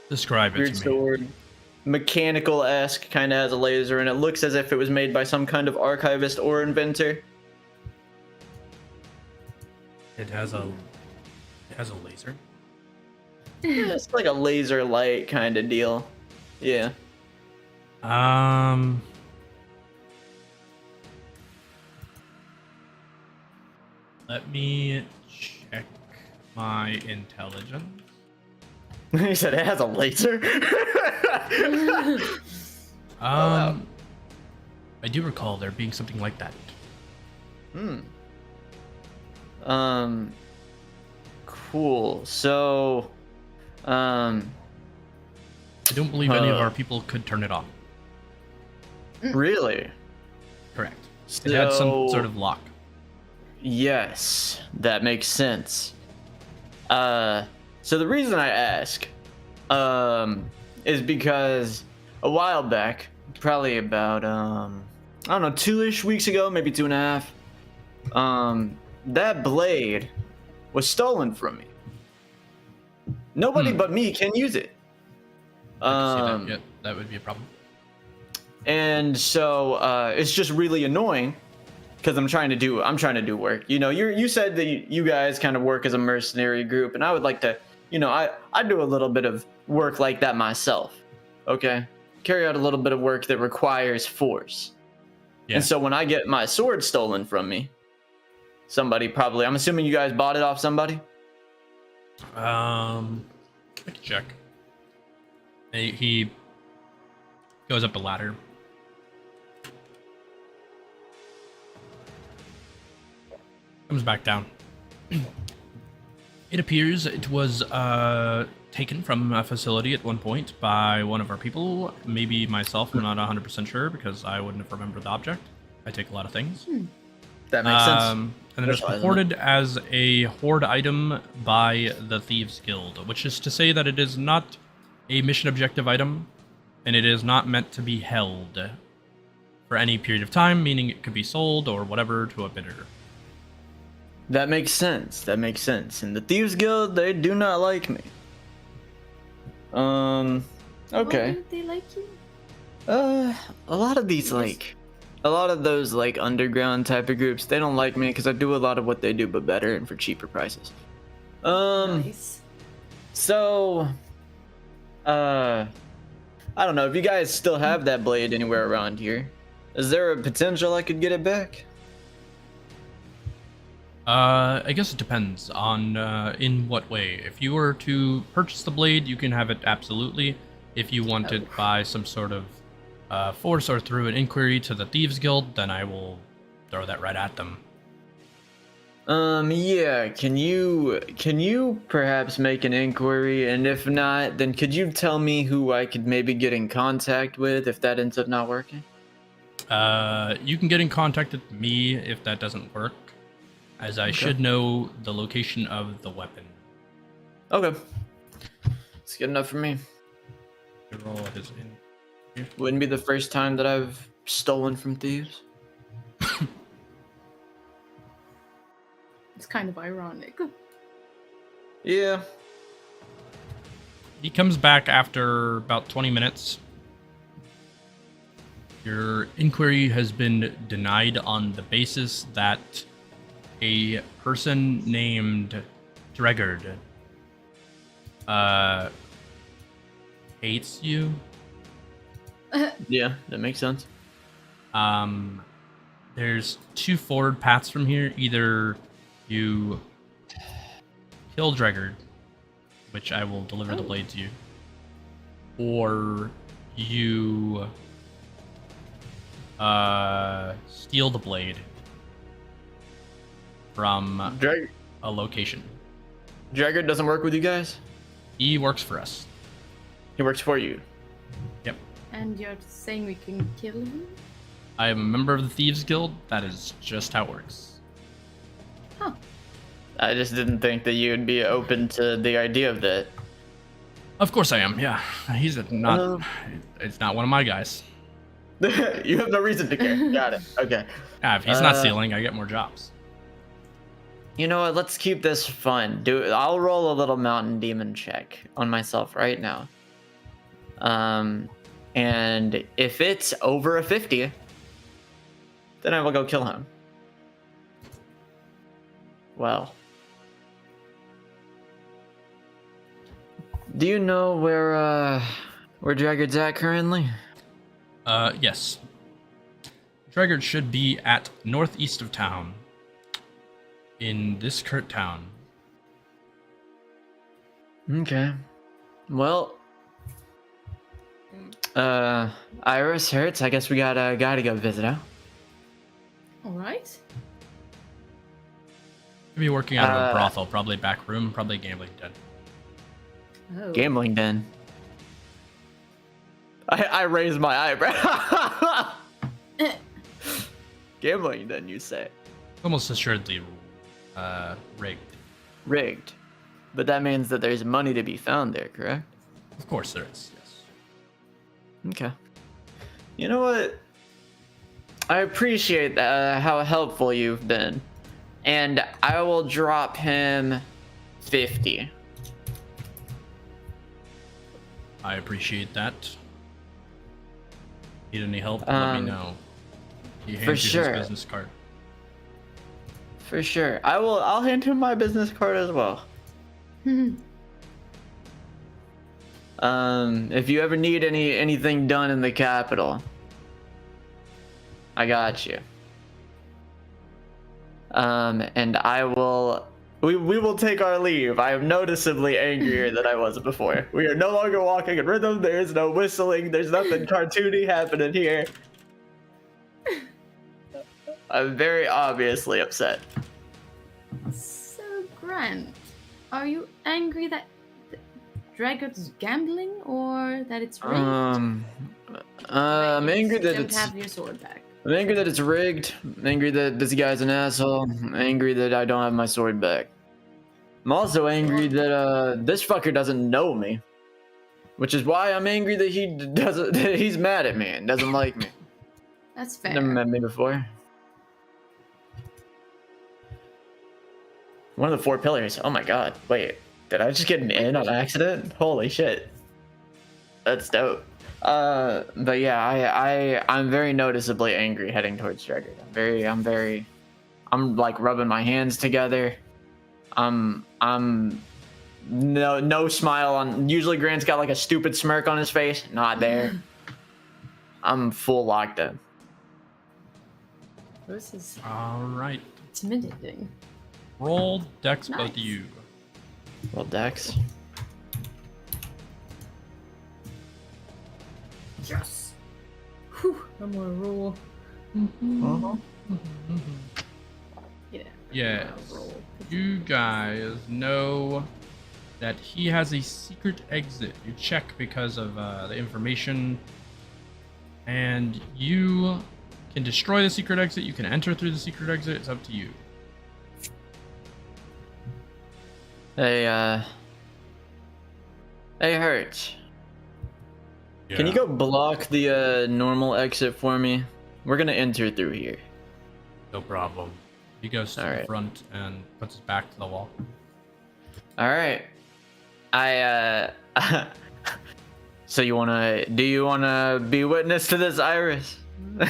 Describe it Weird to me. sword, mechanical-esque, kind of has a laser, and it looks as if it was made by some kind of archivist or inventor. It has a laser. Yeah, it's like a laser light kind of deal. Yeah. Let me check my intelligence. He said it has a laser. I do recall there being something like that. Cool. So, I don't believe any of our people could turn it on. Really? Correct. It had some sort of lock. Yes, that makes sense. So the reason I ask, is because a while back, probably about, I don't know, 2-ish weeks ago, maybe 2.5, that blade was stolen from me. Nobody but me can use it. I can see that. Yeah, that would be a problem. And so it's just really annoying because I'm trying to do work. You know, you said that you guys kind of work as a mercenary group, and I would like to, you know, I do a little bit of work like that myself. Okay, carry out a little bit of work that requires force. Yeah. And so when I get my sword stolen from me, somebody probably, I'm assuming you guys bought it off somebody. I can check. He goes up a ladder. Comes back down. It appears it was taken from a facility at one point by one of our people. Maybe myself, I'm not 100% sure because I wouldn't have remembered the object. I take a lot of things. That makes sense. And then it's reported as a hoard item by the Thieves Guild, which is to say that it is not a mission objective item, and it is not meant to be held for any period of time, meaning it could be sold or whatever to a bidder. That makes sense. That makes sense. And the Thieves Guild, they do not like me. Okay. Why don't they like you? A lot of these, like, a lot of those, like, underground type of groups, they don't like me because I do a lot of what they do, but better and for cheaper prices. Nice. So, I don't know if you guys still have that blade anywhere around here. Is there a potential I could get it back? I guess it depends on in what way. If you were to purchase the blade, you can have it absolutely. If you want it by some sort of force or through an inquiry to the Thieves Guild, then I will throw that right at them. Yeah, can you perhaps make an inquiry, and if not, then could you tell me who I could maybe get in contact with if that ends up not working? You can get in contact with me if that doesn't work, as I should know the location of the weapon. Okay. It's good enough for me. The roll is in here. Wouldn't be the first time that I've stolen from thieves. It's kind of ironic. Yeah. He comes back after about 20 minutes. Your inquiry has been denied on the basis that a person named Dregard hates you. Yeah, that makes sense. There's two forward paths from here. Either you kill Dregard, which I will deliver the blade to you, or you steal the blade from a location. Dregard doesn't work with you guys? He works for us. He works for you. Yep. And you're saying we can kill him? I am a member of the Thieves Guild. That is just how it works. Huh. I just didn't think that you'd be open to the idea of that. Of course I am, yeah. He's not... It's not one of my guys. You have no reason to care. Got it. Okay. Yeah, if he's not stealing, I get more jobs. You know what? Let's keep this fun. I'll roll a little mountain demon check on myself right now. And if it's over a 50, then I will go kill him. Well. Do you know where Dregard's at currently? Yes. Dregard should be at northeast of town. In this current town. Okay. Well, Iris hurts. I guess we got a guy to go visit, huh? Alright. Could be working out of a brothel, probably back room, probably gambling den. Oh. Gambling den. I raised my eyebrow. Gambling den, you say? Almost assuredly rigged. Rigged. But that means that there's money to be found there, correct? Of course there is, yes. Okay. You know what? I appreciate how helpful you've been. And I will drop him 50. I appreciate that. Need any help? Let me know. He hands for you sure. his business card. For sure. I'll hand him my business card as well. If you ever need anything done in the capital, I got you. And we will take our leave. I am noticeably angrier than I was before. We are no longer walking in rhythm. There is no whistling. There's nothing cartoony happening here. I'm very obviously upset. So, Grant, are you angry that Dregard's gambling, or that it's rigged? I'm angry that you don't it's. have your sword back. I'm angry that it's rigged. I'm angry that this guy's an asshole. I'm angry that I don't have my sword back. I'm also angry that this fucker doesn't know me, which is why I'm angry that he doesn't. That he's mad at me and doesn't like me. That's fair. Never met me before. One of the 4 pillars. Oh my god. Wait, did I just get an in on accident? Holy shit. That's dope. But yeah, I'm very noticeably angry heading towards Dregard. I'm like rubbing my hands together. I'm no smile on. Usually Grant's got like a stupid smirk on his face. Not there. I'm full locked in. This is All right. intimidating. Roll dex, Nice. both of you. Well, Dex. Yes. Whew. I'm gonna roll. Yeah. Yes. Roll. you guys know that he has a secret exit. You check because of the information, and you can destroy the secret exit. You can enter through the secret exit. It's up to you. Hey, Hurt. Yeah. Can you go block the normal exit for me? We're gonna enter through here. No problem. He goes to the Alright. front and puts his back to the wall. All right. So do you wanna be witness to this, Iris? I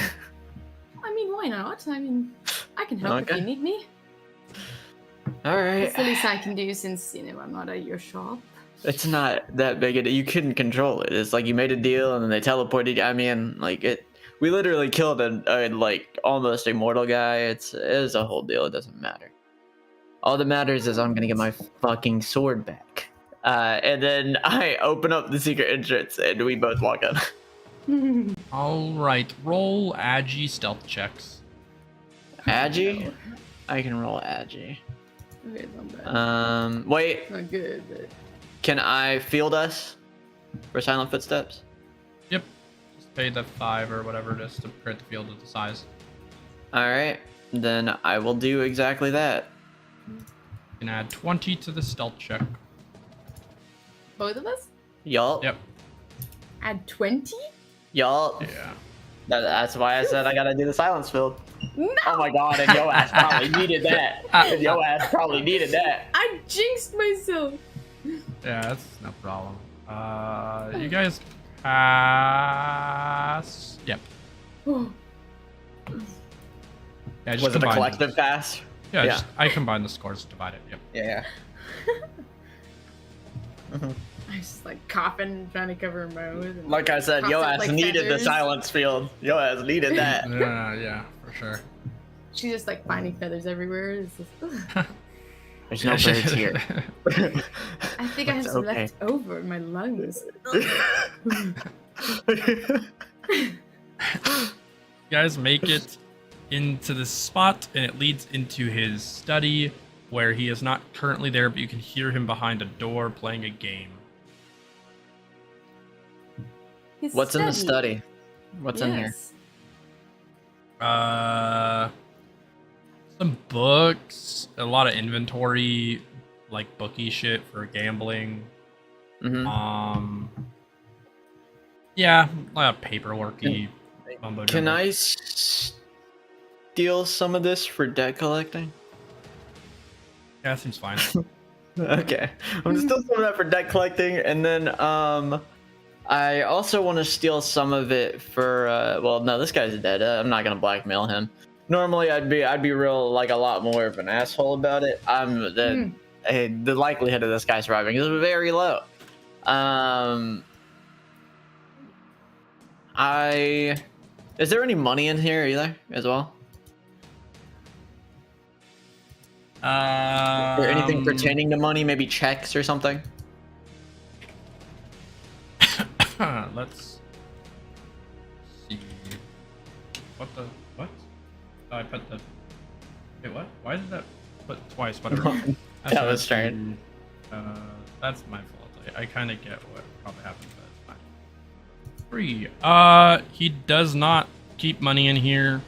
mean, why not? I mean, I can help if Okay. you need me. All right. It's the least I can do since, I'm not at your shop. It's not that big a deal. You couldn't control it. It's like you made a deal and then they teleported you. I mean, like we literally killed a like almost immortal guy. It's a whole deal. It doesn't matter. All that matters is I'm gonna get my fucking sword back. And then I open up the secret entrance and we both walk up. All right, roll Agi stealth checks. Agi? I can roll Agi. Okay, not bad. Wait. Not good, but... Can I field us for silent footsteps? Yep. Just pay the 5 or whatever it is to create the field of the size. All right, then I will do exactly that. You can add 20 to the stealth check. Both of us? Y'all. Yep. Add 20? Y'all. Yeah. That's why I said I gotta do the silence field. No! Oh my god, and yo ass probably needed that. And yo ass probably needed that. I jinxed myself! Yeah, that's no problem. You guys pass. Yep. Oh, Yeah, just Was it a combine collective those. pass? Yeah, Yeah. Just, I combined the scores to divide it. Yep. Yeah. I was just like coughing, trying to cover my mouth. And Like I said, yo coughed ass up, like, needed the feathers. silence field. Yo ass needed that. Yeah, for sure. She's just like finding feathers everywhere. It's just, ugh. There's no birds here. I think I have It's some okay. left over in my lungs. You guys make it into the spot, and it leads into his study, where he is not currently there, but you can hear him behind a door playing a game. His What's in the study? What's in here? Yes. Some books, a lot of inventory, like bookie shit for gambling. Mm-hmm. Yeah, a lot of paperworky mumbo Can jumbo. I steal some of this for debt collecting? Yeah, seems fine. Okay, I'm gonna steal some of that for debt collecting, and then I also want to steal some of it for well, no, this guy's dead. I'm not gonna blackmail him. Normally, I'd be real like a lot more of an asshole about it. The likelihood of this guy surviving is very low. Is there any money in here either as well? Or anything pertaining to money, maybe checks or something? Let's see. What? Oh, I put the. Wait, what? Why did that put twice? Whatever. That was strange. That's my fault. I kind of get what probably happened, but it's fine. 3. He does not keep money in here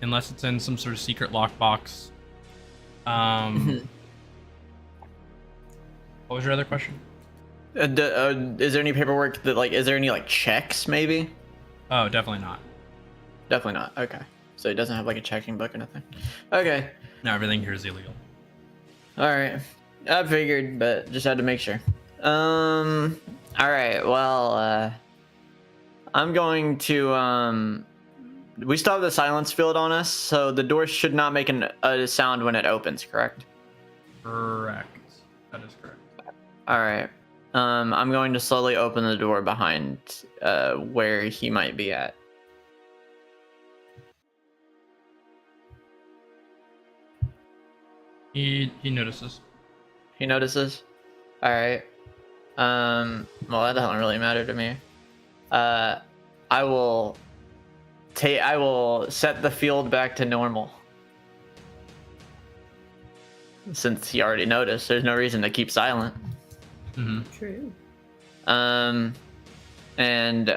unless it's in some sort of secret lockbox. What was your other question? Is there any paperwork that is there any checks maybe? Oh, definitely not. Definitely not. Okay. So he doesn't have a checking book or nothing. Okay. No, everything here is illegal. All right. I figured, but just had to make sure. All right. Well, I'm going to we still have the silence field on us, so the door should not make a sound when it opens, correct? Correct. That is correct. All right. I'm going to slowly open the door behind where he might be at. He notices. He notices. All right. Well, that doesn't really matter to me. I will set the field back to normal. since he already noticed. There's no reason to keep silent. Mm-hmm. True. And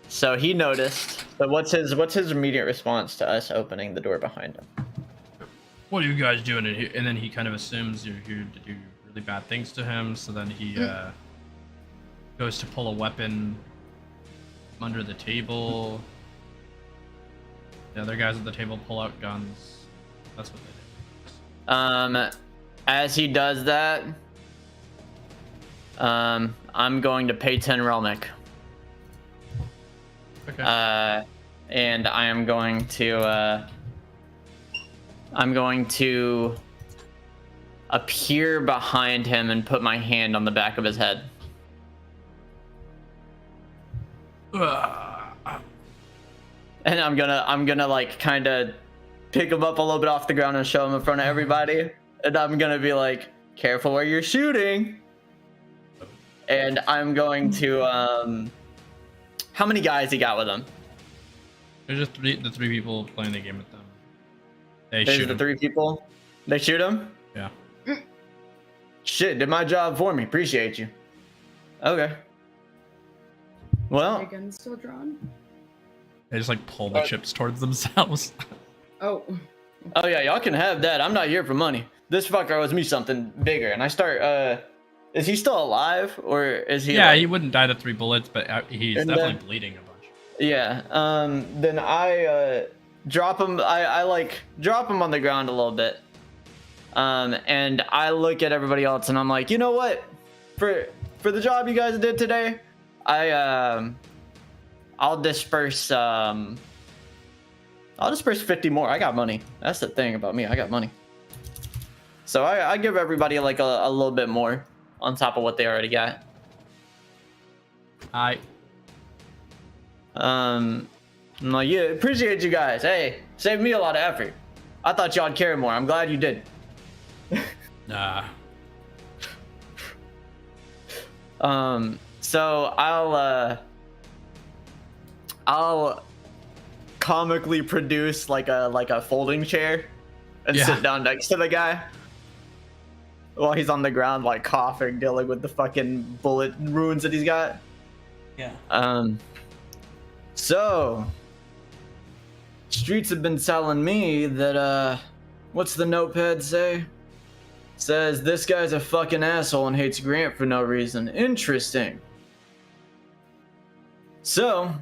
so he noticed. But what's his immediate response to us opening the door behind him? What are you guys doing in here? And then he kind of assumes you're here to do really bad things to him. So then he goes to pull a weapon from under the table. The other guys at the table pull out guns. That's what they do. As he does that, I'm going to pay 10 Relnick. Okay. And I'm going to appear behind him and put my hand on the back of his head. And I'm gonna like kind of pick him up a little bit off the ground and show him in front of everybody. And I'm gonna be like, careful where you're shooting. And I'm going to how many guys he got with him? There's just the three people playing the game with them. They There's shoot the him. 3 people. They shoot him? Yeah. Shit, did my job for me. Appreciate you. Okay. Your Well, gun's still drawn? They just like pull the chips towards themselves. Oh. oh yeah, y'all can have that. I'm not here for money. This fucker owes me something bigger. And I start, is he still alive? Or is he Yeah, like... he wouldn't die to 3 bullets, but he's And definitely then- bleeding a bunch. Yeah, then I drop him. I like drop him on the ground a little bit, and I look at everybody else and I'm like, you know what, for the job you guys did today, I'll disperse 50 more. I got money. That's the thing about me. I got money. So I give everybody like a little bit more on top of what they already got. I'm like, yeah, appreciate you guys. Hey, saved me a lot of effort. I thought y'all'd care more. I'm glad you did. Nah. So I'll comically produce like a folding chair and Yeah. sit down next to the guy while he's on the ground, like coughing, dealing with the fucking bullet wounds that he's got. Yeah. So streets have been telling me that what's the notepad say? Says this guy's a fucking asshole and hates Grant for no reason. Interesting. So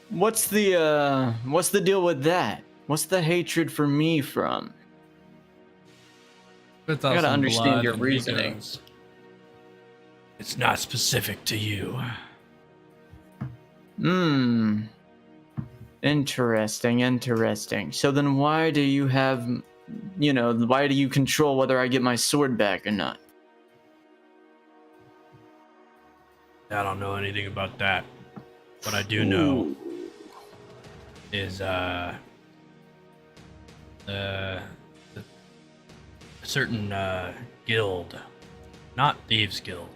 what's the deal with that? What's the hatred for me from? I gotta understand your reasoning. It's not specific to you. Interesting. So then why do you have, why do you control whether I get my sword back or not? I don't know anything about that. What I do know is a certain guild, not Thieves Guild.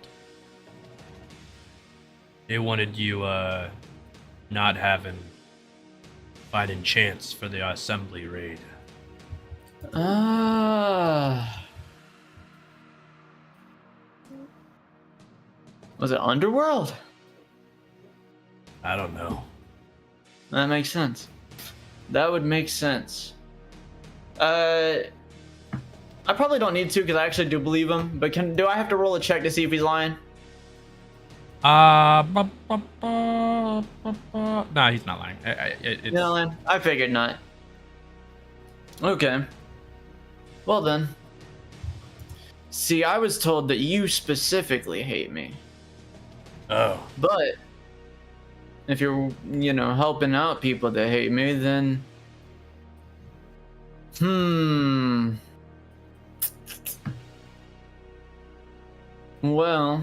They wanted you not having fighting chance for the assembly raid. Was it Underworld? I don't know. That makes sense. That would make sense. I probably don't need to because I actually do believe him. But do I have to roll a check to see if he's lying? Nah, he's not lying. No, I figured not. Okay. Well then. See, I was told that you specifically hate me. Oh. But if you're, helping out people that hate me, then well,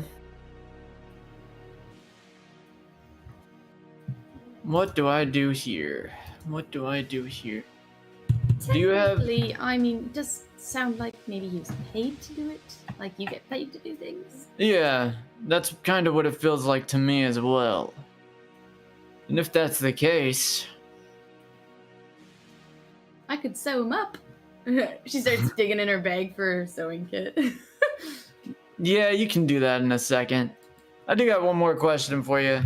what do I do here? Do you have... Technically, I mean, it does sound like maybe he was paid to do it. Like, you get paid to do things. Yeah, That's kind of what it feels like to me as well. And if that's the case, I could sew him up. She starts digging in her bag for her sewing kit. yeah, you can do that in a second. I do got one more question for you.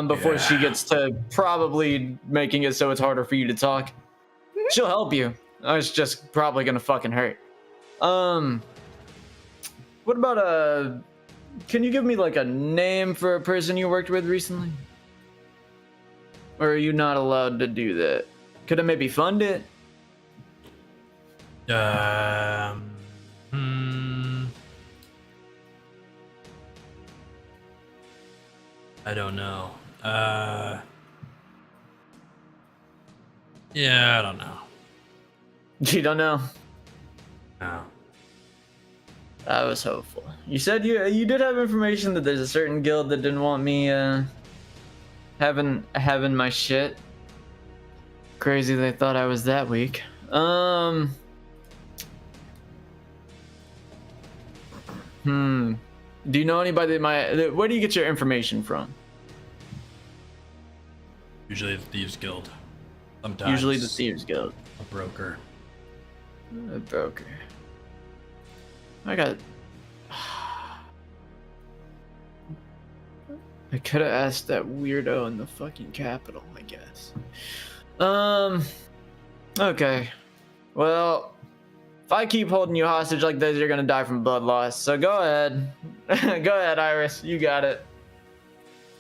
Before she gets to probably making it so it's harder for you to talk. She'll help you. It's just probably gonna fucking hurt. What about can you give me like a name for a person you worked with recently? Or are you not allowed to do that? Could I maybe fund it? I don't know. Yeah, I don't know. You don't know? No. I was hopeful. You said you did have information that there's a certain guild that didn't want me having my shit. Crazy they thought I was that weak. Do you know anybody where do you get your information from? Usually the Thieves Guild. Sometimes. Usually the Thieves Guild. A broker. A broker. I could have asked that weirdo in the fucking capital, I guess. Okay. Well, if I keep holding you hostage like this, you're gonna die from blood loss. So go ahead. Go ahead, Iris. You got it.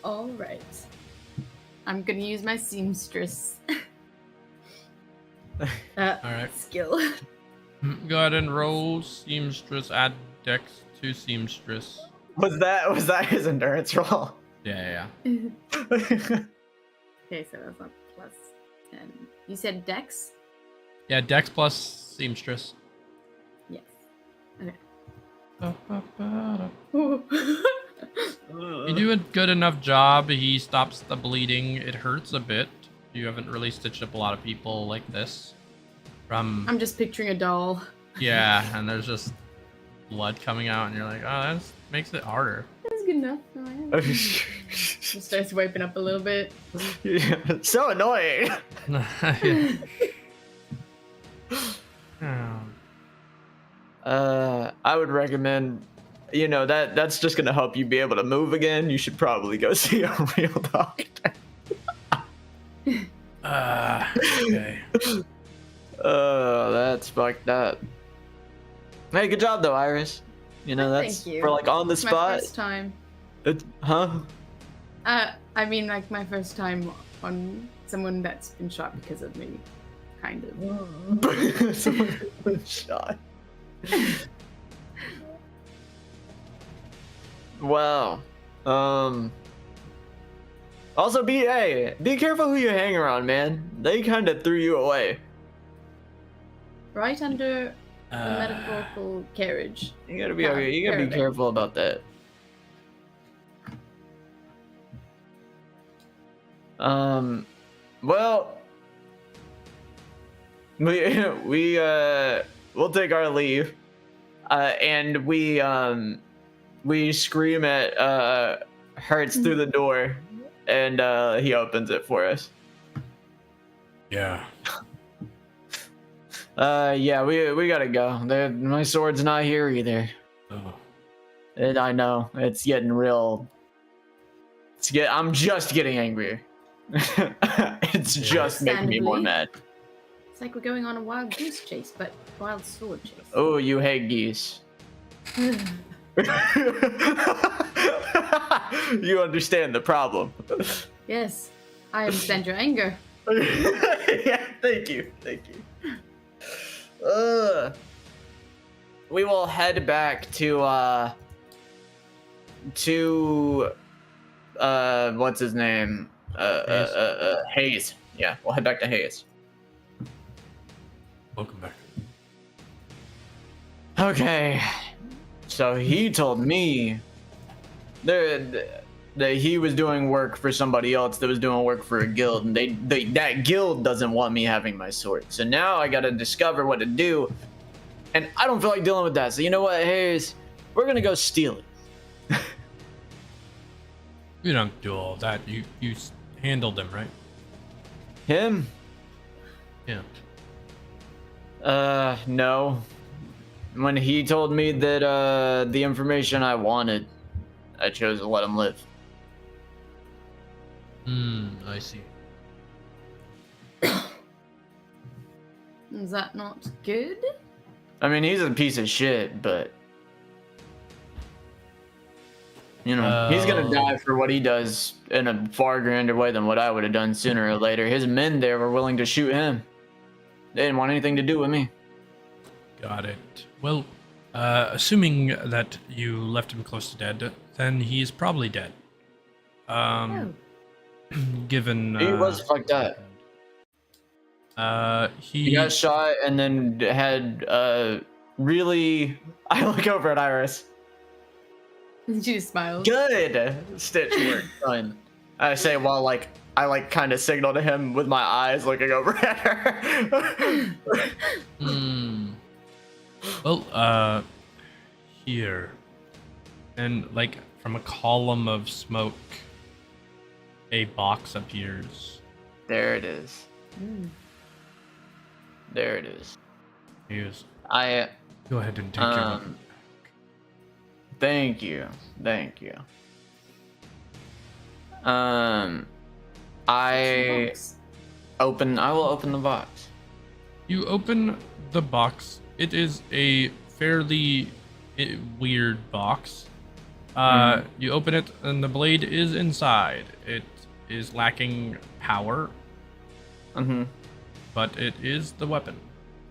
All right. I'm gonna use my seamstress. All right. Skill. Go ahead and roll seamstress. Add dex to seamstress. Was that his endurance roll? Yeah. Okay, so that's not plus 10. You said dex? Yeah, dex plus seamstress. Yes. Okay. You do a good enough job. He stops the bleeding. It hurts a bit. You haven't really stitched up a lot of people like this. I'm just picturing a doll. Yeah, and there's just blood coming out, and you're like, oh, that makes it harder. That's good enough. She starts wiping up a little bit. Yeah, so annoying. I would recommend, that's just gonna help you be able to move again. You should probably go see a real doctor. Okay. Oh, that's fucked up. Hey, good job though, Iris. That's Thank you. for like on the spot. My first time. Huh? I mean, like my first time on someone that's been shot because of me, kind of. Someone's been shot. Wow. Also, be careful who you hang around, man. They kind of threw you away. Right under the medical carriage. You gotta be okay. You gotta be careful about that. Well, we'll take our leave, and we scream at Hertz through the door, and he opens it for us. Yeah. Yeah, we gotta go. My sword's not here either. Oh. I know it's getting real. I'm just getting angrier. It's just making me more mad. It's like we're going on a wild goose chase, but wild sword chase. Oh, you hate geese. You understand the problem. Yes, I understand your anger. Yeah, thank you. We will head back to what's his name? Hayes. Yeah, we'll head back to Hayes. Welcome back. Okay, so he told me that he was doing work for somebody else that was doing work for a guild, and that guild doesn't want me having my sword. So now I gotta discover what to do, and I don't feel like dealing with that. So you know what, Hayes? We're gonna go steal it. You don't do all that. You handled him, right? Him? Yeah. No. When he told me that the information I wanted, I chose to let him live. I see. Is that not good? I mean, he's a piece of shit, but you know, he's gonna die for what he does in a far grander way than what I would have done sooner or later. His men there were willing to shoot him. They didn't want anything to do with me. Got it. Well, assuming that you left him close to dead, then he's probably dead. Given He was fucked up. He got shot and then had really. I look over at Iris. She smiles. Good stitch work done. I say while I kind of signal to him with my eyes looking over at her. Well, here, and from a column of smoke, a box appears. There it is. There it is. Yes. Go ahead and take your weapon. Thank you. I will open the box. You open the box. It is a fairly weird box. You open it and the blade is inside. It is lacking power. But it is the weapon.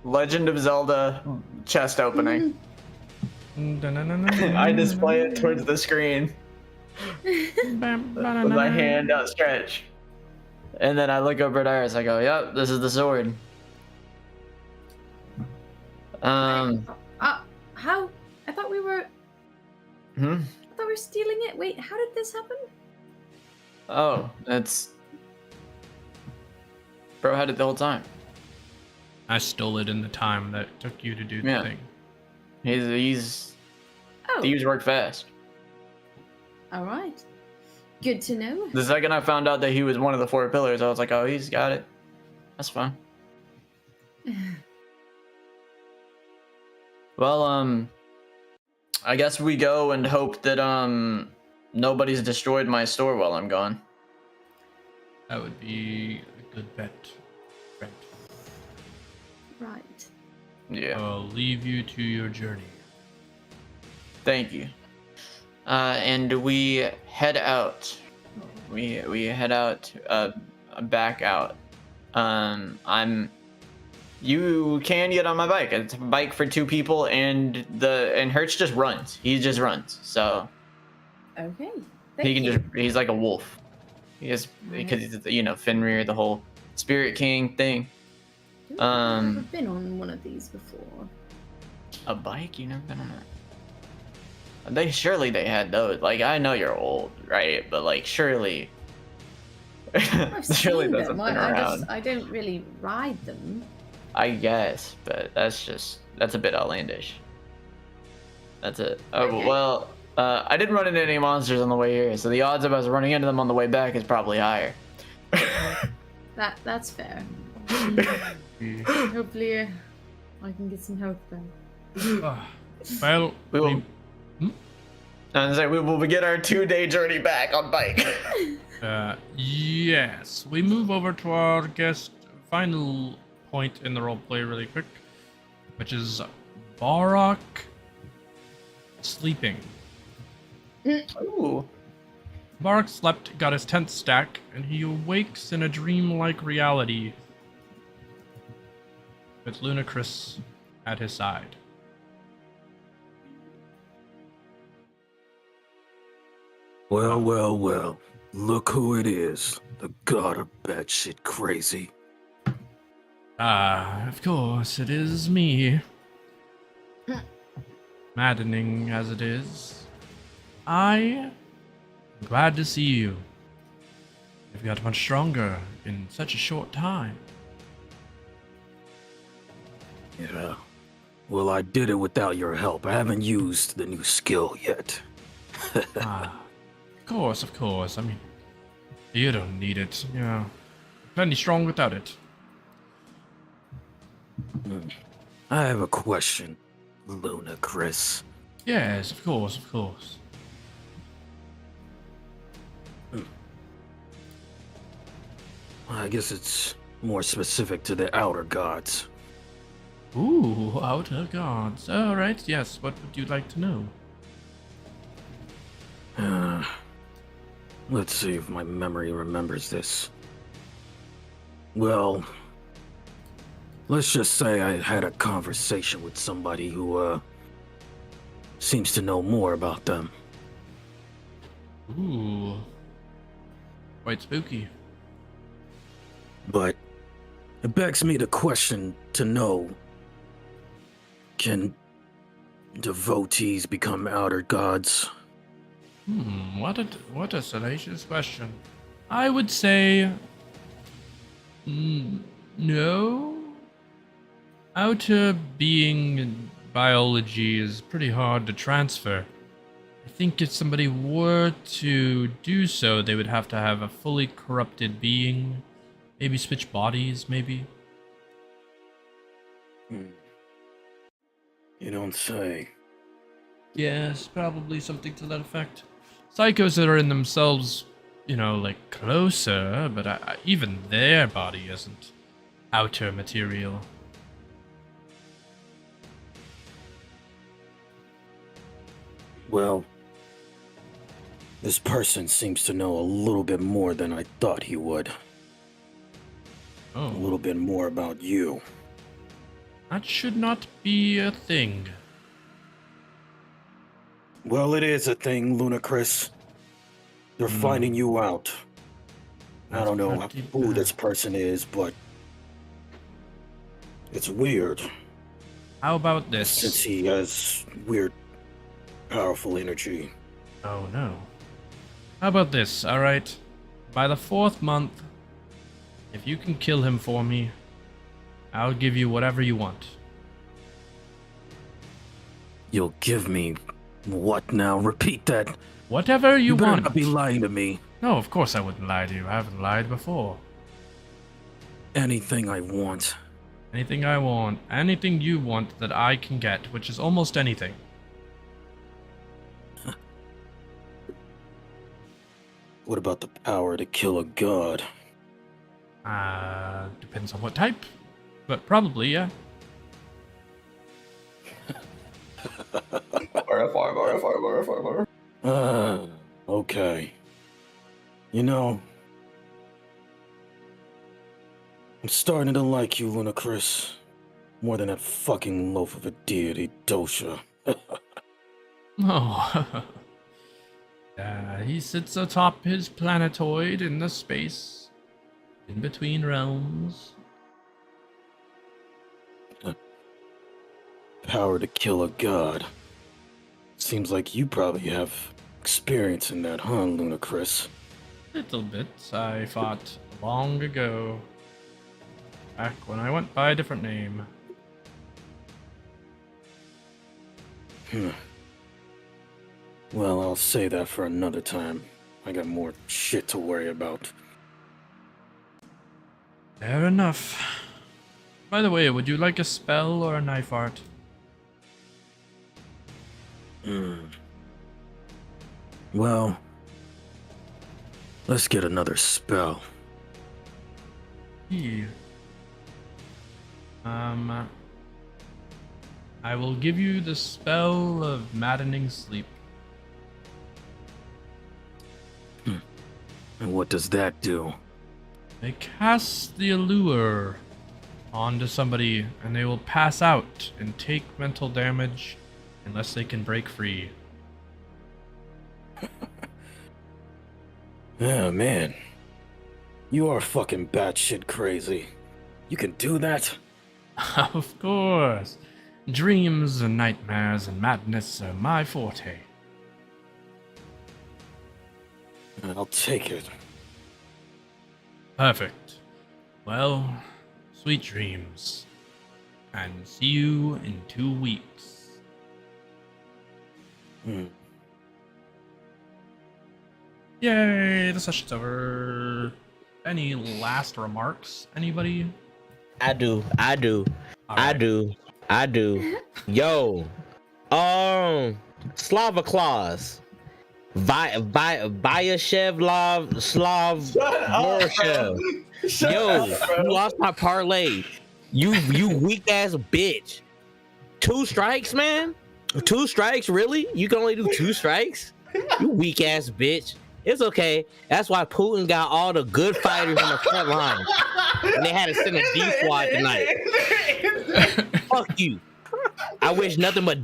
Legend of Zelda chest opening. I display it towards the screen with my hand outstretched. And then I look over at Iris. I go, yep, this is the sword. How? I thought we were... I thought we were stealing it. Wait, how did this happen? Oh, that's... Bro had it the whole time. I stole it in the time that it took you to do the thing. Thieves work fast. All right. Good to know. The second I found out that he was one of the 4 pillars, I was like, oh, he's got it. That's fine. Well, I guess we go and hope that nobody's destroyed my store while I'm gone. That would be a good bet. Right. Yeah. I'll leave you to your journey. Thank you. And we head out. We head out. Back out. You can get on my bike. It's a bike for 2 people, and Hertz just runs. He just runs. So. Okay. He's like a wolf. Because he's Fenrir, the whole Spirit King thing. I've never been on one of these before. A bike? You never been on that? Surely they had those. I know you're old, right? But surely. I've surely seen that's them. been around. I don't really ride them. I guess, but that's a bit outlandish. That's it. Okay. Well, I didn't run into any monsters on the way here, so the odds of us running into them on the way back is probably higher. That's fair. Hopefully, I can get some health back. Well, we will. We will begin our 2-day journey back on bike. Yes, we move over to our final point in the roleplay really quick, which is Borach sleeping. Ooh. Borach slept, got his 10th stack, and he awakes in a dreamlike reality with Ludicrous at his side. Well. Look who it is. The god of batshit crazy. Of course, it is me. Maddening as it is, I am glad to see you. You've got much stronger in such a short time. Yeah. Well, I did it without your help. I haven't used the new skill yet. Of course. I mean, you don't need it. Yeah, plenty strong without it. I have a question, Luna Chris. Yes, of course. I guess it's more specific to the outer gods. Ooh, outer gods. All right. Yes. What would you like to know? Let's see if my memory remembers this. Well, let's just say I had a conversation with somebody who, seems to know more about them. Ooh, quite spooky. But it begs me to question to know, can devotees become outer gods? What a salacious question. I would say no. Outer being biology is pretty hard to transfer. I think if somebody were to do so, they would have to have a fully corrupted being. Maybe switch bodies, maybe. You don't say. Yes, probably something to that effect. Psychos that are in themselves, like closer, but even their body isn't outer material. Well, this person seems to know a little bit more than I thought he would. Oh. A little bit more about you. That should not be a thing. Well, it is a thing, Lunacris. They're finding you out. I don't know who this person is, but it's weird. How about this? Since he has weird, powerful energy. Oh no. How about this, alright? By the 4th month, if you can kill him for me, I'll give you whatever you want. You'll give me what now? Repeat that. Whatever you better want. Not be lying to me. No, of course I wouldn't lie to you. I haven't lied before. Anything I want. Anything I want. Anything you want that I can get, which is almost anything. What about the power to kill a god? Depends on what type. But probably, yeah. Okay. You know, I'm starting to like you, Lunacris. More than that fucking loaf of a deity, Dosha. Oh. He sits atop his planetoid in the space. In between realms. Power to kill a god. Seems like you probably have experience in that, huh, Lunacris? Little bit. I fought long ago. Back when I went by a different name. Well, I'll say that for another time. I got more shit to worry about. Fair enough. By the way, would you like a spell or a knife art? Well, let's get another spell. Yeah. I will give you the spell of maddening sleep. And what does that do? They cast the allure onto somebody and they will pass out and take mental damage unless they can break free. Oh man, you are fucking batshit crazy. You can do that? Of course. Dreams and nightmares and madness are my forte. I'll take it. Perfect. Well, sweet dreams. And see you in 2 weeks. Yay, the session's over. Any last remarks? Anybody? I do. All right. I do. Yo, Slava Claus, Vyashev Slav Borshev. Yo, you lost my parlay. You weak ass bitch. 2 strikes, man. 2 strikes, really? You can only do 2 strikes? You weak ass bitch. It's okay. That's why Putin got all the good fighters on the front line. And they had to send a D squad tonight. Fuck you. I wish nothing but